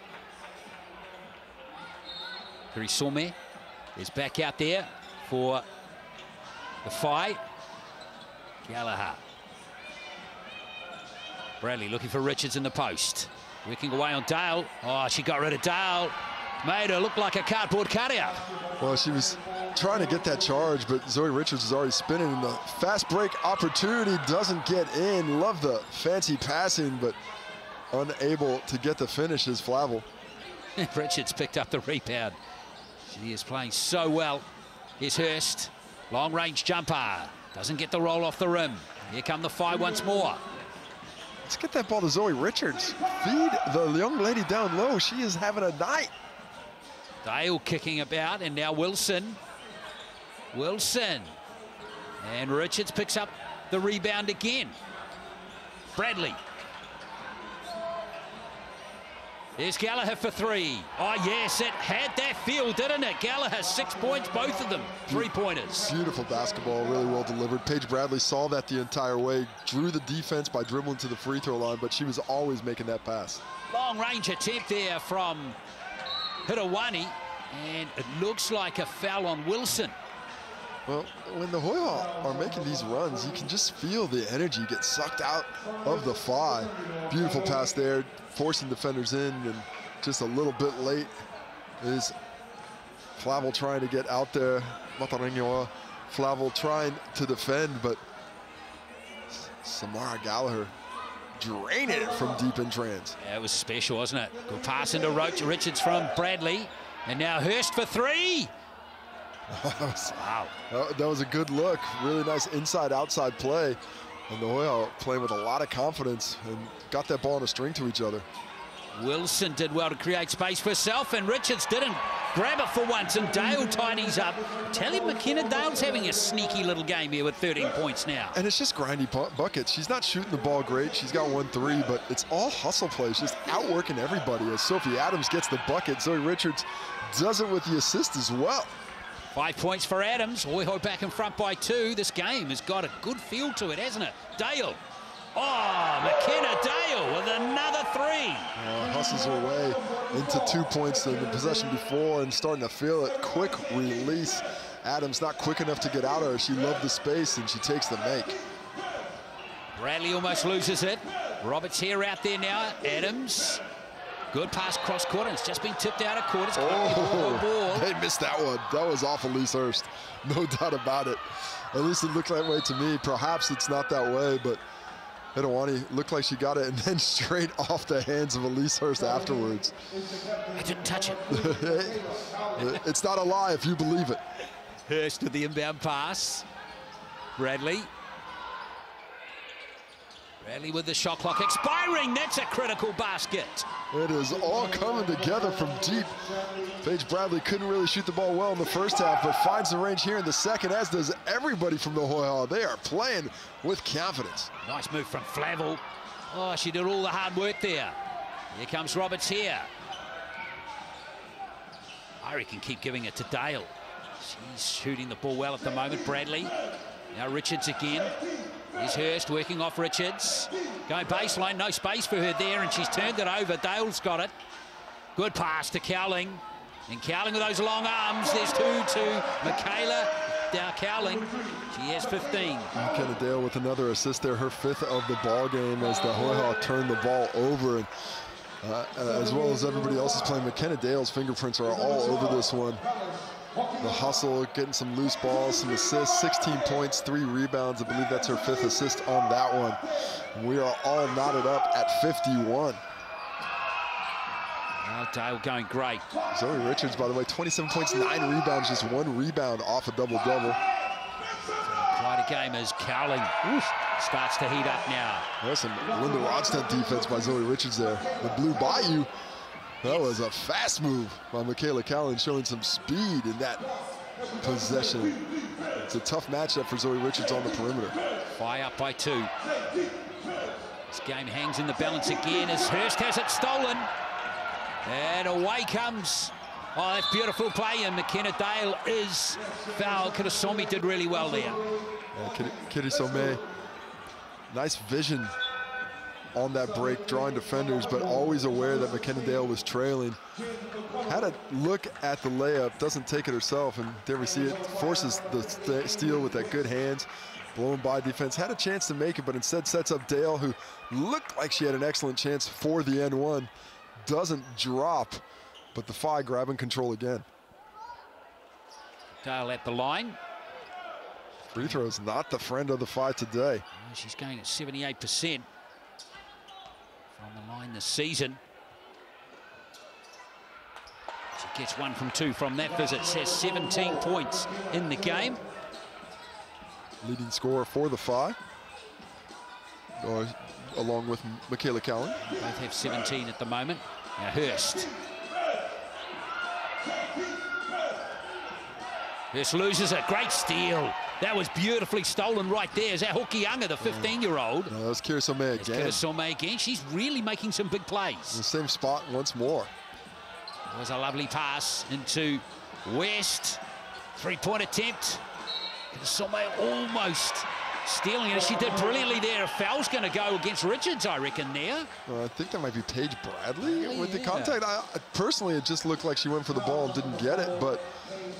[SPEAKER 1] Perisome is back out there for the fight. Gallagher. Bradley looking for Richards in the post. Working away on Dale. Oh, she got rid of Dale. Made her look like a cardboard cutout.
[SPEAKER 2] Well, she was trying to get that charge, but Zoe Richards is already spinning, and the fast break opportunity doesn't get in. Love the fancy passing, but unable to get the finish is Flavel.
[SPEAKER 1] Richards picked up the rebound. She is playing so well. Here's Hurst. Long-range jumper. Doesn't get the roll off the rim. Here come the Whai once more.
[SPEAKER 2] Let's get that ball to Zoe Richards. Feed the young lady down low. She is having a night.
[SPEAKER 1] Dale kicking about, and now Wilson. And Richards picks up the rebound again. Bradley. There's Gallagher for three. Oh, yes, it had that feel, didn't it? Gallagher, 6 points, both of them, three-pointers.
[SPEAKER 2] Beautiful basketball, really well delivered. Paige Bradley saw that the entire way, drew the defense by dribbling to the free throw line, but she was always making that pass.
[SPEAKER 1] Long-range attempt there from Hirawani, and it looks like a foul on Wilson.
[SPEAKER 2] Well, when the Hoiho are making these runs, you can just feel the energy get sucked out of the Whai. Beautiful pass there, forcing defenders in, and just a little bit late is Flavel trying to get out there. Matarangiwa, Flavel trying to defend, but Samara Gallagher draining it from deep in trans.
[SPEAKER 1] Yeah, it was special, wasn't it? Good pass into Richards from Bradley, and now Hurst for three.
[SPEAKER 2] Wow. That was a good look. Really nice inside-outside play. And the Hoiho playing with a lot of confidence and got that ball on a string to each other.
[SPEAKER 1] Wilson did well to create space for herself, and Richards didn't grab it for once, and Dale tidies up. Tell him McKenna Dale's having a sneaky little game here with 13 points now.
[SPEAKER 2] And it's just grindy buckets. She's not shooting the ball great. She's got 1-3, but it's all hustle plays, just outworking everybody. As Sophie Adams gets the bucket, Zoe Richards does it with the assist as well.
[SPEAKER 1] 5 points for Adams. Hoiho back in front by 2. This game has got a good feel to it, hasn't it? Dale. Oh, McKenna Dale with another 3.
[SPEAKER 2] Hustles her way into 2 points in the possession before and starting to feel it. Quick release. Adams not quick enough to get out of her. She loved the space, and she takes the make.
[SPEAKER 1] Bradley almost loses it. Roberts here out there now. Adams. Good pass cross court, and it's just been tipped out of court. It's
[SPEAKER 2] ball. They missed that one. That was off Elise Hurst. No doubt about it. At least it looked that way to me. Perhaps it's not that way, but Hedawani looked like she got it, and then straight off the hands of Elise Hurst afterwards.
[SPEAKER 1] I didn't touch it.
[SPEAKER 2] It's not a lie if you believe it.
[SPEAKER 1] Hurst with the inbound pass. Bradley with the shot clock expiring. That's a critical basket.
[SPEAKER 2] It is all coming together from deep. Paige Bradley couldn't really shoot the ball well in the first half, but finds the range here in the second, as does everybody from the Hoiho. They are playing with confidence.
[SPEAKER 1] Nice move from Flavel. Oh, she did all the hard work there. Here comes Roberts here. I reckon keep giving it to Dale. She's shooting the ball well at the moment. Bradley. Now Richards again. Here's Hurst working off Richards. Going baseline, no space for her there, and she's turned it over. Dale's got it. Good pass to Cowling. And Cowling with those long arms. There's 2 to Michaela Cowling. She has 15.
[SPEAKER 2] McKenna Dale with another assist there, her 5th of the ball game, as the Hoiho turned the ball over. And as well as everybody else is playing, McKenna Dale's fingerprints are all over this one. The hustle, getting some loose balls, some assists, 16 points, 3 rebounds. I believe that's her 5th assist on that one. And we are all knotted up at 51.
[SPEAKER 1] Oh, Dale going great.
[SPEAKER 2] Zoe Richards, by the way, 27 points, 9 rebounds, just 1 rebound off a double-double.
[SPEAKER 1] Quite a game as Cowling starts to heat up now.
[SPEAKER 2] There's some Linda Rodstead defense by Zoe Richards there. The blue bayou. That was a fast move by Michaela Cowling, showing some speed in that possession. It's a tough matchup for Zoe Richards on the perimeter.
[SPEAKER 1] Whai up by 2. This game hangs in the balance again as Hurst has it stolen. And away comes. Oh, that's beautiful play, and McKenna Dale is fouled. Kirisomi did really well there.
[SPEAKER 2] Yeah, Kirisomi, nice vision on that break, drawing defenders, but always aware that McKenna Dale was trailing. Had a look at the layup, doesn't take it herself, and there we see it, forces the steal with that good hands, blown by defense. Had a chance to make it, but instead sets up Dale, who looked like she had an excellent chance for the N1. Doesn't drop, but the Whai grabbing control again.
[SPEAKER 1] Dale at the line.
[SPEAKER 2] Free throws not the friend of the Whai today.
[SPEAKER 1] She's going at 78%. On the line this season. She gets 1 from 2 from that visit. Has 17 points in the game.
[SPEAKER 2] Leading scorer for the Whai, along with Michaela Cowling.
[SPEAKER 1] Both have 17 at the moment. Now Hurst. Hurst loses a great steal. That was beautifully stolen right there. Is that Hokianga, the 15-year-old?
[SPEAKER 2] No, that's Kirisomi again.
[SPEAKER 1] Kirisomi again. She's really making some big plays.
[SPEAKER 2] In the same spot once more.
[SPEAKER 1] It was a lovely pass into West. 3-point attempt. Kirisomi almost stealing it. She did brilliantly there. A foul's going to go against Richards, I reckon, there.
[SPEAKER 2] I think that might be Paige Bradley with the contact. Personally, it just looked like she went for the ball and didn't get it, but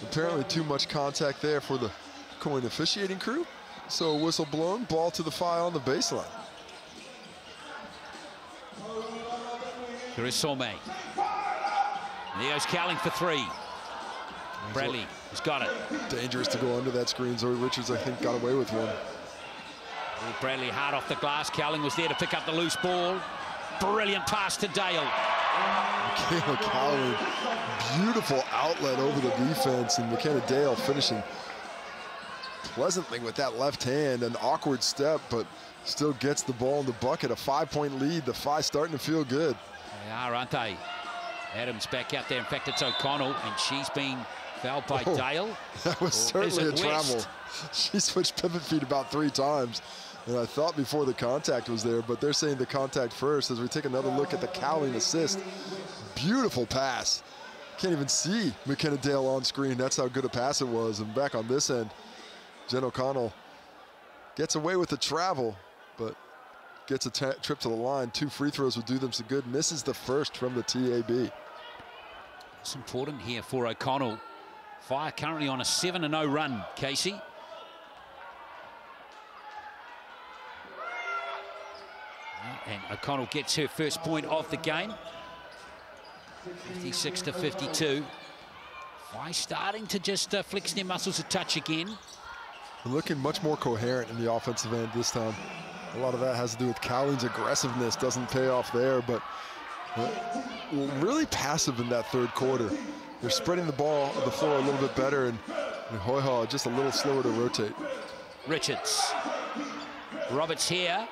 [SPEAKER 2] apparently too much contact there for the coin officiating crew. So whistle blown, ball to the Whai on the baseline.
[SPEAKER 1] Kirisomi. There goes Cowling for 3. Bradley has got it.
[SPEAKER 2] Dangerous to go under that screen. Zoe Richards, I think, got away with one.
[SPEAKER 1] Bradley hard off the glass. Cowling was there to pick up the loose ball. Brilliant pass to Dale.
[SPEAKER 2] Michaela Cowling, beautiful outlet over the defense, and McKenna Dale finishing pleasantly with that left hand. An awkward step, but still gets the ball in the bucket. A 5-point lead. The Whai starting to feel good.
[SPEAKER 1] They are, aren't they? Adams back out there. In fact, it's O'Connell, and she's been fouled by Dale.
[SPEAKER 2] That was certainly a travel. She switched pivot feet about 3 times. And I thought before the contact was there, but they're saying the contact first as we take another look at the Cowling assist. Beautiful pass. Can't even see McKenna Dale on screen. That's how good a pass it was. And back on this end, Jen O'Connell gets away with the travel, but gets a trip to the line. 2 free throws would do them some good. Misses the first from the TAB.
[SPEAKER 1] It's important here for O'Connell. Whai currently on a 7-0 run, Casey. And O'Connell gets her first point of the game. 56-52. Whai starting to just flex their muscles a touch again.
[SPEAKER 2] They're looking much more coherent in the offensive end this time. A lot of that has to do with Cowling's aggressiveness. Doesn't pay off there, but really passive in that third quarter. They're spreading the floor a little bit better, and Hoiho just a little slower to rotate.
[SPEAKER 1] Richards. Roberts here.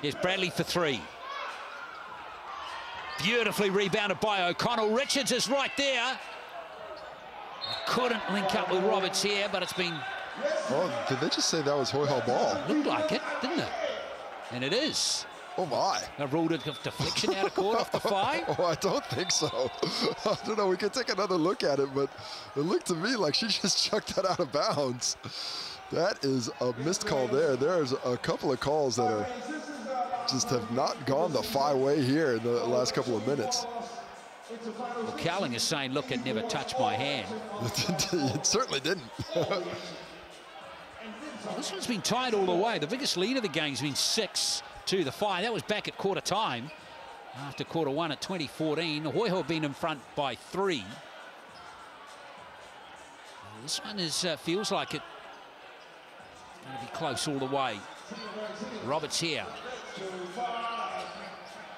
[SPEAKER 1] Here's Bradley for three. Beautifully rebounded by O'Connell. Richards is right there. Couldn't link up with Roberts here, but it's been...
[SPEAKER 2] Oh, did they just say that was Hoiho ball?
[SPEAKER 1] Looked like it, didn't it? And it is.
[SPEAKER 2] Oh my.
[SPEAKER 1] I ruled it of deflection out of court off the Whai.
[SPEAKER 2] Oh, I don't think so. I don't know, we could take another look at it, but it looked to me like she just chucked that out of bounds. That is a missed call there. There's a couple of calls that are just have not gone the Whai way here in the last couple of minutes.
[SPEAKER 1] Well, Cowling is saying, look, it never touched my hand.
[SPEAKER 2] It certainly didn't.
[SPEAKER 1] Well, this one's been tied all the way. The biggest lead of the game's been 6 to the Whai. That was back at quarter time. After quarter one at 2014, Hoiho have been in front by 3. This one is feels like it's going to be close all the way. Roberts here.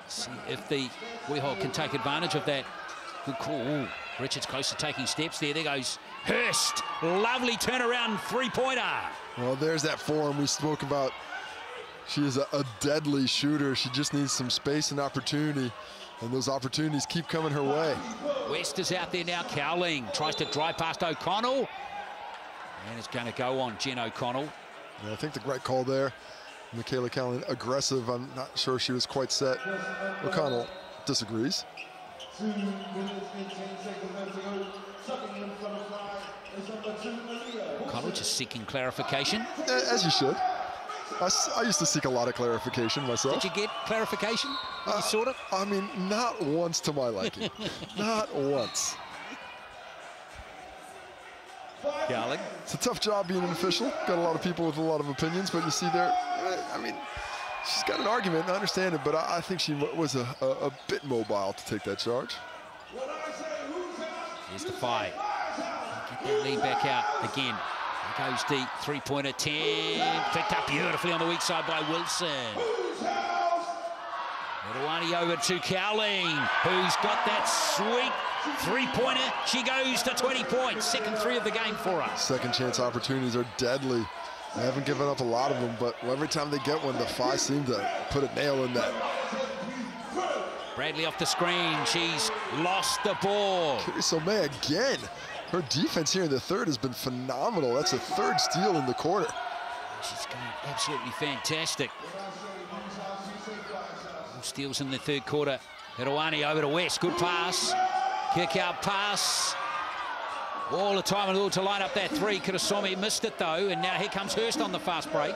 [SPEAKER 1] See if the Hoiho can take advantage of that. Good call. Ooh, Richards close to taking steps there. There goes Hurst. Lovely turnaround three-pointer.
[SPEAKER 2] Well, there's that form we spoke about. She is a deadly shooter. She just needs some space and opportunity, and those opportunities keep coming her way.
[SPEAKER 1] West is out there now. Cowling tries to drive past O'Connell, and it's going to go on Jen O'Connell.
[SPEAKER 2] Yeah, I think the right call there. Michaela Cowling aggressive. I'm not sure she was quite set. O'Connell disagrees.
[SPEAKER 1] O'Connell just seeking clarification.
[SPEAKER 2] As you should. I used to seek a lot of clarification myself.
[SPEAKER 1] Did you get clarification? Sort of?
[SPEAKER 2] I mean, not once to my liking. Not once.
[SPEAKER 1] Cowling.
[SPEAKER 2] It's a tough job being an official. Got a lot of people with a lot of opinions, but you see there, I mean, she's got an argument, I understand it, but I think she was a bit mobile to take that charge.
[SPEAKER 1] Here's the Whai. Get that lead back out again. There goes deep, three-pointer, 10. Picked up beautifully on the weak side by Wilson. Medawani over to Cowling, who's got that sweet three-pointer. She goes to 20 points. Second 3 of the game for her.
[SPEAKER 2] Second chance opportunities are deadly. They haven't given up a lot of them, but every time they get one, the Whai seem to put a nail in that.
[SPEAKER 1] Bradley off the screen. She's lost the ball.
[SPEAKER 2] Kirisome again. Her defense here in the third has been phenomenal. That's a third steal in the quarter.
[SPEAKER 1] She's going absolutely fantastic. Steals in the third quarter. Hirawani over to West. Good pass. Kick out pass. All the time in order to line up that 3. Kirisome missed it though, and now here comes Hurst on the fast break.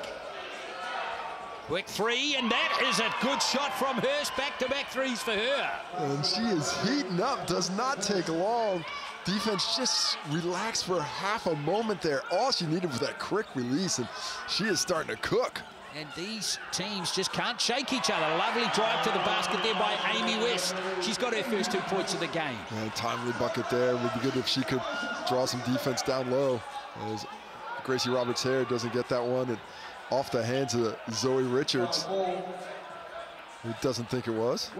[SPEAKER 1] Quick 3, and that is a good shot from Hurst. Back-to-back 3s for her.
[SPEAKER 2] And she is heating up. Does not take long. Defense just relaxed for half a moment there. All she needed was that quick release, and she is starting to cook.
[SPEAKER 1] And these teams just can't shake each other. Lovely drive to the basket there by Amy West. She's got her first 2 points of the game.
[SPEAKER 2] And timely bucket there. Would be good if she could draw some defense down low. As Gracie Roberts-Hare doesn't get that one, and off the hands of Zoe Richards, who doesn't think it was.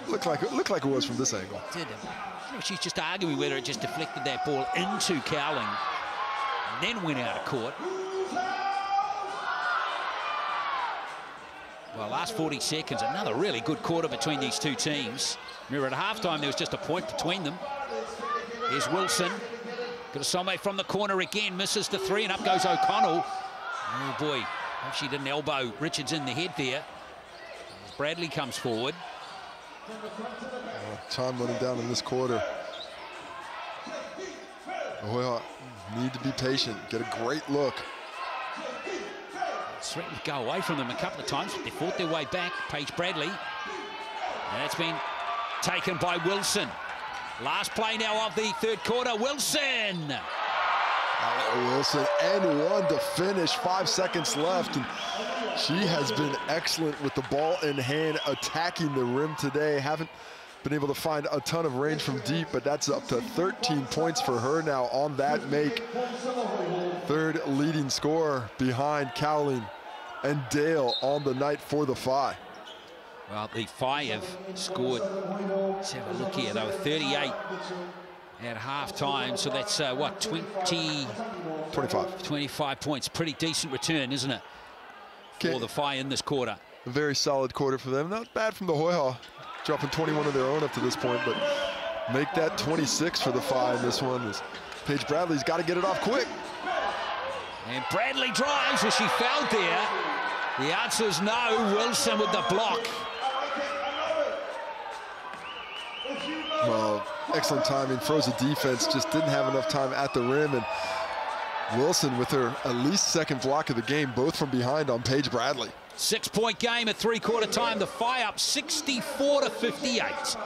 [SPEAKER 2] Looked like it was from this angle.
[SPEAKER 1] Did it? She's just arguing whether it just deflected that ball into Cowling and then went out of court. Well, last 40 seconds, another really good quarter between these two teams. Remember, at halftime, there was just a point between them. Here's Wilson. Kirisome from the corner again, misses the 3, and up goes O'Connell. Oh, boy. Hope she didn't elbow Richards in the head there. As Bradley comes forward.
[SPEAKER 2] Time running down in this quarter. Hoiho need to be patient, get a great look.
[SPEAKER 1] Threatened to go away from them a couple of times, but they fought their way back. Paige Bradley. And that's been taken by Wilson. Last play now of the third quarter. Wilson!
[SPEAKER 2] Wilson and one to finish, 5 seconds left. And she has been excellent with the ball in hand, attacking the rim today. Haven't been able to find a ton of range from deep, but that's up to 13 points for her now on that make. Third leading scorer behind Cowling and Dale on the night for the Whai.
[SPEAKER 1] Well, the Whai have scored, let's have a look here, they were 38 at half-time, so that's, what, 25 points. Pretty decent return, isn't it, for the Whai in this quarter.
[SPEAKER 2] A very solid quarter for them. Not bad from the Hoiho, dropping 21 of their own up to this point, but make that 26 for the Whai in this one. As Paige Bradley's got to get it off quick.
[SPEAKER 1] And Bradley drives, well, she fouled there. The answer is no. Wilson with the block.
[SPEAKER 2] Well, excellent timing. Froze the defense, just didn't have enough time at the rim. And Wilson with her at least second block of the game, both from behind on Paige Bradley.
[SPEAKER 1] 6-point game at three-quarter time. The Whai up 64-58.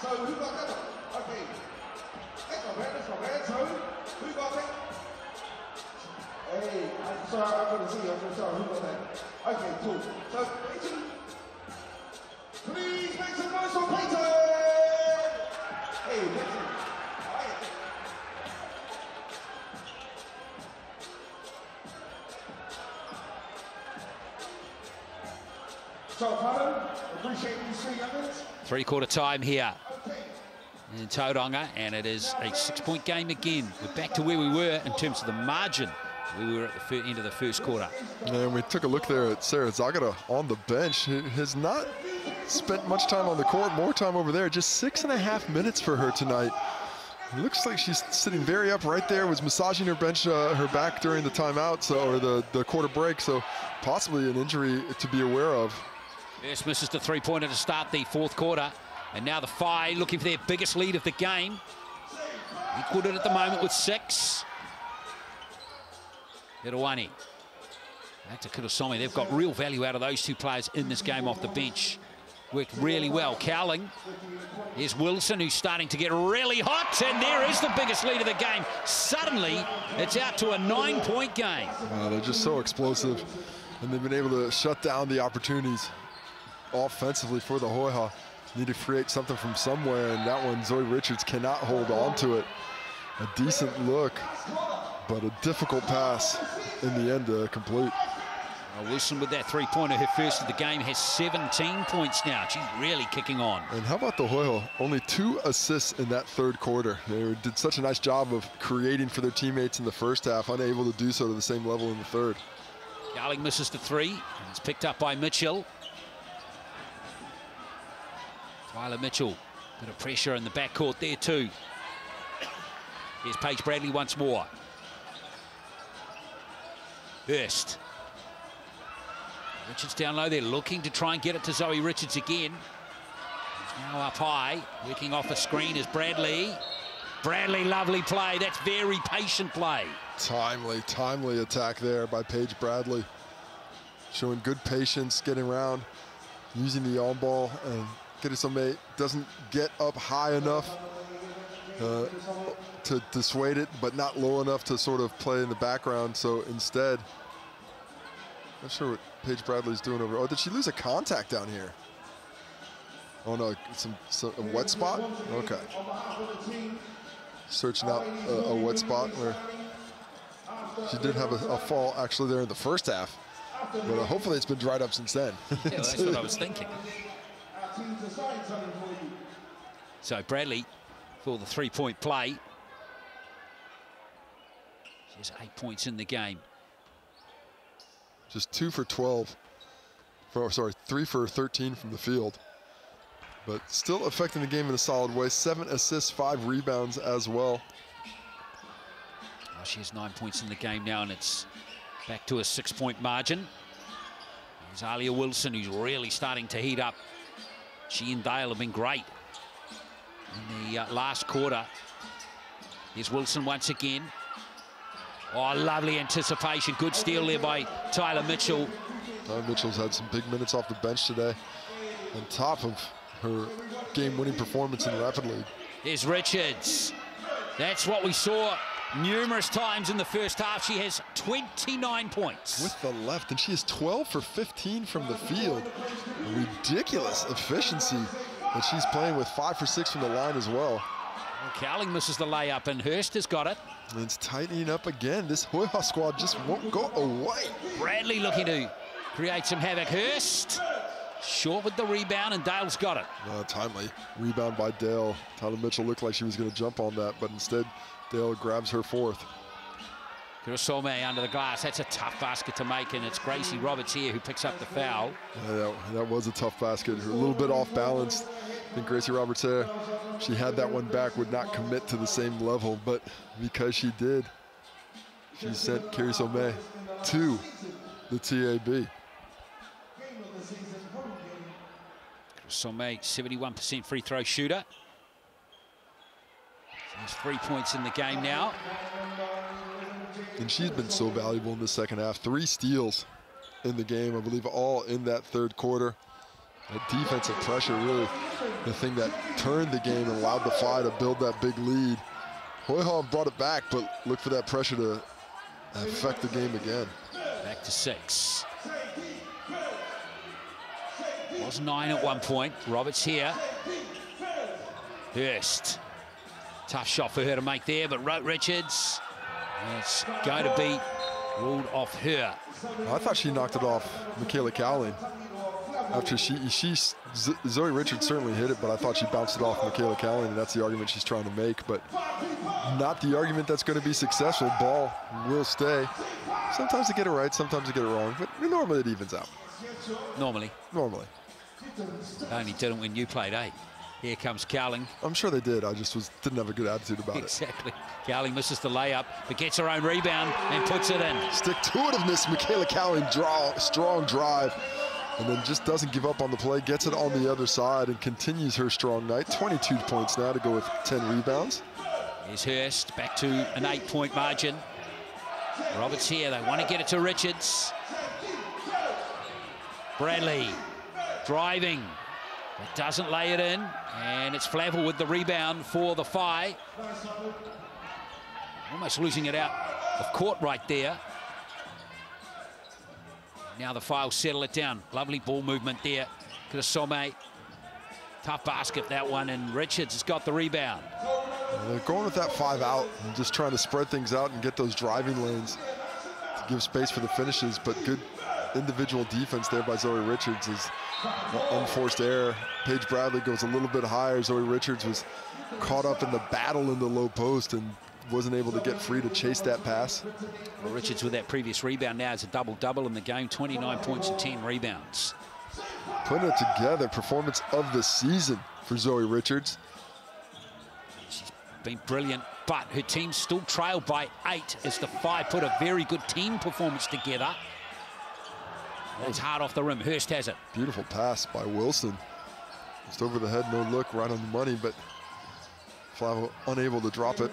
[SPEAKER 3] So who got that one? Okay. That's not bad, So who got that? Hey, I'm sorry, I'm going to see. I'm sorry, who got that? Okay, cool. So, Peyton, please make some noise for Peyton! Hey, Peyton. So, Pardon, appreciate you three youngins.
[SPEAKER 1] Three-quarter time here in Tauranga, and it is a 6-point game again. We're back to where we were in terms of the margin. We were at the end of the first quarter.
[SPEAKER 2] And we took a look there at Sarah Zagara on the bench. Who has not spent much time on the court, more time over there. Just 6.5 minutes for her tonight. It looks like she's sitting very up right there, was massaging her bench, her back during the timeout, or the quarter break, so possibly an injury to be aware of.
[SPEAKER 1] Yes, misses the three-pointer to start the fourth quarter. And now the Whai looking for their biggest lead of the game. Equaled it at the moment with 6. Hirawani. Back to Kurosami. They've got real value out of those two players in this game off the bench. Worked really well. Cowling. Here's Wilson, who's starting to get really hot. And there is the biggest lead of the game. Suddenly, it's out to a 9-point game.
[SPEAKER 2] They're just so explosive. And they've been able to shut down the opportunities offensively for the Hoiho. Need to create something from somewhere, and that one, Zoe Richards cannot hold on to it. A decent look, but a difficult pass in the end to complete.
[SPEAKER 1] Wilson with that three-pointer, her first of the game, has 17 points now. She's really kicking on.
[SPEAKER 2] And how about the Hoiho? Only 2 assists in that third quarter. They did such a nice job of creating for their teammates in the first half, unable to do so to the same level in the third.
[SPEAKER 1] Garling misses the 3. It's picked up by Mitchell. Tyler Mitchell, bit of pressure in the backcourt there too. Here's Paige Bradley once more. Hurst. Richards down low, they're looking to try and get it to Zoe Richards again. He's now up high, working off a screen is Bradley. Bradley, lovely play, that's very patient play. Timely
[SPEAKER 2] attack there by Paige Bradley. Showing good patience, getting around, using the on ball, and Kirisome doesn't get up high enough to dissuade it, but not low enough to sort of play in the background. So instead, not sure what Paige Bradley's doing over. Oh, did she lose a contact down here? Oh no, a wet spot? Okay. Searching out a wet spot where she did have a fall actually there in the first half. But hopefully it's been dried up since then.
[SPEAKER 1] Yeah, that's what I was thinking. So Bradley for the three-point play. She has 8 points in the game.
[SPEAKER 2] Just 2 for 12. Sorry, 3 for 13 from the field. But still affecting the game in a solid way. 7 assists, 5 rebounds as well.
[SPEAKER 1] Oh, she has 9 points in the game now, and it's back to a 6-point margin. There's Alia Wilson, who's really starting to heat up. She and Dale have been great in the last quarter. Here's Wilson once again. Oh, lovely anticipation. Good steal there by Tyler Mitchell.
[SPEAKER 2] Tyler Mitchell's had some big minutes off the bench today, on top of her game-winning performance in the Rapid League.
[SPEAKER 1] Here's Richards. That's what we saw numerous times in the first half. She has 29 points.
[SPEAKER 2] With the left, and she is 12 for 15 from the field. A ridiculous efficiency that she's playing with, 5 for 6 from the line as well.
[SPEAKER 1] Cowling misses the layup, and Hurst has got it.
[SPEAKER 2] And it's tightening up again. This Hoiho squad just won't go away.
[SPEAKER 1] Bradley looking to create some havoc. Hurst short with the rebound, and Dale's got it.
[SPEAKER 2] Timely rebound by Dale. Tyler Mitchell looked like she was going to jump on that, but instead Dale grabs her fourth.
[SPEAKER 1] Kurosome under the glass. That's a tough basket to make, and it's Gracie Roberts here who picks up the foul.
[SPEAKER 2] Yeah, that was a tough basket. A little bit off balance. I think Gracie Roberts there, she had that one back, would not commit to the same level, but because she did, she sent Kurosome to the TAB.
[SPEAKER 1] Kurosome, 71% free throw shooter. There's 3 points in the game now.
[SPEAKER 2] And she's been so valuable in the second half. 3 steals in the game, I believe, all in that third quarter. That defensive pressure, really the thing that turned the game and allowed the Phi to build that big lead. Hoiho brought it back, but look for that pressure to affect the game again.
[SPEAKER 1] Back to 6. Was 9 at one point. Roberts here. Hurst. Tough shot for her to make there, but Richards. It's going to be ruled off her.
[SPEAKER 2] I thought she knocked it off Michaela Cowling. After Zoe Richards certainly hit it, but I thought she bounced it off Michaela Cowling, and that's the argument she's trying to make, but not the argument that's going to be successful. Ball will stay. Sometimes they get it right, sometimes they get it wrong, but normally it evens out.
[SPEAKER 1] Normally.
[SPEAKER 2] Normally.
[SPEAKER 1] Only didn't when you played, eh? Here comes Cowling.
[SPEAKER 2] I'm sure they did. I just didn't have a good attitude about it.
[SPEAKER 1] Exactly. Cowling misses the layup, but gets her own rebound and puts it in.
[SPEAKER 2] Stick-to-itiveness, Michaela Cowling, strong drive, and then just doesn't give up on the play, gets it on the other side, and continues her strong night. 22 points now to go with 10 rebounds.
[SPEAKER 1] Here's Hurst, back to an 8-point margin. Roberts here, they want to get it to Richards. Bradley driving, but doesn't lay it in, and it's Flavel with the rebound for the Phi. Almost losing it out of court right there. Now the Phi will settle it down. Lovely ball movement there. Kurosome. Tough basket, that one, and Richards has got the rebound.
[SPEAKER 2] They're going with that 5 out and just trying to spread things out and get those driving lanes to give space for the finishes, but good individual defense there by Zoe Richards is unforced error. Paige Bradley goes a little bit higher. Zoe Richards was caught up in the battle in the low post and wasn't able to get free to chase that pass.
[SPEAKER 1] Well, Richards with that previous rebound now is a double-double in the game, 29 points and 10 rebounds.
[SPEAKER 2] Putting it together, performance of the season for Zoe Richards.
[SPEAKER 1] She's been brilliant, but her team still trailed by 8 as the Phi put a very good team performance together. It's hard off the rim. Hurst has it.
[SPEAKER 2] Beautiful pass by Wilson. Just over the head, no look, right on the money, but Flavel unable to drop it.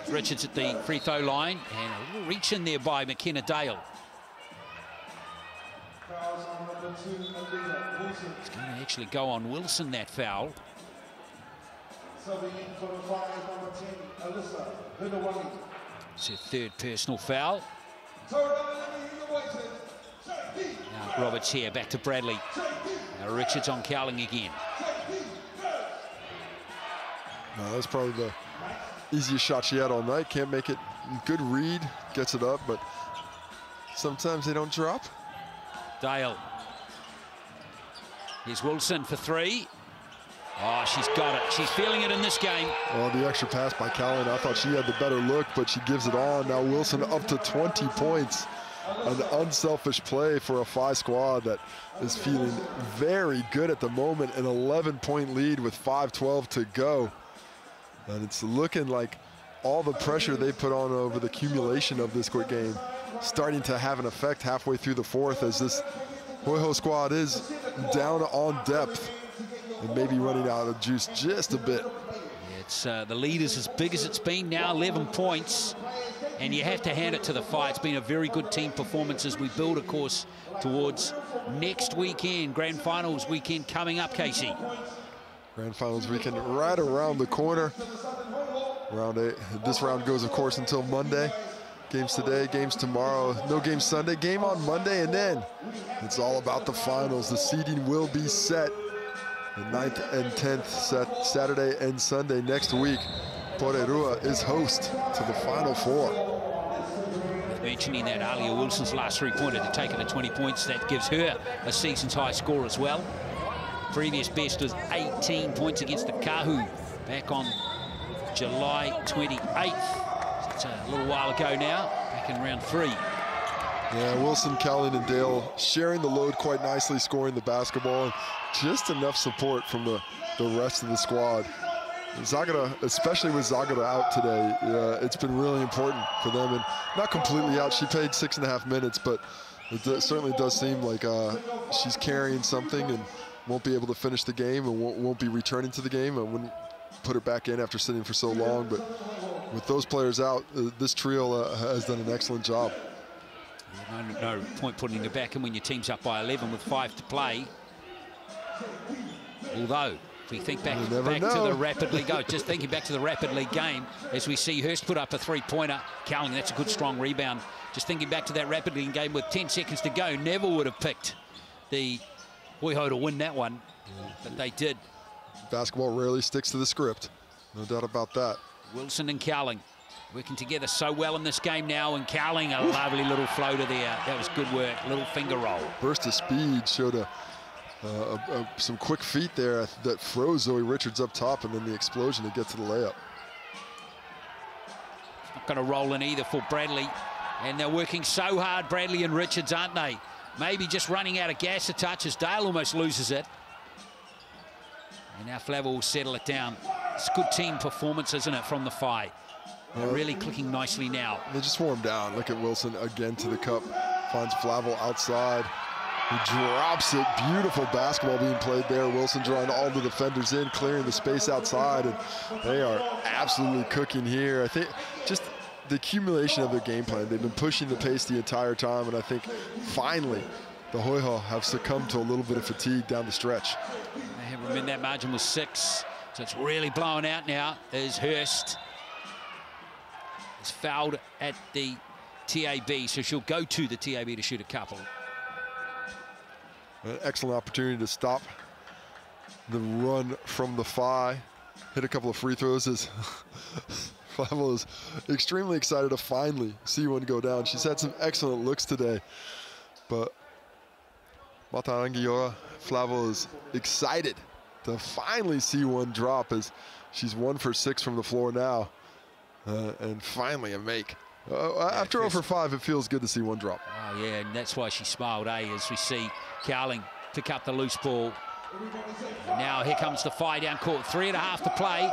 [SPEAKER 1] Richards at the free throw line, and a little reach in there by McKenna Dale. It's going to actually go on Wilson, that foul. It's her third personal foul. Now Roberts here, back to Bradley. Now Richards on Cowling again.
[SPEAKER 2] That's probably the easiest shot she had all night. Can't make it. Good read, gets it up, but sometimes they don't drop.
[SPEAKER 1] Dale. Here's Wilson for three. Oh, she's got it. She's feeling it in this game.
[SPEAKER 2] Well, the extra pass by Cowling, I thought she had the better look, but she gives it on. Now Wilson up to 20 points. An unselfish play for a Phi squad that is feeling very good at the moment. An 11-point lead with 5:12 to go. And it's looking like all the pressure they put on over the accumulation of this quick game starting to have an effect halfway through the fourth, as this Hoiho squad is down on depth and maybe running out of juice just a bit.
[SPEAKER 1] It's the lead is as big as it's been now, 11 points. And you have to hand it to the Phi. It's been a very good team performance as we build, of course, towards next weekend, Grand Finals weekend coming up, Casey.
[SPEAKER 2] Grand Finals weekend right around the corner. Round 8. This round goes, of course, until Monday. Games today, games tomorrow. No games Sunday, game on Monday, and then it's all about the finals. The seeding will be set. The 9th and 10th set Saturday and Sunday next week. Porirua is host to the Final Four.
[SPEAKER 1] Mentioning that Alia Wilson's last three-pointer to take it to 20 points, that gives her a season's high score as well. Previous best was 18 points against the Kahu back on July 28th. It's a little while ago now, back in round 3.
[SPEAKER 2] Yeah, Wilson, Cowling, and Dale sharing the load quite nicely, scoring the basketball, and just enough support from the rest of the squad. Zagara, especially with Zagara out today, it's been really important for them, and not completely out. She played 6.5 minutes, but it certainly does seem like she's carrying something and won't be able to finish the game and won't be returning to the game. I wouldn't put her back in after sitting for so long, but with those players out, this trio has done an excellent job.
[SPEAKER 1] No point putting her back in when your team's up by 11 with 5 to play. Although, if we think back to the Rapid League, just thinking back to the Rapid League game, as we see Hurst put up a three-pointer. Cowling, that's a good, strong rebound. Just thinking back to that Rapid League game with 10 seconds to go, never would have picked the Hoiho to win that one, but they did.
[SPEAKER 2] Basketball rarely sticks to the script, no doubt about that.
[SPEAKER 1] Wilson and Cowling working together so well in this game now, and Cowling, a lovely little floater there. That was good work, little finger roll.
[SPEAKER 2] Burst of speed, showed some quick feet there that froze Zoe Richards up top, and then the explosion to get to the layup.
[SPEAKER 1] Not going to roll in either for Bradley, and they're working so hard, Bradley and Richards, aren't they? Maybe just running out of gas a touch as Dale almost loses it. And now Flavel will settle it down. It's a good team performance, isn't it, from the Phi? They're really clicking nicely now.
[SPEAKER 2] They just warmed down. Look at Wilson again to the cup. Finds Flavel outside. He drops it. Beautiful basketball being played there. Wilson drawing all the defenders in, clearing the space outside, and they are absolutely cooking here. I think just the accumulation of their game plan. They've been pushing the pace the entire time, and I think finally the Hoiho have succumbed to a little bit of fatigue down the stretch.
[SPEAKER 1] I mean, that margin was 6, so it's really blowing out now. There's Hurst. It's fouled at the TAB, so she'll go to the TAB to shoot a couple.
[SPEAKER 2] An excellent opportunity to stop the run from the Phi. Hit a couple of free throws as Flavel is extremely excited to finally see one go down. She's had some excellent looks today, but Matarangiora Flavel is excited to finally see one drop as she's 1 for 6 from the floor now, and finally a make. After 0 for 5, it feels good to see one drop.
[SPEAKER 1] Oh yeah, and that's why she smiled, as we see Cowling pick up the loose ball. And now here comes the Phi down court, 3.5 to play.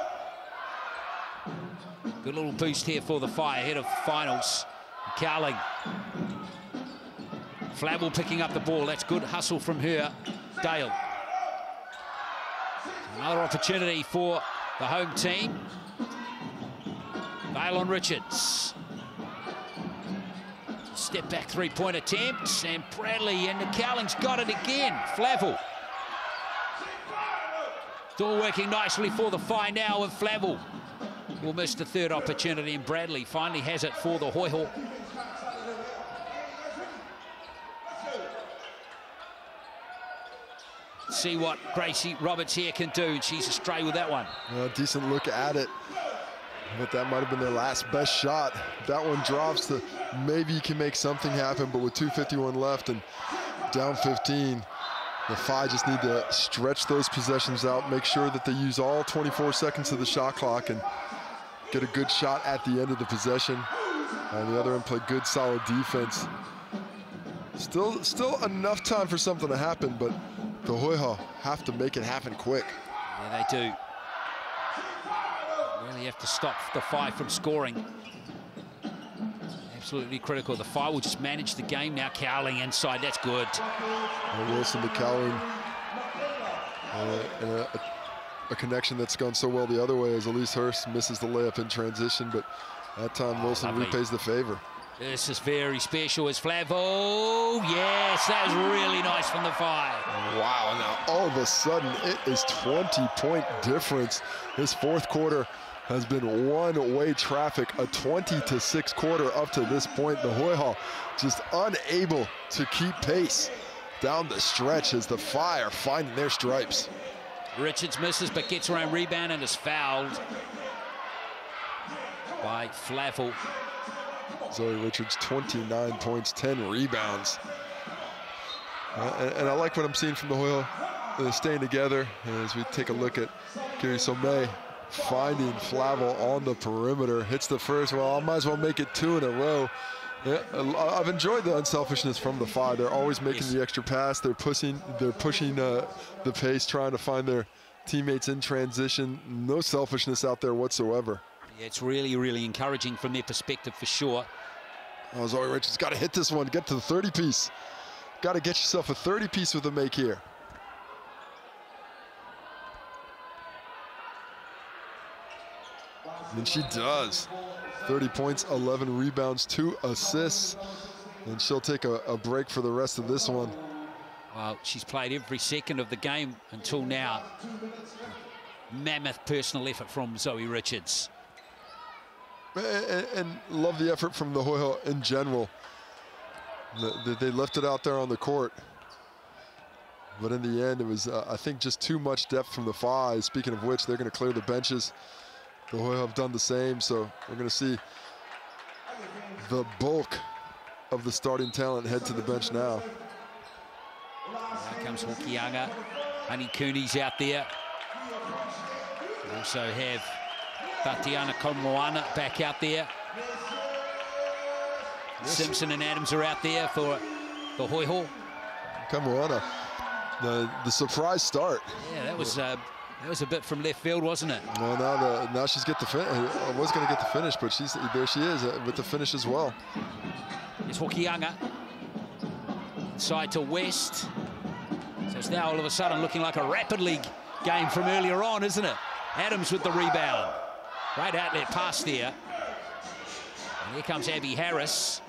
[SPEAKER 1] Good little boost here for the Phi ahead of finals. Cowling. Flavel picking up the ball, that's good hustle from her. Dale. Another opportunity for the home team. Dale on Richards. Step back three-point attempts, and Bradley, and Cowling's got it again. Flavel. It's all working nicely for the Phi now, and Flavel will miss the third opportunity, and Bradley finally has it for the Hoiho. see what Gracie Roberts here can do. And she's astray with that one.
[SPEAKER 2] Decent look at it. But that might have been their last best shot. That one drops to maybe you can make something happen, but with 2:51 left and down 15, the Phi just need to stretch those possessions out, make sure that they use all 24 seconds of the shot clock and get a good shot at the end of the possession. On the other end, play good, solid defense. Still enough time for something to happen, but the Hoiho have to make it happen quick.
[SPEAKER 1] Yeah, they do. Really have to stop the Phi from scoring. Absolutely critical. The Phi will just manage the game now. Cowling inside, that's good.
[SPEAKER 2] Wilson to Cowling. A connection that's gone so well the other way as Elise Hurst misses the layup in transition, but that time Wilson repays the favor.
[SPEAKER 1] This is very special as Flavo. Yes, that was really nice from the Phi.
[SPEAKER 2] Wow, now all of a sudden it is 20-point difference. This fourth quarter has been one-way traffic, a 20-6 quarter up to this point. The Hoiho just unable to keep pace down the stretch as the Phi are finding their stripes.
[SPEAKER 1] Richards misses but gets her own rebound and is fouled by Flavo.
[SPEAKER 2] Zoe Richards, 29 points, 10 rebounds. And I like what I'm seeing from the Hoiho, staying together. As we take a look at Kiri Somé finding Flavo on the perimeter, hits the first. Well, I might as well make it 2 in a row. Yeah, I've enjoyed the unselfishness from the Phi. They're always making the extra pass. They're pushing the pace, trying to find their teammates in transition. No selfishness out there whatsoever.
[SPEAKER 1] Yeah, it's really, really encouraging from their perspective for sure.
[SPEAKER 2] Oh, Zoe Richards got to hit this one, get to the 30-piece. Got to get yourself a 30-piece with a make here. And she does. 30 points, 11 rebounds, 2 assists. And she'll take a break for the rest of this one.
[SPEAKER 1] Well, she's played every second of the game until now. Mammoth personal effort from Zoe Richards.
[SPEAKER 2] And love the effort from the Hoiho in general. They left it out there on the court. But in the end, it was, I think, just too much depth from the Phi. Speaking of which, they're going to clear the benches. The Hoiho have done the same, so we're going to see the bulk of the starting talent head to the bench now.
[SPEAKER 1] Here comes Hokianga. Honey Cooney's out there. We also have Tatiana Komoana back out there. Yes. Simpson and Adams are out there for the Hoiho.
[SPEAKER 2] Komoana, the surprise start.
[SPEAKER 1] Yeah, that was a bit from left field, wasn't it?
[SPEAKER 2] Well, now she's get the finish. I was going to get the finish, but there she is with the finish as well.
[SPEAKER 1] It's Hokianga. Side to West. So it's now all of a sudden looking like a Rapid League game from earlier on, isn't it? Adams with the rebound. Great outlet pass there. And here comes Abby Harris.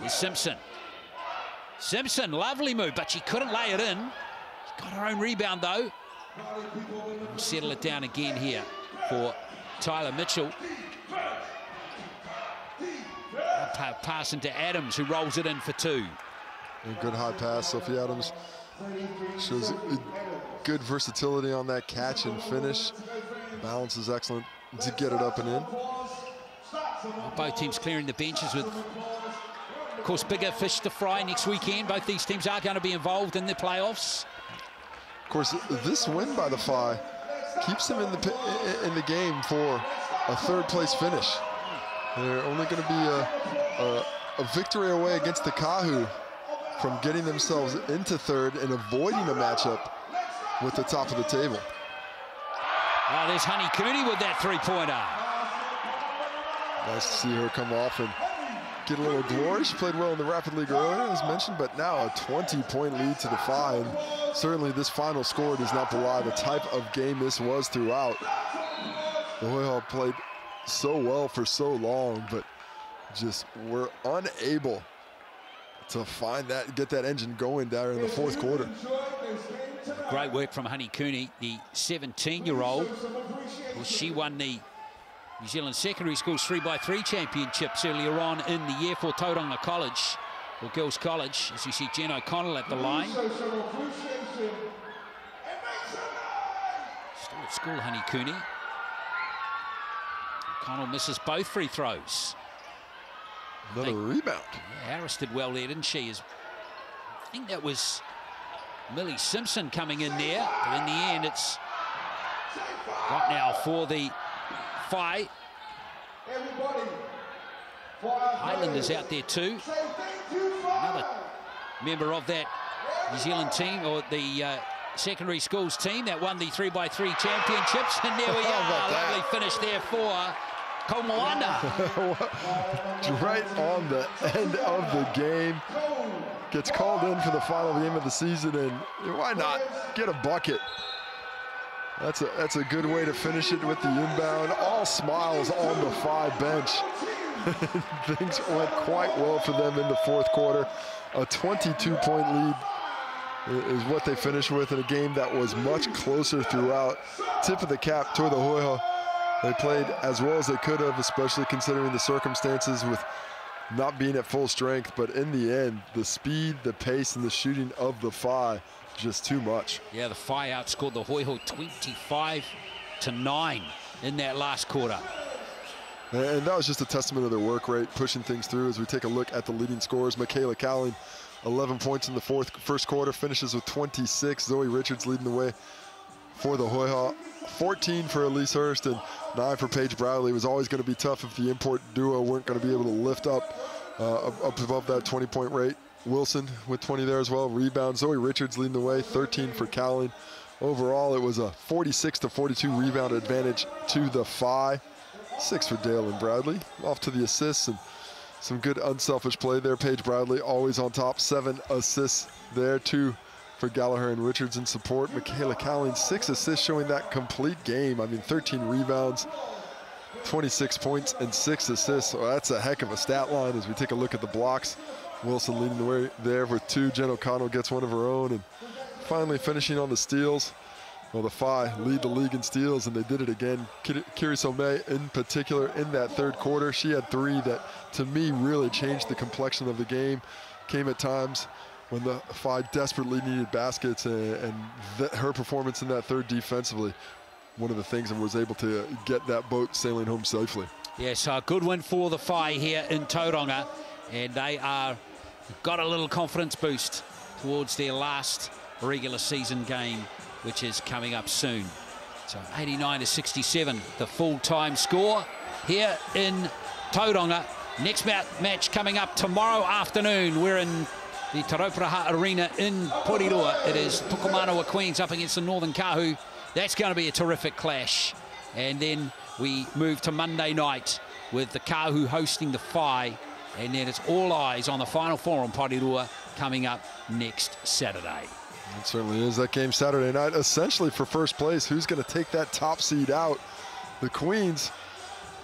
[SPEAKER 1] Here's Simpson. Simpson, lovely move, but she couldn't lay it in. She got her own rebound, though. We'll settle it down again here for Tyler Mitchell. Pass into Adams, who rolls it in for 2.
[SPEAKER 2] A good high pass. Sophie Adams shows good versatility on that catch and finish. Balance is excellent to get it up and in.
[SPEAKER 1] Both teams clearing the benches with, of course, bigger fish to fry next weekend. Both these teams are going to be involved in the playoffs.
[SPEAKER 2] Of course, this win by the Phi keeps them in the game for a third-place finish. They're only going to be a victory away against the Kahu from getting themselves into third and avoiding a matchup with the top of the table.
[SPEAKER 1] Oh, there's Honey Cooney with that three-pointer.
[SPEAKER 2] Nice to see her come off and get a little glory. She played well in the Rapid League earlier, as mentioned, but now a 20-point lead to the Phi. And certainly this final score does not belie the type of game this was throughout. The Hoiho played so well for so long, but just were unable to find that, get that engine going there in the fourth quarter.
[SPEAKER 1] Great work from Honey Cooney, the 17-year-old. Well, she won the New Zealand Secondary Schools 3x3 championships earlier on in the year for Tauranga College, or Girls College, as you see Jen O'Connell at the line. Still at school, Honey Cooney. O'Connell misses both free throws.
[SPEAKER 2] Another rebound.
[SPEAKER 1] Yeah, Harris did well there, didn't she? I think that was Millie Simpson coming in there, but in the end it's got now for the Whai. Highlanders out there too. Another member of that New Zealand team, or the secondary schools team that won the 3x3 championships. And there we are, lovely finish there for Komoana.
[SPEAKER 2] Right on the end of the game. Gets called in for the final game of the season, and why not get a bucket? That's a good way to finish it with the inbound. All smiles on the Whai bench. Things went quite well for them in the fourth quarter. A 22-point lead is what they finished with in a game that was much closer throughout. Tip of the cap toward the Hoiho. They played as well as they could have, especially considering the circumstances with not being at full strength. But in the end, the speed, the pace, and the shooting of the Whai, just too much.
[SPEAKER 1] Yeah, the Whai outscored the Hoiho 25-9 in that last quarter.
[SPEAKER 2] And that was just a testament of their work rate, pushing things through. As we take a look at the leading scorers, Michaela Cowling, 11 points in the first quarter, finishes with 26. Zoe Richards leading the way for the Hoiho. 14 for Elise Hurst and 9 for Paige Bradley. It was always going to be tough if the import duo weren't going to be able to lift up above that 20-point rate. Wilson with 20 there as well. Rebound, Zoe Richards leading the way, 13 for Cowling. Overall, it was a 46-42 rebound advantage to the Whai. 6 for Dale and Bradley. Off to the assists and some good unselfish play there. Paige Bradley always on top, 7 assists there, 2 for Gallagher and Richards in support. Michaela Cowling, 6 assists, showing that complete game. I mean, 13 rebounds, 26 points, and 6 assists. So that's a heck of a stat line as we take a look at the blocks. Wilson leading the way there with 2. Jen O'Connell gets one of her own, and finally finishing on the steals. Well, the Whai lead the league in steals, and they did it again. Kiri Somé in particular in that third quarter. She had 3 that, to me, really changed the complexion of the game. Came at times when the Whai desperately needed baskets, and her performance in that third defensively, one of the things that was able to get that boat sailing home safely.
[SPEAKER 1] Yes, a good win for the Whai here in Tauranga, and they are got a little confidence boost towards their last regular season game, which is coming up soon. So 89-67, the full-time score here in Tauranga. Next match coming up tomorrow afternoon. We're in the Tarauparaha Arena in Porirua. It is Tukumanawa Queens up against the Northern Kahu. That's going to be a terrific clash. And then we move to Monday night with the Kahu hosting the Whai. And then it's all eyes on the Final Four in Porirua coming up next Saturday.
[SPEAKER 2] It certainly is. That game Saturday night, essentially for first place. Who's going to take that top seed out? The Queens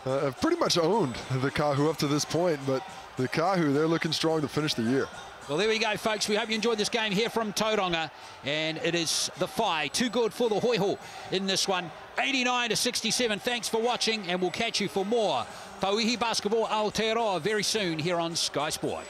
[SPEAKER 2] have pretty much owned the Kahu up to this point, but the Kahu, they're looking strong to finish the year.
[SPEAKER 1] Well, there we go, folks. We hope you enjoyed this game here from Tauranga, and it is the Whai. Too good for the Hoiho in this one. 89-67. Thanks for watching, and we'll catch you for more Tauihi Basketball Aotearoa very soon here on Sky Sport.